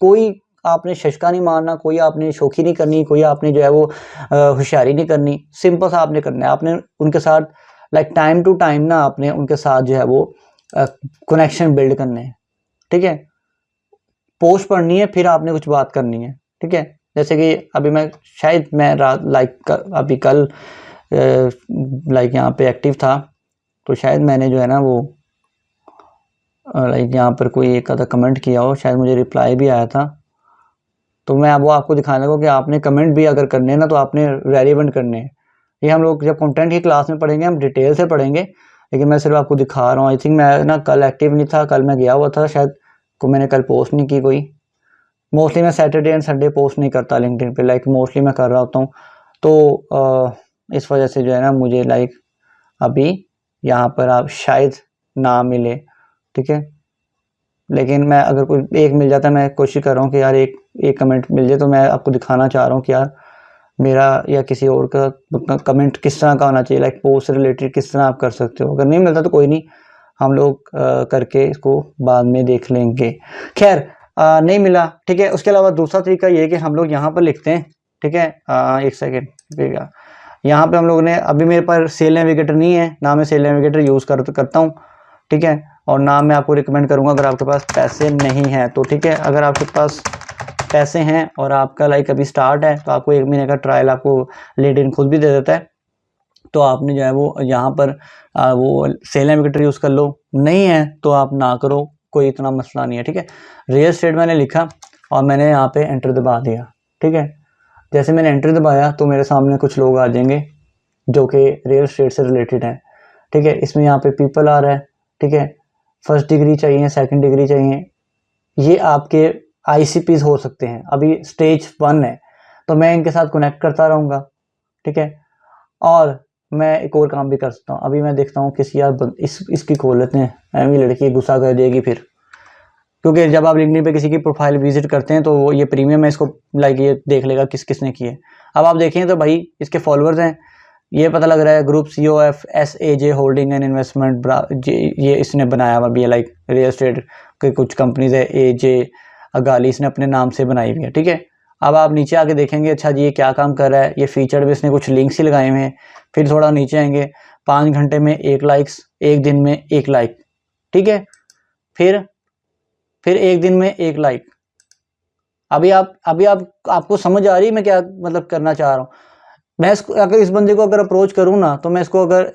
कोई आपने शशका नहीं मारना, कोई आपने शोखी नहीं करनी, कोई आपने जो है वो होशियारी नहीं करनी, सिंपल सा आपने करना है। आपने उनके साथ लाइक टाइम टू टाइम ना आपने उनके साथ जो है वो कनेक्शन बिल्ड करने हैं, ठीक है। पोस्ट पढ़नी है फिर आपने कुछ बात करनी है, ठीक है। जैसे कि अभी मैं रात लाइक अभी कल लाइक यहाँ पे एक्टिव था, तो शायद मैंने जो है ना वो लाइक यहाँ पर कोई एक आधा कमेंट किया हो, शायद मुझे रिप्लाई भी आया था, तो मैं वो आपको दिखाने लगा कि आपने कमेंट भी अगर करने हैं ना तो आपने रेलिवेंट करने हैं। ये हम लोग जब कंटेंट की क्लास में पढ़ेंगे हम डिटेल से पढ़ेंगे, लेकिन मैं सिर्फ आपको दिखा रहा हूँ। आई थिंक मैं ना कल एक्टिव नहीं था, कल मैं गया हुआ था शायद, को मैंने कल पोस्ट नहीं की कोई। मोस्टली मैं सैटरडे एंड संडे पोस्ट नहीं करता लिंक्डइन पे, लाइक मोस्टली मैं कर रहा होता हूँ, तो इस वजह से जो है ना मुझे लाइक अभी यहाँ पर आप शायद ना मिले, ठीक है। लेकिन मैं अगर कोई एक मिल जाता, मैं कोशिश कर रहा हूँ कि यार एक कमेंट मिल जाए, तो मैं आपको दिखाना चाह रहा हूँ कि यार मेरा या किसी और का कमेंट किस तरह का होना चाहिए, लाइक पोस्ट से रिलेटेड किस तरह आप कर सकते हो। अगर नहीं मिलता तो कोई नहीं, हम लोग करके इसको बाद में देख लेंगे। खैर नहीं मिला, ठीक है। उसके अलावा दूसरा तरीका ये है कि हम लोग यहाँ पर लिखते हैं, ठीक है। एक सेकेंड, यहाँ पे हम लोग ने, अभी मेरे पास सेल नेविगेटर नहीं है ना, मैं सेल नेविगेटर यूज़ करता हूँ, ठीक है। और ना मैं आपको रिकमेंड करूँगा अगर आपके पास पैसे नहीं हैं तो, ठीक है। अगर आपके पास पैसे हैं और आपका लाइक अभी स्टार्ट है तो आपको 1 महीने का ट्रायल आपको लिंक्डइन खुद भी दे देता है, तो आपने जो है वो यहाँ पर वो सेल नेविगेटर यूज़ कर लो। नहीं है तो आप ना करो, कोई इतना मसला नहीं है, ठीक है। रियल एस्टेट मैंने लिखा और मैंने यहाँ पे एंटर दबा दिया, ठीक है। जैसे मैंने एंटर दबाया तो मेरे सामने कुछ लोग आ जाएंगे जो कि रियल एस्टेट से रिलेटेड हैं, ठीक है। इसमें यहाँ पे पीपल आ रहा है, ठीक है। फर्स्ट डिग्री चाहिए, सेकंड डिग्री चाहिए, ये आपके ICPs हो सकते हैं। अभी स्टेज 1 है तो मैं इनके साथ कनेक्ट करता रहूँगा, ठीक है। और मैं एक और काम भी कर सकता हूँ। अभी मैं देखता हूँ किसी यार इसकी खोल लेते हैं, ऐसी लड़की गुस्सा कर देगी फिर, क्योंकि जब आप लिंक्डइन पे किसी की प्रोफाइल विजिट करते हैं तो वो ये प्रीमियम है, इसको लाइक ये देख लेगा किसने किए। अब आप देखें तो भाई इसके फॉलोअर्स हैं, ये पता लग रहा है group COF SAJ holding and investment, ये इसने बनाया हुआ भी है, लाइक रियल एस्टेट की कुछ कंपनीज है, AJ अगाली इसने अपने नाम से बनाई हुई है, ठीक है। अब आप नीचे आके देखेंगे, अच्छा जी ये क्या काम कर रहा है, ये फीचर्ड भी इसने कुछ लिंक्स ही लगाए हुए हैं। फिर थोड़ा नीचे आएंगे, 5 घंटे में 1 लाइक्स, 1 दिन में 1 लाइक, ठीक है। फिर 1 दिन में 1 लाइक। अभी आपको समझ आ रही है मैं क्या मतलब करना चाह रहा हूँ। मैं अगर इस बंदे को अगर अप्रोच करूँ ना तो मैं इसको अगर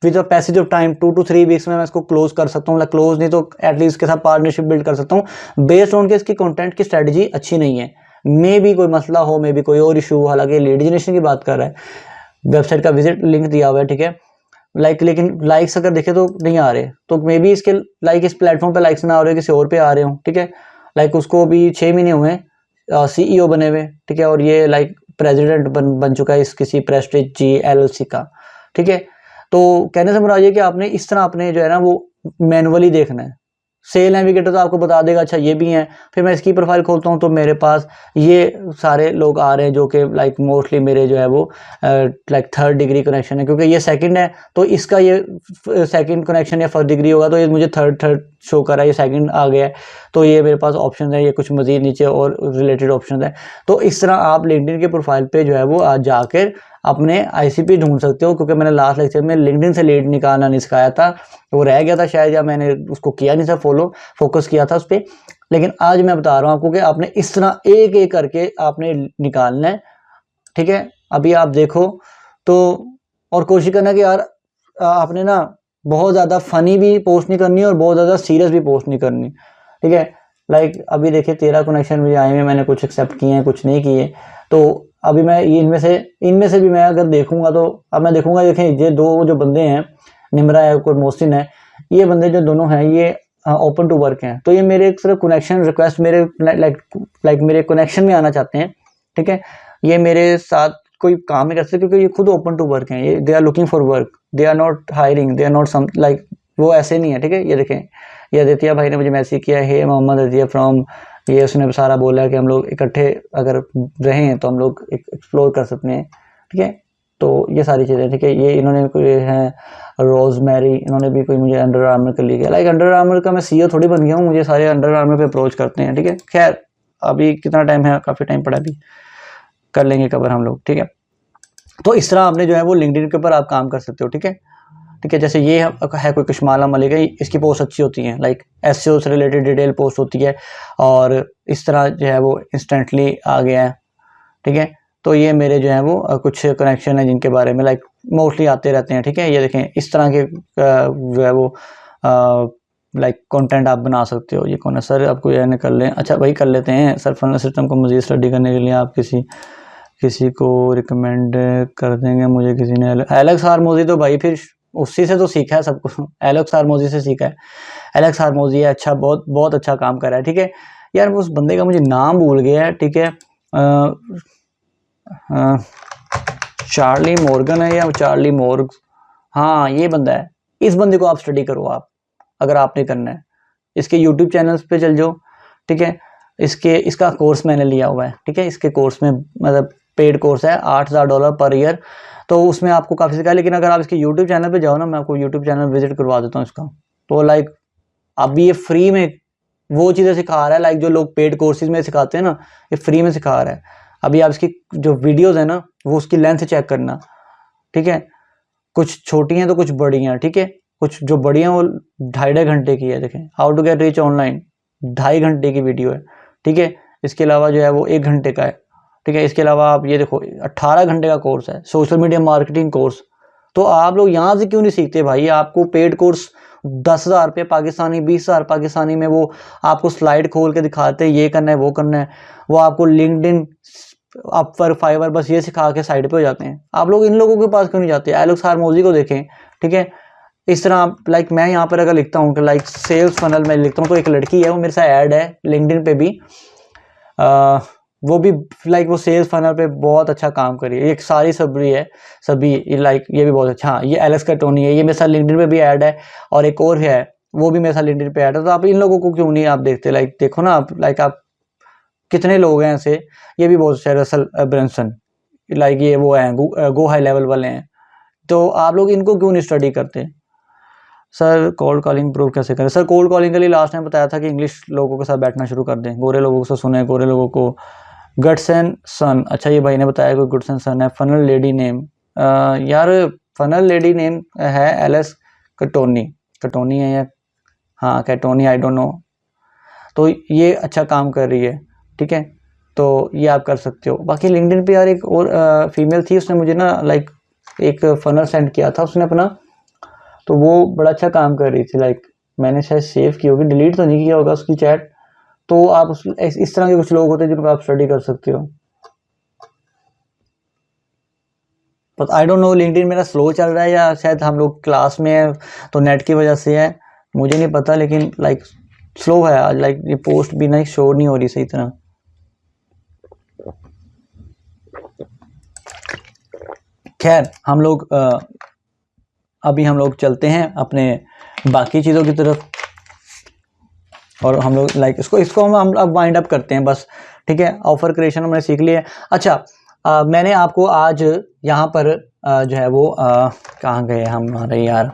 with the passage of time 2 to 3 weeks में मैं इसको क्लोज कर सकता हूँ, क्लोज नहीं तो एटलीस्ट इसके साथ पार्टनरशिप बिल्ड कर सकता हूँ बेस्ड ऑन के इसकी कंटेंट की स्ट्रेटजी अच्छी नहीं है, मे भी कोई मसला हो, मे भी कोई और इशू। हालांकि लीड जनरेशन की बात कर रहा है, वेबसाइट का विजिट लिंक दिया हुआ है, ठीक है। लेकिन लाइक्स अगर देखे तो नहीं आ रहे, तो मे बी इसके लाइक इस प्लेटफॉर्म पे लाइक्स ना आ रहे, किसी और पे आ रहे हो, ठीक है। लाइक उसको अभी 6 महीने हुए CEO बने हुए, ठीक है। और ये लाइक प्रेसिडेंट बन चुका है इस किसी प्रेस्टीज LLC का, ठीक है। तो कहने से मुराद ये कि आपने इस तरह आपने जो है ना वो मैनुअली देखना है। सेल नेविगेटर तो आपको बता देगा अच्छा ये भी हैं। फिर मैं इसकी प्रोफाइल खोलता हूँ तो मेरे पास ये सारे लोग आ रहे हैं जो कि लाइक मोस्टली मेरे जो है वो लाइक 3rd डिग्री कनेक्शन है, क्योंकि ये सेकंड है तो इसका ये सेकंड कनेक्शन या 1st डिग्री होगा, तो ये मुझे थर्ड शो कर रहा है, ये सेकंड आ गया है। तो ये मेरे पास ऑप्शन है, ये कुछ मजीद नीचे और रिलेटेड ऑप्शन है। तो इस तरह आप लिंक्डइन के प्रोफाइल पे जो है वो आज जाकर अपने ICP ढूंढ सकते हो, क्योंकि मैंने लास्ट लेक्चर में लिंक्डइन से लीड निकालना नहीं सिखाया था, वो रह गया था शायद, या मैंने उसको किया नहीं था फोकस किया था उस पर। लेकिन आज मैं बता रहा हूँ आपको कि आपने इस तरह एक एक करके आपने निकालना है, ठीक है। अभी आप देखो तो, और कोशिश करना कि यार आपने ना बहुत ज़्यादा फनी भी पोस्ट नहीं करनी और बहुत ज़्यादा सीरियस भी पोस्ट नहीं करनी, ठीक है। लाइक अभी देखिए 13 कनेक्शन मुझे आए हुए, मैंने कुछ एक्सेप्ट किए हैं कुछ नहीं किए। तो अभी मैं ये इनमें से भी मैं अगर देखूंगा तो अब मैं देखूंगा, देखें ये 2 जो बंदे हैं, निमरा है कोई मोहसिन है, ये बंदे जो दोनों हैं ये ओपन टू वर्क हैं। तो ये मेरे एक सिर्फ कनेक्शन रिक्वेस्ट मेरे लाइक मेरे कनेक्शन में आना चाहते हैं, ठीक है। ये मेरे साथ कोई काम नहीं कर सकते क्योंकि ये खुद ओपन टू वर्क हैं, ये they are looking for work, they are not hiring, they are not some like वो ऐसे नहीं है, ठीक है। ये देखें, ये आदित्य भाई ने मुझे मैसेज किया है, मोहम्मद अदिया फ्रॉम ये उसने सारा बोला है कि हम लोग इकट्ठे अगर रहें तो हम लोग एक्सप्लोर कर सकते हैं, ठीक है। तो ये सारी चीज़ें, ठीक है। ये इन्होंने कोई है रोजमेरी, इन्होंने भी कोई मुझे अंडर आर्मर कर लिया, लाइक अंडर आर्मर का मैं सीईओ थोड़ी बन गया हूँ, मुझे सारे अंडर आर्मर पे अप्रोच करते हैं, ठीक है। खैर अभी कितना टाइम है, काफ़ी टाइम पड़ा, अभी कर लेंगे कवर हम लोग, ठीक है। तो इस तरह आपने जो है वो लिंक्डइन के ऊपर आप काम कर सकते हो, ठीक है, ठीक है। जैसे ये है कोई कशमाला मलिक है, इसकी पोस्ट अच्छी होती हैं, लाइक एसईओ से रिलेटेड डिटेल पोस्ट होती है, और इस तरह जो है वो इंस्टेंटली आ गया है, ठीक है। तो ये मेरे जो है वो कुछ कनेक्शन है जिनके बारे में लाइक मोस्टली आते रहते हैं, ठीक है। ये देखें इस तरह के जो है वो लाइक कंटेंट आप बना सकते हो। ये कौन है सर, आपको यह कर लें, अच्छा भाई कर लेते हैं सर। फनल सिस्टम को मज़ीद स्टडी करने के लिए आप किसी को रिकमेंड कर देंगे? मुझे किसी ने एलेक्स हारमोजी, तो भाई फिर उसी से तो सीखा है सब कुछ, एलेक्स हारमोजी से सीखा है। एलेक्स हारमोजी है, अच्छा, बहुत बहुत अच्छा काम कर रहा है, ठीक है। यार उस बंदे का मुझे नाम भूल गया है, ठीक है। चार्ली मॉर्गन है या चार्ली मॉर्ग, हाँ ये बंदा है। इस बंदे को आप स्टडी करो, आप अगर आपने करना है। इसके यूट्यूब चैनल्स पे चल जाओ, ठीक है। इसका कोर्स मैंने लिया हुआ है, ठीक है। इसके कोर्स में मतलब पेड कोर्स है, $8,000 पर ईयर, तो उसमें आपको काफ़ी सिखा है। लेकिन अगर आप इसके यूट्यूब चैनल पे जाओ ना, मैं आपको यूट्यूब चैनल विजिट करवा देता हूँ इसका, तो लाइक अभी ये फ्री में वो चीज़ें सिखा रहा है, लाइक जो लोग पेड कोर्सेज में सिखाते हैं ना, ये फ्री में सिखा रहा है। अभी आप इसकी जो वीडियोज़ है ना, वो उसकी लेंथ चेक करना, ठीक है। कुछ छोटी हैं तो कुछ बड़ी हैं, ठीक है। कुछ जो बड़ी हैं वो 2.5 घंटे की है, देखें how to get rich online, 2.5 घंटे की वीडियो है, ठीक है। इसके अलावा जो है वो 1 घंटे का है, ठीक है। इसके अलावा आप ये देखो 18 घंटे का कोर्स है, सोशल मीडिया मार्केटिंग कोर्स। तो आप लोग यहाँ से क्यों नहीं सीखते भाई? आपको पेड कोर्स 10,000 रुपये पाकिस्तानी, 20,000 पाकिस्तानी में वो आपको स्लाइड खोल के दिखाते हैं, ये करना है वो करना है। वो आपको लिंक्डइन, अपवर, फाइवर बस ये सिखा के साइड पे हो जाते हैं। आप लोग इन लोगों के पास क्यों नहीं जाते? एलेक्स हारमोजी को देखें, ठीक है। इस तरह लाइक मैं यहाँ पर अगर लिखता हूँ कि लाइक सेल्स फनल में लिखता हूँ, तो एक लड़की है वो मेरे साथ ऐड है लिंक्डइन पे भी, वो भी लाइक वो सेल्स फनल पे बहुत अच्छा काम कर रही है। एक सारी सबरी है, सभी लाइक ये भी बहुत अच्छा। हाँ ये एलेक्स कटोनी है, ये मेरे साथ लिंक्डइन पे भी ऐड है, और एक और है वो भी मेरे साथ लिंक्डइन पे ऐड है। तो आप इन लोगों को क्यों नहीं आप देखते? लाइक देखो ना आप, लाइक आप कितने लोग हैं ऐसे, ये भी बहुत अच्छे, रसल ब्रेंसन, लाइक ये वो हैं गो हाई लेवल वाले हैं। तो आप लोग इनको क्यों नहीं स्टडी करते? सर कोल्ड कॉलिंग इंप्रूव कैसे करें? सर कोल्ड कॉलिंग के लिए लास्ट टाइम बताया था कि इंग्लिश लोगों के साथ बैठना शुरू कर दें, गोरे लोगों से सुने, गोरे लोगों को। गट्स एंड सन, अच्छा ये भाई ने बताया कोई गुड्स एंड सन है। फनल लेडी नेम, यार फनल लेडी नेम है एलेस कटोनी, कटोनी है या हाँ कैटोनी, आई डोंट नो। तो ये अच्छा काम कर रही है, ठीक है। तो ये आप कर सकते हो। बाकी लिंक्डइन पे यार एक और फीमेल थी, उसने मुझे ना लाइक एक फनल सेंड किया था उसने अपना, तो वो बड़ा अच्छा काम कर रही थी। लाइक मैंने शायद सेव की होगी, डिलीट तो नहीं किया होगा उसकी चैट। तो आप इस तरह के कुछ लोग होते हैं जिनको आप स्टडी कर सकते हो। But I don't know LinkedIn मेरा स्लो चल रहा है या शायद हम लोग क्लास में है तो नेट की वजह से है, मुझे नहीं पता। लेकिन लाइक स्लो है आज, लाइक ये पोस्ट भी ना शो नहीं हो रही सही तरह। खैर हम लोग अभी हम लोग चलते हैं अपने बाकी चीज़ों की तरफ, और हम लोग लाइक इसको हम अब वाइंड अप करते हैं बस, ठीक है। ऑफर क्रिएशन हमने सीख लिया है। अच्छा मैंने आपको आज यहाँ पर जो है वो कहाँ गए हमारे यार,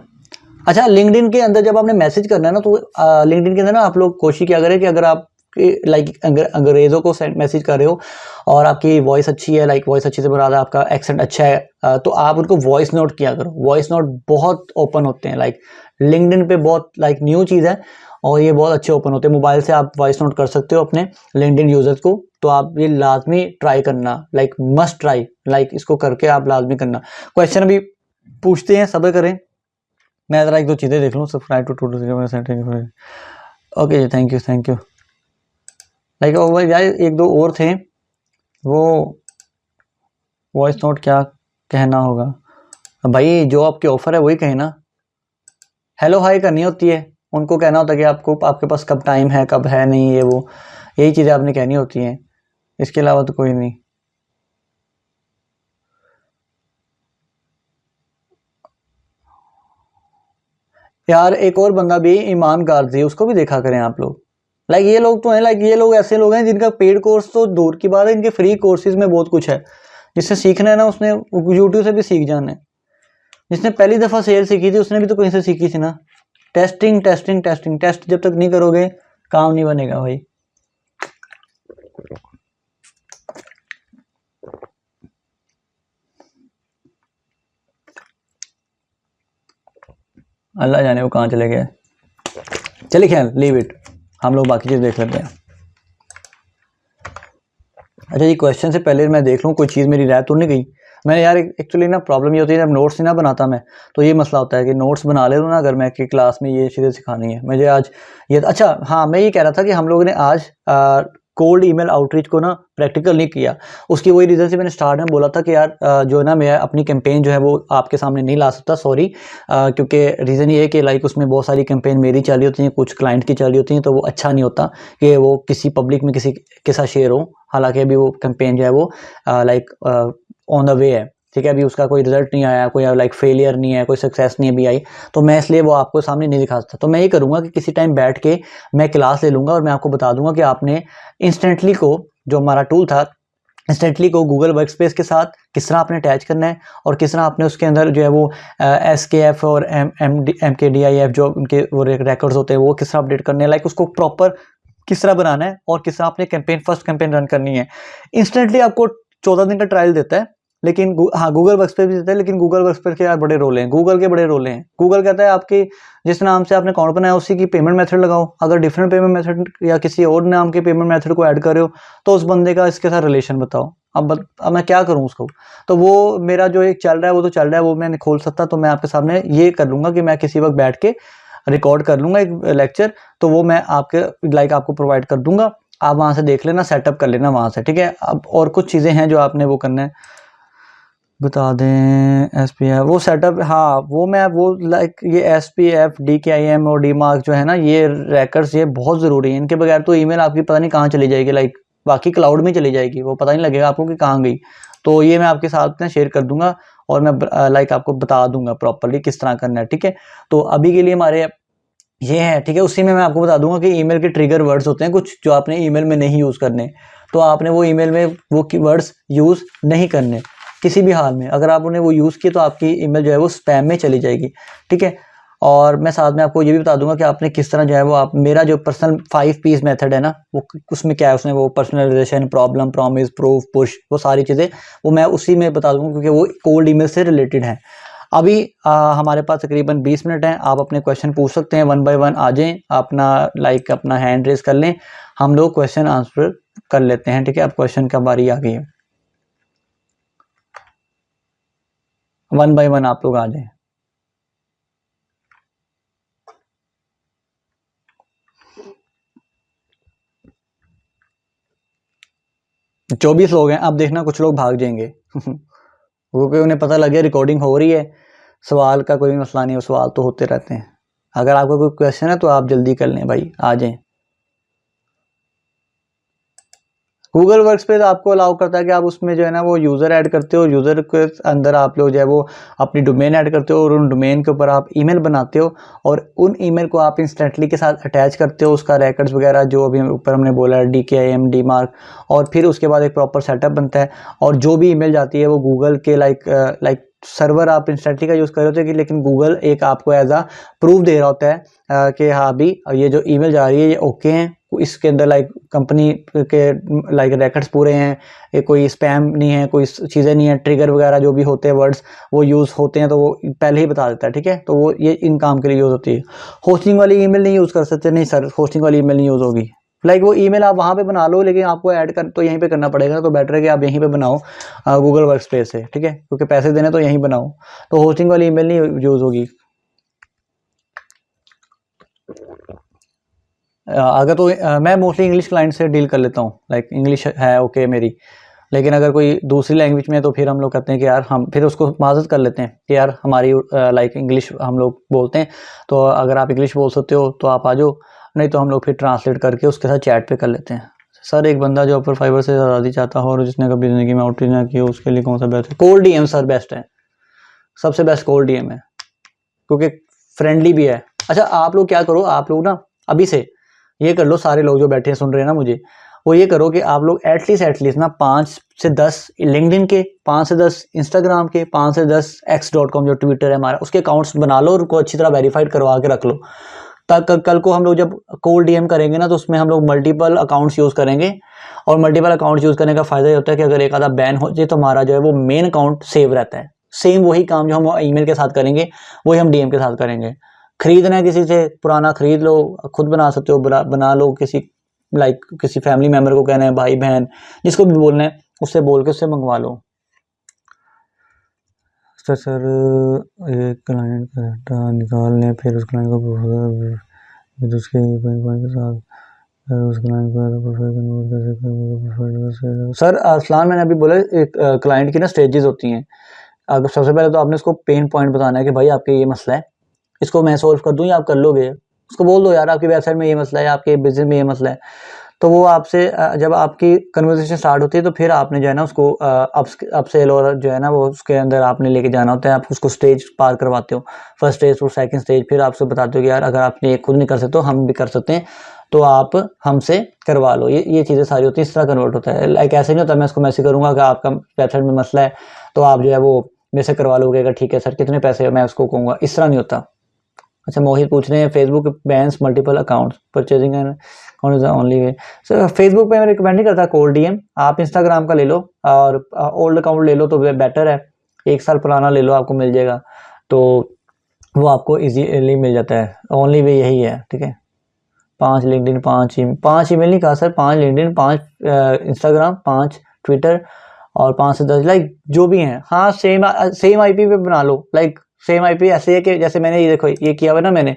अच्छा लिंक्डइन के अंदर जब आपने मैसेज करना है ना, तो लिंक्डइन के अंदर ना आप लोग कोशिश क्या करें कि अगर आप लाइक अंग्रेज़ों को मैसेज कर रहे हो और आपकी वॉइस अच्छी है, लाइक वॉइस अच्छी से बना रहा है, आपका एक्सेंट अच्छा है, तो आप उनको वॉइस नोट किया करो। वॉइस नोट बहुत ओपन होते हैं, लाइक लिंक्डइन पे बहुत लाइक न्यू चीज़ है, और ये बहुत अच्छे ओपन होते हैं। मोबाइल से आप वॉइस नोट कर सकते हो अपने लिंक्डइन यूजर्स को। तो आप ये लाजमी ट्राई करना, लाइक मस्ट ट्राई, लाइक इसको करके आप लाजमी करना। क्वेश्चन अभी पूछते हैं, सब्र करें, मैं ज़रा एक दो चीज़ें देख लूँ। सब्सक्राइब टू ओके जी, थैंक यू। लाइक वो यार एक दो और थे, वो वॉइस नोट क्या कहना होगा भाई? जो आपके ऑफर है वही कहें ना। हेलो हाई करनी होती है, उनको कहना होता है कि आपको आपके पास कब टाइम है, कब है नहीं, ये वो यही चीज़ें आपने कहनी होती हैं, इसके अलावा तो कोई नहीं। यार एक और बंदा भी ईमान गारजी, उसको भी देखा करें आप लोग। लाइक ये लोग तो हैं, लाइक ये लोग ऐसे लोग हैं जिनका पेड कोर्स तो दूर की बात है, इनके फ्री कोर्सेज में बहुत कुछ है। जिससे सीखना है ना उसने यूट्यूब से भी सीख जाना है। जिसने पहली दफ़ा सेल सीखी थी उसने भी तो कहीं से सीखी थी ना। टेस्टिंग टेस्टिंग टेस्टिंग, टेस्ट जब तक नहीं करोगे काम नहीं बनेगा भाई। अल्लाह जाने वो कहाँ चले गए। चलिए खैर लीव इट, हम लोग बाकी चीज़ देख लेते हैं। अच्छा ये क्वेश्चन से पहले मैं देख लूँ कोई चीज़ मेरी रह तो नहीं गई। मैं यार एक्चुअली ना प्रॉब्लम ये होती है जब नोट्स नहीं ना बनाता मैं, तो ये मसला होता है कि नोट्स बना ले लूँ ना अगर मैं कि क्लास में ये चीज़ें सिखानी है मुझे आज ये। अच्छा हाँ, मैं ये कह रहा था कि हम लोगों ने आज कोल्ड ईमेल आउटरीच को ना प्रैक्टिकल नहीं किया। उसकी वही रीज़न से मैंने स्टार्ट में बोला था कि यार जो है ना मैं अपनी कैंपेन जो है वो आपके सामने नहीं ला सकता, सॉरी। क्योंकि रीज़न ये है कि लाइक उसमें बहुत सारी कैंपेन मेरी चल रही होती हैं, कुछ क्लाइंट की चल रही होती हैं, तो वो अच्छा नहीं होता कि वो किसी पब्लिक में किसी के साथ शेयर हो। हालांकि अभी वो कैंपेन जो है वो लाइक ऑन द वे है, ठीक है। अभी उसका कोई रिजल्ट नहीं आया, कोई लाइक फेलियर नहीं है, कोई सक्सेस नहीं अभी आई, तो मैं इसलिए वो आपको सामने नहीं दिखा सकता। तो मैं ये करूँगा कि किसी टाइम बैठ के मैं क्लास ले लूँगा और मैं आपको बता दूंगा कि आपने इंस्टेंटली को जो हमारा टूल था इंस्टेंटली को गूगल वर्कस्पेस के साथ किस तरह आपने अटैच करना है और किस तरह आपने उसके अंदर जो है वो SKF और MKDIF जो उनके वो रिकॉर्ड्स होते हैं वो किस तरह अपडेट करने हैं, लाइक उसको प्रॉपर किस तरह बनाना है और किस तरह आपने कैंपेन फर्स्ट कैंपेन रन करनी है। इंस्टेंटली आपको 14 दिन का ट्रायल देता है, लेकिन हाँ गूगल वर्कस्पेस भी देता है, लेकिन गूगल वर्कस्पेस के यार बड़े रोल हैं, गूगल के बड़े रोल हैं। गूगल कहता है आपकी जिस नाम से आपने अकाउंट बनाया उसी की पेमेंट मेथड लगाओ। अगर डिफरेंट पेमेंट मेथड या किसी और नाम के पेमेंट मेथड को ऐड कर रहे हो तो उस बंदे का इसके साथ रिलेशन बताओ। अब मैं क्या करूं उसको। तो वो मेरा जो एक चल रहा है वो तो चल रहा है, वो मैं नहीं खोल सकता। तो मैं आपके सामने ये कर लूंगा कि मैं किसी वक्त बैठ के रिकॉर्ड कर लूंगा एक लेक्चर, तो वो मैं आपके लाइक आपको प्रोवाइड कर दूंगा। आप वहां से देख लेना, सेटअप कर लेना वहां से, ठीक है। अब और कुछ चीज़ें हैं जो आपने वो करना है, बता दें। SPF वो सेटअप, हाँ वो मैं वो लाइक ये SPF DKIM और DMARC जो है ना ये रैकर्स ये बहुत ज़रूरी है। इनके बगैर तो ईमेल आपकी पता नहीं कहाँ चली जाएगी, लाइक बाकी क्लाउड में चली जाएगी, वो पता नहीं लगेगा आपको कि कहाँ गई। तो ये मैं आपके साथ में शेयर कर दूंगा और मैं लाइक आपको बता दूंगा प्रॉपरली किस तरह करना है, ठीक है। तो अभी के लिए हमारे ये है, ठीक है। उसी में मैं आपको बता दूंगा कि ईमेल के ट्रिगर वर्ड्स होते हैं कुछ जो आपने ईमेल में नहीं यूज़ करने, तो आपने वो ईमेल में वो वर्ड्स यूज़ नहीं करने किसी भी हाल में। अगर आप उन्हें वो यूज़ किए तो आपकी ईमेल जो है वो स्पैम में चली जाएगी, ठीक है। और मैं साथ में आपको ये भी बता दूंगा कि आपने किस तरह जो है वो आप मेरा जो पर्सनल 5 P's मेथड है ना वो उसमें क्या है, उसमें वो personalisation, problem, promise, proof, push, वो सारी चीज़ें वो मैं उसी में बता दूंगा क्योंकि वो कोल्ड ईमेल से रिलेटेड है। अभी हमारे पास तकरीबन 20 मिनट हैं, आप अपने क्वेश्चन पूछ सकते हैं, 1 बाय 1 आ जाएं, अपना लाइक अपना हैंड रेज कर लें, हम लोग क्वेश्चन आंसर कर लेते हैं, ठीक है। अब क्वेश्चन का बारी आ गई है, 1 बाय 1 आप लोग आ जाएं। तो 24 लोग हैं, अब देखना कुछ लोग भाग जाएंगे क्योंकि उन्हें पता लग गया रिकॉर्डिंग हो रही है। सवाल का कोई मसला नहीं, सवाल तो होते रहते हैं। अगर आपका कोई क्वेश्चन है तो आप जल्दी कर लें भाई, आ जाएं। गूगल वर्कस्पेस आपको अलाउ करता है कि आप उसमें जो है ना वो यूज़र ऐड करते हो, यूज़र के अंदर आप लोग जो है वो अपनी डोमेन ऐड करते हो और उन डोमेन के ऊपर आप ईमेल बनाते हो और उन ईमेल को आप इंस्टेंटली के साथ अटैच करते हो, उसका रिकॉर्ड्स वगैरह जो अभी ऊपर हमने बोला है DKIM, DMARC, और फिर उसके बाद एक प्रॉपर सेटअप बनता है और जो भी ईमेल जाती है वो गूगल के लाइक सर्वर आप इंस्टेंटली का यूज़ कर रहे होते हैं, लेकिन गूगल एक आपको एज आ प्रूफ दे रहा होता है कि हाँ अभी ये जो ईमेल जा रही है ये ओके हैं, इसके अंदर लाइक कंपनी के लाइक रिकॉर्ड्स पूरे हैं, ये कोई स्पैम नहीं है, कोई चीज़ें नहीं है, ट्रिगर वगैरह जो भी होते हैं वर्ड्स वो यूज़ होते हैं तो वो पहले ही बता देता है, ठीक है। तो वो ये इन काम के लिए यूज़ होती है। होस्टिंग वाली ईमेल नहीं यूज़ कर सकते, नहीं सर होस्टिंग वाली ईमेल नहीं यूज़ होगी। लाइक वो ईमेल आप वहाँ पे बना लो लेकिन आपको ऐड कर तो यहीं पे करना पड़ेगा, तो बेटर है कि आप यहीं पे बनाओ गूगल वर्कस्पेस से, ठीक है, क्योंकि पैसे देने तो यहीं बनाओ। तो होस्टिंग वाली ईमेल नहीं यूज़ होगी। अगर तो मैं मोस्टली इंग्लिश क्लाइंट से डील कर लेता हूँ, लाइक इंग्लिश है ओके मेरी, लेकिन अगर कोई दूसरी लैंग्वेज में है तो फिर हम लोग कहते हैं कि यार हम फिर उसको माजत कर लेते हैं कि यार हमारी लाइक इंग्लिश हम लोग बोलते हैं, तो अगर आप इंग्लिश बोल सकते हो तो आप आ जाओ, नहीं तो हम लोग फिर ट्रांसलेट करके उसके साथ चैट पे कर लेते हैं। सर एक बंदा जो अपर फाइबर से आज़ादी चाहता हो और जिसने कभी ज़िंदगी में आउटरीच ना की हो उसके लिए कौन सा बेस्ट है? कोल्ड DM सर बेस्ट है, सबसे बेस्ट कोल्ड DM है क्योंकि फ्रेंडली भी है। अच्छा आप लोग क्या करो, आप लोग ना अभी से ये कर लो सारे लोग जो बैठे हैं सुन रहे हैं ना मुझे, वो ये करो कि आप लोग एटलीस्ट ना 5 से 10 लिंक्डइन के, 5 से 10 इंस्टाग्राम के, 5 से 10 x.com जो ट्विटर है हमारा, उसके अकाउंट्स बना लो और उनको अच्छी तरह वेरीफाइड करवा के रख लो। तक कल को हम लोग जब कोल्ड डीएम करेंगे ना, तो उसमें हम लोग मल्टीपल अकाउंट्स यूज़ करेंगे। और मल्टीपल अकाउंट्स यूज़ करने का फ़ायदा ये होता है कि अगर एक आधा बैन हो जाए तो हमारा जो है वो मेन अकाउंट सेव रहता है। सेम वही काम जो हम ईमेल के साथ करेंगे वही हम डीएम के साथ करेंगे। खरीदना है किसी से पुराना खरीद लो, खुद बना सकते हो, बना लो, किसी किसी फैमिली मेम्बर को कहना है, भाई बहन जिसको भी बोलना है उससे बोल के उससे मंगवा लो। सर एक क्लाइंट का डाटा निकाल लें, फिर उस क्लाइंट को उसके के साथ उस क्लाइंट को सर अरसलान, मैंने अभी बोला एक क्लाइंट की ना स्टेजेस होती हैं। अगर सबसे पहले तो आपने उसको पेन पॉइंट बताना है कि भाई आपके ये मसला है, इसको मैं सोल्व कर दूँ या आप कर लोगे। उसको बोल दो यार आपकी वेबसाइट में ये मसला है, आपके बिजनेस में ये मसला है। तो वो आपसे जब आपकी कन्वर्सेशन स्टार्ट होती है तो फिर आपने जो है ना उसको अपसेल और जो है ना वो उसके अंदर आपने लेके जाना होता है। आप उसको स्टेज पार करवाते हो, first stage to second stage, फिर आपसे बताते हो कि यार अगर आप ये खुद नहीं कर सकते तो हम भी कर सकते हैं, तो आप हमसे करवा लो। ये चीज़ें सारी होती है, इस तरह कन्वर्ट होता है। लाइक ऐसे नहीं होता मैं उसको मैसेज करूँगा कि आपका वेबसाइट में मसला है तो आप जो है वो मेरे से करवा लोगे, अगर ठीक है सर कितने पैसे, मैं उसको कहूँगा, इस तरह नहीं होता। अच्छा मोहित पूछ रहे हैं Facebook bans multiple accounts purchasing and कौन is the only way. Sir Facebook पे मैं रिकमेंड नहीं करता कोल्ड डीएम, आप इंस्टाग्राम का ले लो और ओल्ड अकाउंट ले लो तो बेटर है। 1 साल पुराना ले लो, आपको मिल जाएगा, तो वो आपको इजीली मिल जाता है। ओनली वे यही है, ठीक है। 5 लिंक्डइन, 5 ईमेल नहीं कहा सर, 5 लिंक्डइन, 5 इंस्टाग्राम, 5 ट्विटर और 5 से 10 लाइक जो भी हैं। हाँ सेम आईपी पे बना लो, लाइक सेम आईपी ऐसे है कि जैसे मैंने ये देखो ये किया हुआ ना मैंने,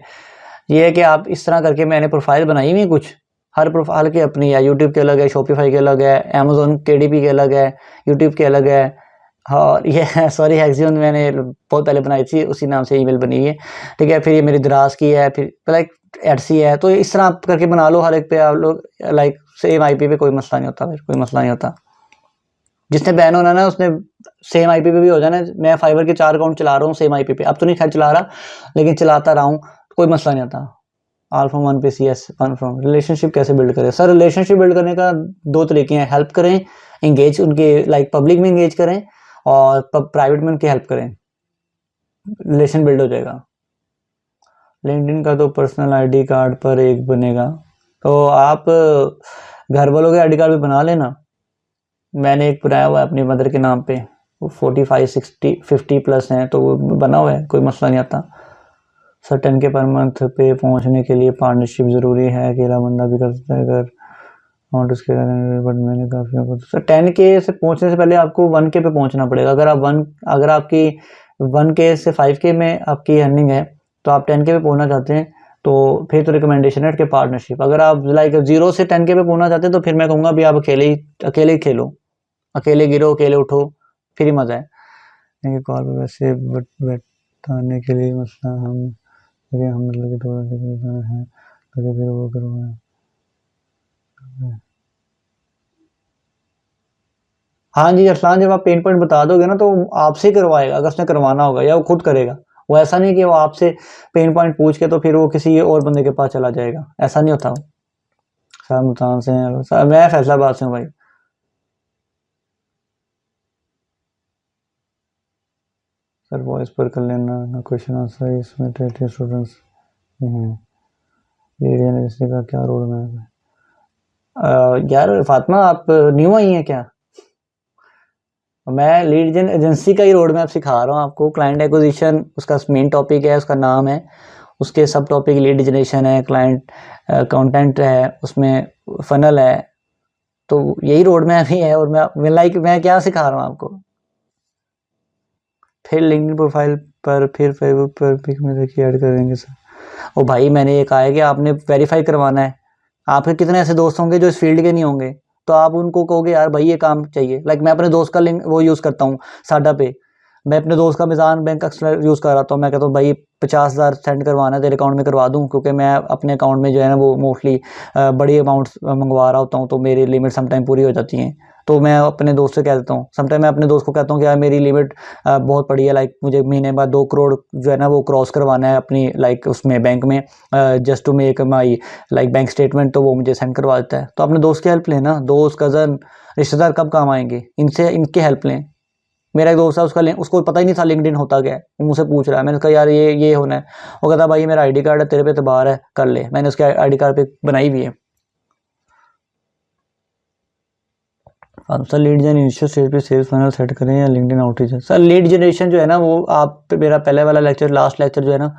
ये है कि आप इस तरह करके मैंने प्रोफाइल बनाई हुई है कुछ, हर प्रोफाइल की अपनी है। यूट्यूब के अलग है, शॉपिफाई के अलग है, अमेजोन केडीपी के अलग है, यूट्यूब के अलग है। और ये सॉरी हेक्सियन मैंने बहुत पहले बनाई थी, उसी नाम से ईमेल बनी है, ठीक है। फिर ये मेरी दराज की है, फिर लाइक एडसी है। तो इस तरह आप करके बना लो, हर एक पे आप लोग लाइक सेम आईपी पे, कोई मसला नहीं होता, फिर कोई मसला नहीं होता। जिसने बैन होना ना उसने सेम आईपी पे भी हो जाना। मैं फाइवर के 4 अकाउंट चला रहा हूँ सेम आईपी पे, अब तो नहीं खैर चला रहा, लेकिन चलाता रहा हूँ, कोई मसला नहीं आता। ऑल फ्रॉम वन पे CS वन फ्रॉम। रिलेशनशिप कैसे बिल्ड करें सर? रिलेशनशिप बिल्ड करने का 2 तरीके हैं, हेल्प करें, इंगेज उनके लाइक पब्लिक में इंगेज करें और प्राइवेट में उनकी हेल्प करें, रिलेशन बिल्ड हो जाएगा। लिंक्डइन का तो पर्सनल आईडी कार्ड पर एक बनेगा, तो आप घर वालों के आईडी कार्ड भी बना लेना। मैंने एक बनाया हुआ है अपनी मदर के नाम पे, वो 45 60 50 प्लस हैं, तो वो बना हुआ है, कोई मसला नहीं आता। सर 10 के पर मंथ पे पहुंचने के लिए पार्टनरशिप ज़रूरी है, अकेला बंदा भी कर सकता है अगर अमाउंट उसके, बट मैंने काफ़ी सर 10 के से पहुंचने से पहले आपको 1 के पे पहुंचना पड़ेगा। अगर आपकी 1 के से 5 के में आपकी अर्निंग है तो आप 10 के पे पहुंचना चाहते हैं तो फिर तो रिकमेंडेशन है कि पार्टनरशिप। अगर आप लाइक 0 से 10 के पे पहुंचना चाहते हैं तो फिर मैं कहूँगा भी आप अकेले ही खेलो, अकेले गिरो, अकेले उठो, फिर ही मज़ा है। कॉल पर वैसे बताने के लिए मसला हम मतलब कि थोड़ा सा है तो फिर वो करवाएं। हाँ जी अरसलान, जब आप पेन पॉइंट बता दोगे ना तो आपसे करवाएगा, अगर उसने करवाना होगा, या वो खुद करेगा। वो ऐसा नहीं कि वो आपसे पेन पॉइंट पूछ के तो फिर वो किसी और बंदे के पास चला जाएगा, ऐसा नहीं होता। सर मुल्तान से हैं सर, मैं फैसलाबाद से हूँ भाई। सर वॉइस पर कर लेना ना, क्वेश्चन आंसर इसमें 30 स्टूडेंट्स हैं। लीडियन एजेंसी का क्या रोड मैप है? यार फातिमा आप न्यू आई हैं क्या? मैं लीड जेन एजेंसी का ही रोड मैप सिखा रहा हूँ आपको। क्लाइंट एक्विजिशन उसका मेन टॉपिक है, उसका नाम है, उसके सब टॉपिक लीड जनरेशन है, क्लाइंट कंटेंट है, उसमें फनल है, तो यही रोड मैप ही है। और मैं क्या सिखा रहा हूँ आपको। फिर लिंक्डइन प्रोफाइल पर फिर फेसबुक पर पिक में देखिए ऐड करेंगे सर। ओ भाई मैंने ये कहा है कि आपने वेरीफाई करवाना है। आपके कितने ऐसे दोस्त होंगे जो इस फील्ड के नहीं होंगे, तो आप उनको कहोगे यार भाई ये काम चाहिए। लाइक मैं अपने दोस्त का लिंक वो यूज़ करता हूँ साडा पे, मैं अपने दोस्त का मिज़ान बैंक अक्सर यूज़ कर रहा था। मैं कहता हूँ भाई 50,000 सेंड करवाना है तेरे अकाउंट में, करवा दूँ, क्योंकि मैं अपने अकाउंट में जो है ना वो मोस्टली बड़ी अमाउंट्स मंगवा रहा होता हूँ, तो मेरी लिमिट समटाइम पूरी हो जाती हैं। तो मैं अपने दोस्त से कह देता हूँ, समटाइम मैं अपने दोस्त को कहता हूँ कि यार मेरी लिमिट बहुत पड़ी है, लाइक मुझे महीने बाद 2 करोड़ जो है ना वो क्रॉस करवाना है अपनी लाइक उसमें बैंक में, just to make my like bank statement, तो वो मुझे सेंड करवा देता है। तो अपने दोस्त की हेल्प लेना, दोस्त कज़न रिश्तेदार कब काम आएंगे, इनसे इनकी हेल्प लें। मेरा एक दोस्त है, उसको पता ही नहीं था लिंक्डइन होता क्या है, वो मुझसे पूछ रहा है, मैंने कहा यार ये होना है। वो कहता भाई मेरा आईडी कार्ड है, तेरे पे एतबार है, कर ले। मैंने उसके आईडी कार्ड पे बनाई भी है। Sir lead generation initial stage पे सेल्स फनल सेट करें या LinkedIn outreach? Sir lead generation जो है ना वो आप मेरा पहले वाला लेक्चर, लास्ट लेक्चर जो है ना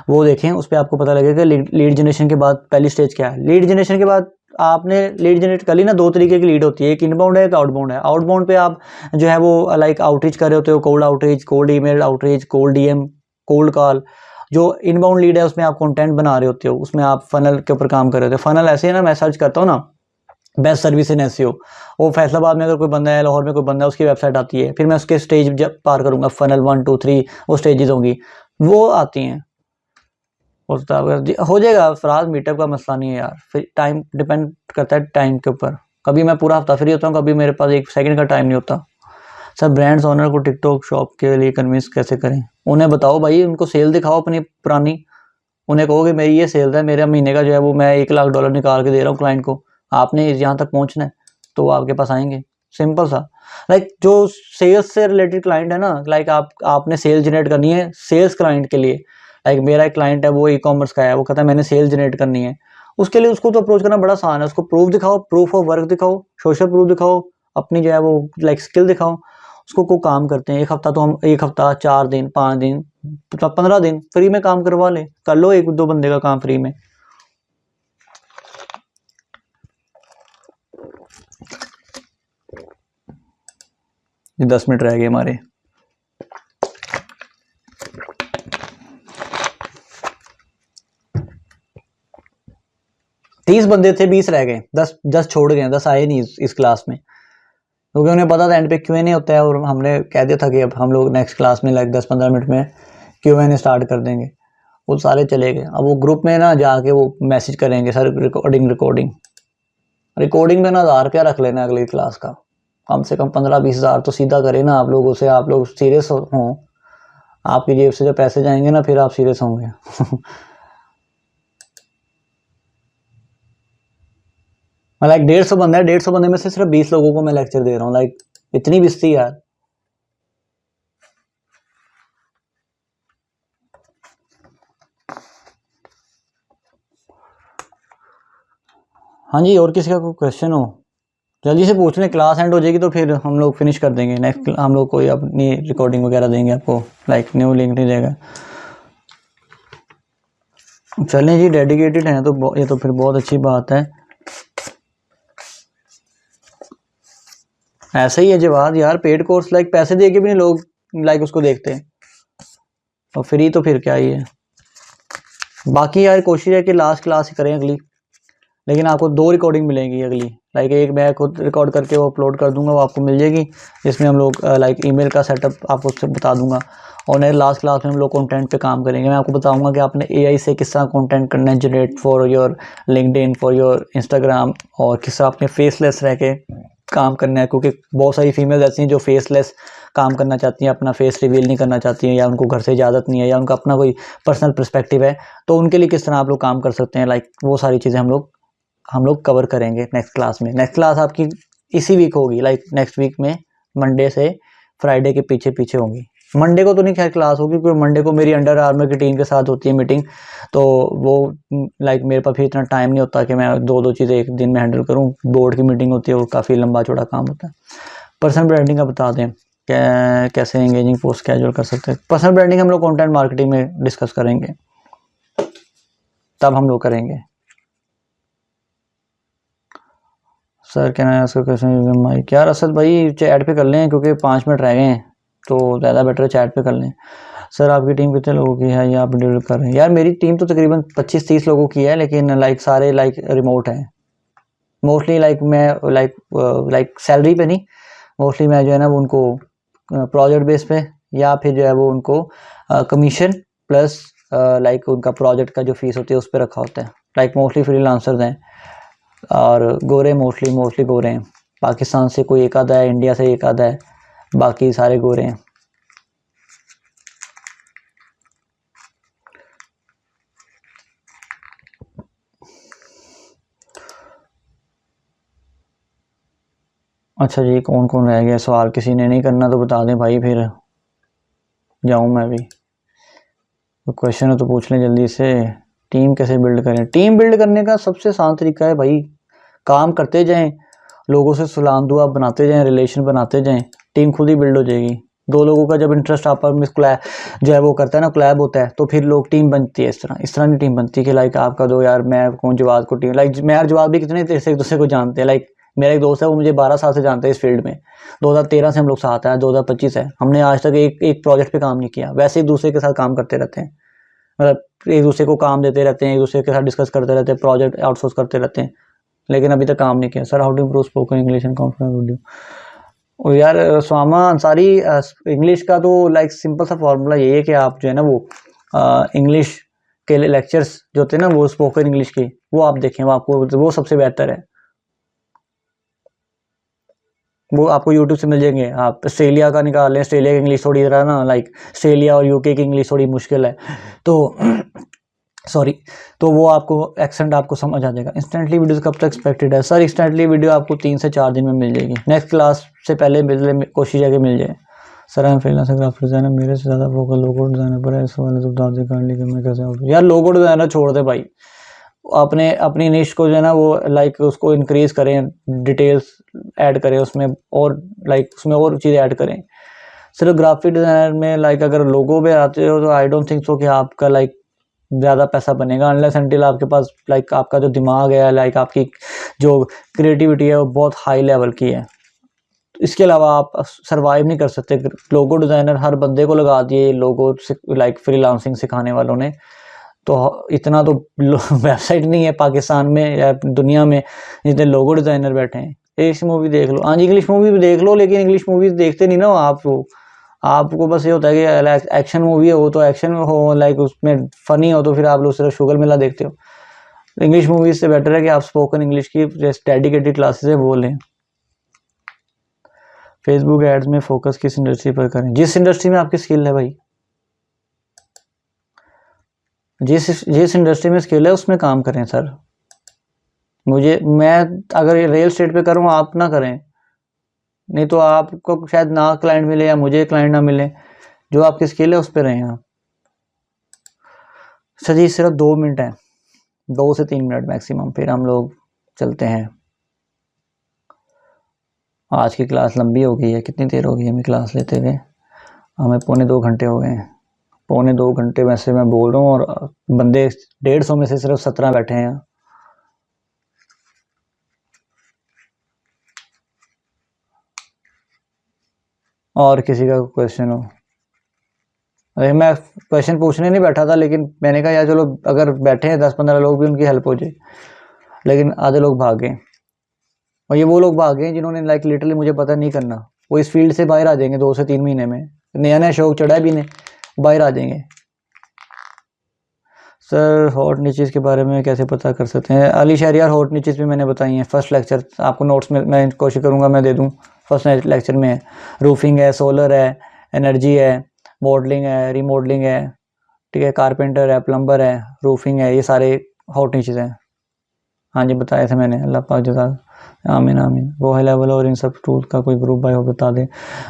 वो देखें, उस पर आपको पता लगेगा लीड जनरेशन के बाद पहली स्टेज क्या है। लीड जनरेशन के बाद आपने लीड जनरेट कर ली ना, 2 तरीके की लीड होती है, एक इनबाउंड है, एक आउटबाउंड है। आउटबाउंड पे आप जो है वो लाइक आउटरीच कर रहे होते हो, cold outreach, cold email outreach, cold DM, cold call. जो इनबाउंड लीड है उसमें आप कंटेंट बना रहे होते हो, उसमें आप फनल के ऊपर काम कर रहे होते हो। फनल ऐसे है ना, मैं सर्च करता हूँ ना बेस्ट सर्विस इन एसईओ, वो फैसलाबाद में अगर कोई बंदा है, लाहौर में कोई बंदा है, उसकी वेबसाइट आती है, फिर मैं उसके स्टेज जब पार करूंगा, फनल 1 2 3 वो स्टेजेस होंगी, वो आती हैं। हो जाएगा फराज, मीटअप का मसला नहीं है यार, फिर टाइम डिपेंड करता है टाइम के ऊपर। कभी मैं पूरा हफ्ता फ्री होता हूँ, कभी मेरे पास 1 सेकंड का टाइम नहीं होता। सर ब्रांड्स ओनर को टिकटॉक शॉप के लिए कन्विंस कैसे करें? उन्हें बताओ भाई, उनको सेल दिखाओ अपनी पुरानी, उन्हें कहो कि मेरी ये सेल है, मेरा महीने का जो है वो मैं $1 लाख निकाल के दे रहा हूँ क्लाइंट को, आपने यहाँ तक पहुँचना है तो वो आपके पास आएंगे। सिंपल सा, लाइक जो सेल्स से रिलेटेड क्लाइंट है ना, लाइक आपने सेल जनरेट करनी है सेल्स क्लाइंट के लिए। लाइक मेरा एक क्लाइंट है, वो ई-कॉमर्स का है, वो कहता है मैंने सेल जनरेट करनी है, उसके लिए उसको तो अप्रोच करना बड़ा आसान है। उसको प्रूफ दिखाओ, प्रूफ ऑफ वर्क दिखाओ, सोशल प्रूफ दिखाओ, अपनी जो है वो लाइक स्किल दिखाओ। उसको को काम करते हैं 1 हफ्ता, तो हम 1 हफ्ता 4 दिन 5 दिन 15 दिन फ्री में काम करवा ले, कर लो 1-2 बंदे का काम फ्री में। ये 10 मिनट रह गए हमारे। तीस बंदे थे, 20 रह गए, 10 छोड़ गए, 10 आए नहीं इस क्लास में, क्योंकि उन्हें पता था एंड पे Q&A होता है, और हमने कह दिया था कि अब हम लोग नेक्स्ट क्लास में लाइक 10-15 मिनट में Q&A स्टार्ट कर देंगे। वो सारे चले गए। अब वो ग्रुप में ना जाके वो मैसेज करेंगे, सर रिकॉर्डिंग में ना 1000 रुपया रख लेना अगली क्लास का, कम से कम 15-20 हज़ार तो सीधा करें ना आप लोगों से, आप लोग सीरियस हों, आपकी जेब से जो पैसे जाएंगे ना फिर आप सीरियस होंगे। मैं लाइक 150 बंदा है, 150 बंदे में से सिर्फ 20 लोगों को मैं लेक्चर दे रहा हूँ, लाइक इतनी बिस्ती यार। हाँ जी, और किसी का कोई क्वेश्चन हो जल्दी से पूछ लें, क्लास एंड हो जाएगी तो फिर हम लोग फिनिश कर देंगे। नेक्स्ट हम लोग कोई अपनी रिकॉर्डिंग वगैरह देंगे आपको, लाइक न्यू लिंक नहीं देगा। चलें जी, डेडिकेटेड हैं तो ये तो फिर बहुत अच्छी बात है। ऐसा ही है जवाब यार, पेड कोर्स लाइक पैसे दे के भी नहीं लोग लाइक उसको देखते हैं, और फ्री तो फिर क्या ही है। बाकी यार कोशिश है कि लास्ट क्लास ही करें अगली, लेकिन आपको 2 रिकॉर्डिंग मिलेंगी अगली, लाइक एक मैं खुद रिकॉर्ड करके वो अपलोड कर दूंगा, वो आपको मिल जाएगी, जिसमें हम लोग लाइक ईमेल का सेटअप आपको उससे बता दूंगा, और नहीं लास्ट क्लास में हम लोग कंटेंट पे काम करेंगे। मैं आपको बताऊंगा कि आपने एआई से किस तरह कंटेंट करना है generate for your LinkedIn, for your Instagram, और किस तरह आपने फेसलेस रह के काम करना है, क्योंकि बहुत सारी फीमेल्स ऐसी हैं जो फेसलेस काम करना चाहती हैं, अपना फेस रिवील नहीं करना चाहती हैं, या उनको घर से इजाज़त नहीं है, या उनका अपना कोई पर्सनल पर्सपेक्टिव है, तो उनके लिए किस तरह आप लोग काम कर सकते हैं, लाइक वो सारी चीज़ें हम लोग कवर करेंगे नेक्स्ट क्लास में। नेक्स्ट क्लास आपकी इसी वीक होगी, लाइक नेक्स्ट वीक में मंडे से फ्राइडे के पीछे पीछे होंगी। मंडे को तो नहीं खैर क्लास होगी, क्योंकि मंडे को मेरी अंडर आर्मर की टीम के साथ होती है मीटिंग, तो वो लाइक मेरे पास भी इतना टाइम नहीं होता कि मैं 2 चीज़ें एक दिन में हैंडल करूँ। बोर्ड की मीटिंग होती है, वो काफ़ी लंबा चौड़ा काम होता है। पर्सनल ब्रांडिंग का बता दें कैसे एंगेजिंग पोस्ट कैजुअल कर सकते हैं। पर्सनल ब्रांडिंग हम लोग कंटेंट मार्केटिंग में डिस्कस करेंगे, तब हम लोग करेंगे। सर क्या ना उसका क्वेश्चन माइक यार, असद भाई चैट पे कर लें, क्योंकि 5 मिनट रह गए हैं, तो ज़्यादा बेटर है चैट पे कर लें। सर आपकी टीम कितने लोगों की है, या आप डेवलप कर रहे हैं? यार मेरी टीम तो तकरीबन 25-30 लोगों की है, लेकिन लाइक सारे लाइक रिमोट हैं मोस्टली। लाइक मैं लाइक सैलरी पे नहीं, मोस्टली मैं जो है ना वो उनको प्रोजेक्ट बेस पे, या फिर जो है वो उनको कमीशन प्लस लाइक उनका प्रोजेक्ट का जो फीस होती है उस पर रखा होता है। लाइक मोस्टली फ्रीलांसर्स हैं, और गोरे मोस्टली गोरे हैं। पाकिस्तान से कोई एक आधा है, इंडिया से एक आधा है, बाकी सारे गोरे हैं। अच्छा जी, कौन कौन रह गया सवाल? किसी ने नहीं करना तो बता दें भाई, फिर जाऊं मैं भी। तो क्वेश्चन है तो पूछ लें जल्दी से। टीम कैसे बिल्ड करें? टीम बिल्ड करने का सबसे आसान तरीका है भाई, काम करते जाएं, लोगों से सलाम दुआ बनाते जाएं, रिलेशन बनाते जाएं, टीम खुद ही बिल्ड हो जाएगी। दो लोगों का जब इंटरेस्ट आपस में जो है वो करता है ना, कोलैब होता है, तो फिर लोग टीम बनती है। इस तरह नहीं टीम बनती कि लाइक आपका दो यार, मैं कौन जवाब को टीम, लाइक मैं और जवाब भी कितने देर से एक दूसरे को जानते हैं। लाइक मेरा एक दोस्त है, वो मुझे 12 साल से जानते हैं इस फील्ड में, 2013 से हम लोग साथ हैं, 2025 है, हमने आज तक एक प्रोजेक्ट पे काम नहीं किया। वैसे एक दूसरे के साथ काम करते रहते हैं, मतलब एक दूसरे को काम देते रहते हैं, एक दूसरे के साथ डिस्कस करते रहते हैं, प्रोजेक्ट आउटसोर्स करते रहते हैं, लेकिन अभी तक काम नहीं किया। Sir how to improve spoken English and confidence video? और यार स्वामा अंसारी, इंग्लिश का तो लाइक सिंपल सा फॉर्मूला यही है कि आप जो है ना वो इंग्लिश के लेक्चर्स जो होते हैं ना, वो स्पोकन इंग्लिश की, वो आप देखें, वो आपको वो सबसे बेहतर है। वो आपको यूट्यूब से मिल जाएंगे। आप ऑस्ट्रेलिया का निकाल लें, ऑस्ट्रेलिया की इंग्लिश थोड़ी ज़रा ना, लाइक ऑस्ट्रेलिया और यूके की इंग्लिश थोड़ी मुश्किल है, तो सॉरी, तो वो आपको एक्सेंट आपको समझ आ जाएगा। इंस्टेंटली वीडियोस कब तक एक्सपेक्टेड है? सर इंस्टेंटली वीडियो आपको 3 से 4 दिन में मिल जाएगी, नेक्स्ट क्लास से पहले कोशिश है कि मिल जाए। सर हम फ्रीलांसर ग्राफिक डिज़ाइनर, मेरे से ज़्यादा फोकस लोगो डिज़ाइनर पर है, इस वाले तो बता दें करने के मैं कैसे? यार लोगो डिज़ाइनर छोड़ दे भाई, अपनी निश को जो है ना वो लाइक उसको इंक्रीज करें, डिटेल्स ऐड करें उसमें, और लाइक उसमें और चीज़ें ऐड करें। सिर्फ ग्राफिक डिज़ाइनर में लाइक अगर लोगो पे आते हो तो आई डोंट थिंक सो कि आपका लाइक ज़्यादा पैसा बनेगा, अनलेस अनटिल आपके पास लाइक आपका जो दिमाग है, लाइक आपकी जो क्रिएटिविटी है वो बहुत हाई लेवल की है। इसके अलावा आप सरवाइव नहीं कर सकते। लोगो डिज़ाइनर हर बंदे को लगा दिए लोगो लाइक फ्रीलांसिंग सिखाने वालों ने, तो इतना तो वेबसाइट नहीं है पाकिस्तान में या दुनिया में जितने लोगो डिज़ाइनर बैठे हैं। इंग्लिश मूवी देख लो, हाँ जी इंग्लिश मूवी भी देख लो, लेकिन इंग्लिश मूवीज़ देखते नहीं ना आप। आपको बस ये होता है कि एक्शन मूवी हो तो एक्शन हो, लाइक उसमें फ़नी हो तो फिर आप लोग सिर्फ शुगर मेला देखते हो। इंग्लिश मूवीज़ से बेटर है कि आप स्पोकन इंग्लिश की डेडिकेटेड क्लासेस है वो लें। फेसबुक एड्स में फोकस किस इंडस्ट्री पर करें? जिस इंडस्ट्री में आपकी स्किल है भाई, जिस इंडस्ट्री में स्किल है उसमें काम करें सर। मैं अगर रियल एस्टेट पे करूँ, आप ना करें, नहीं तो आपको शायद ना क्लाइंट मिले या मुझे क्लाइंट ना मिले। जो आपकी स्किल है उस पर रहें आप। सर जी सिर्फ 2 मिनट है, 2 से 3 मिनट मैक्सिमम, फिर हम लोग चलते हैं। आज की क्लास लंबी हो गई है, कितनी देर हो गई है हमें क्लास लेते हुए? हमें 2.25 घंटे हो गए हैं। 2.25 घंटे वैसे मैं बोल रहा हूँ, और बंदे 150 में से सिर्फ 17 बैठे हैं। और किसी का क्वेश्चन हो? अरे मैं क्वेश्चन पूछने नहीं बैठा था, लेकिन मैंने कहा यार चलो अगर बैठे हैं 10-15 लोग भी उनकी हेल्प हो जाए, लेकिन आधे लोग भाग गए। और ये वो लोग भाग गए जिन्होंने लाइक लिटरली मुझे पता नहीं करना, वो इस फील्ड से बाहर आ जाएंगे 2 से 3 महीने में, नया नया शौक चढ़ा भी नहीं, बाहर आ जाएंगे। सर हॉट निचेस के बारे में कैसे पता कर सकते हैं? अली शहरियार, हॉट निचेस भी मैंने बताई हैं। फर्स्ट लेक्चर आपको नोट्स में मैं कोशिश करूँगा मैं दे दूँ। फर्स्ट लेक्चर में है, रूफिंग है, सोलर है, एनर्जी है, मॉडलिंग है, रीमॉडलिंग है, ठीक है, कारपेंटर है, प्लम्बर है, रूफिंग है, ये सारे हॉट निचेस हैं। हाँ जी बताए थे मैंने, अल्लाह पाक जज़ा, आमीन आमीन। गो हाई लेवल और इन सब टूल्स का कोई ग्रुप बाय हो बता दें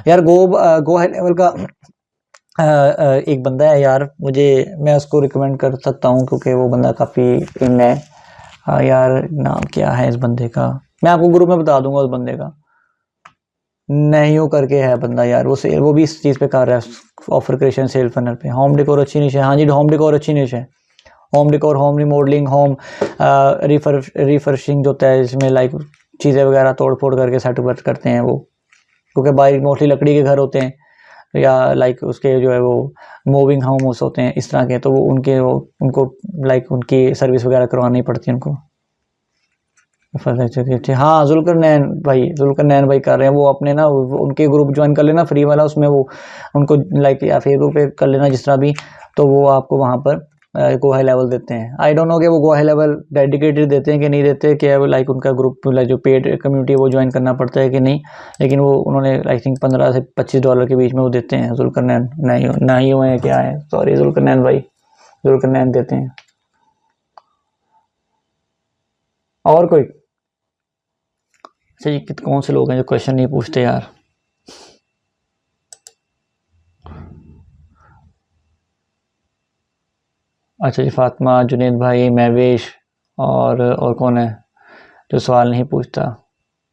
यार। गो हाई लेवल का एक बंदा है यार, मैं उसको रिकमेंड कर सकता हूँ क्योंकि वो बंदा काफ़ी इन है। यार नाम क्या है इस बंदे का, मैं आपको ग्रुप में बता दूंगा उस बंदे का। नहीं करके है बंदा यार, वो भी इस चीज़ पे कर रहा है, ऑफर क्रिएशन सेल फनल पे। होम डेकोर अच्छी निश है, हाँ जी होम डेकोर अच्छी निश है। Home decor, home remodelling, home refreshing जो होता है, इसमें लाइक चीज़ें वगैरह तोड़ फोड़ करके सेटअप करते हैं वो, क्योंकि बाहर मोस्टली लकड़ी के घर होते हैं, या लाइक उसके जो है वो मूविंग हाउस होते हैं इस तरह के, तो वो उनको लाइक उनकी सर्विस वगैरह करवानी पड़ती है उनको। हाँ जुल्करनैन भाई कर रहे हैं वो अपने ना, उनके ग्रुप ज्वाइन कर लेना फ्री वाला, उसमें वो उनको लाइक या फेसबुक पे कर लेना जिस तरह भी, तो वो आपको वहाँ पर गो हाई लेवल देते हैं। आई डोंट नो कि वो गो हाई लेवल डेडिकेटेड देते हैं कि नहीं देते, कि वो लाइक उनका ग्रुप लाइक जो पेड कम्युनिटी है वो ज्वाइन करना पड़ता है कि नहीं, लेकिन वो उन्होंने आई थिंक $15 से $25 के बीच में वो देते हैं। जुल्करनैन नहीं हुए हैं क्या है, सॉरी जुल्करनैन भाई, जुल्करनैन देते हैं। और कोई अच्छा जी, कौन से लोग हैं जो क्वेश्चन नहीं पूछते यार। अच्छा जी, फातिमा, जुनेद भाई, महवेश, और कौन है जो सवाल नहीं पूछता।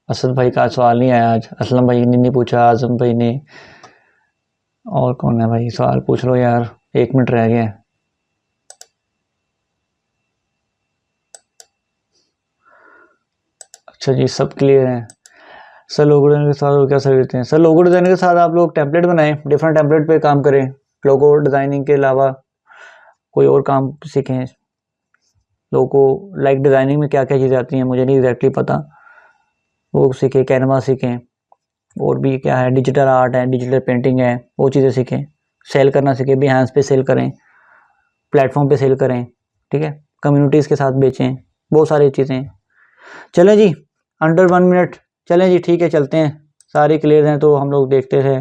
असद भाई का सवाल नहीं आया आज, असलम भाई ने नहीं पूछा, आजम भाई ने, और कौन है भाई, सवाल पूछ लो यार, 1 मिनट रह गया। अच्छा जी, सब क्लियर है। सर लोगो डिज़ाइन के साथ और क्या सर्विस देते हैं? सर लोगो डिज़ाइन के साथ आप लोग टेम्पलेट बनाएं, डिफरेंट टेम्पलेट पे काम करें, लोगो डिज़ाइनिंग के अलावा कोई और काम सीखें। लोगो लाइक डिज़ाइनिंग में क्या क्या चीज़ें आती हैं मुझे नहीं एग्जैक्टली पता, वो सीखें, कैनवा सीखें, और भी क्या है, डिजिटल आर्ट है, डिजिटल पेंटिंग है, वो चीज़ें सीखें। सेल करना सीखें, बिहेंस पे सेल करें, प्लेटफॉर्म पे सेल करें, ठीक है, कम्युनिटीज़ के साथ बेचें, बहुत सारी चीज़ें। चलें जी, अंडर 1 मिनट, चलें जी, ठीक है, चलते हैं। सारे क्लियर हैं तो हम लोग देखते थे,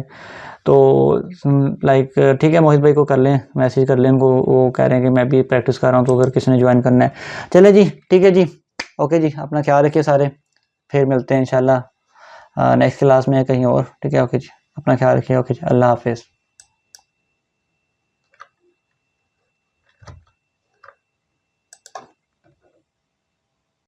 तो लाइक ठीक है, मोहित भाई को कर लें, मैसेज कर लें उनको, वो कह रहे हैं कि मैं भी प्रैक्टिस कर रहा हूँ, तो अगर किसी ने ज्वाइन करना है। चले जी, ठीक है जी, ओके जी, अपना ख्याल रखिए सारे, फिर मिलते हैं इंशाल्लाह नेक्स्ट क्लास में कहीं और, ठीक है, ओके जी, अपना ख्याल रखिए, ओके जी, अल्लाह हाफिज़।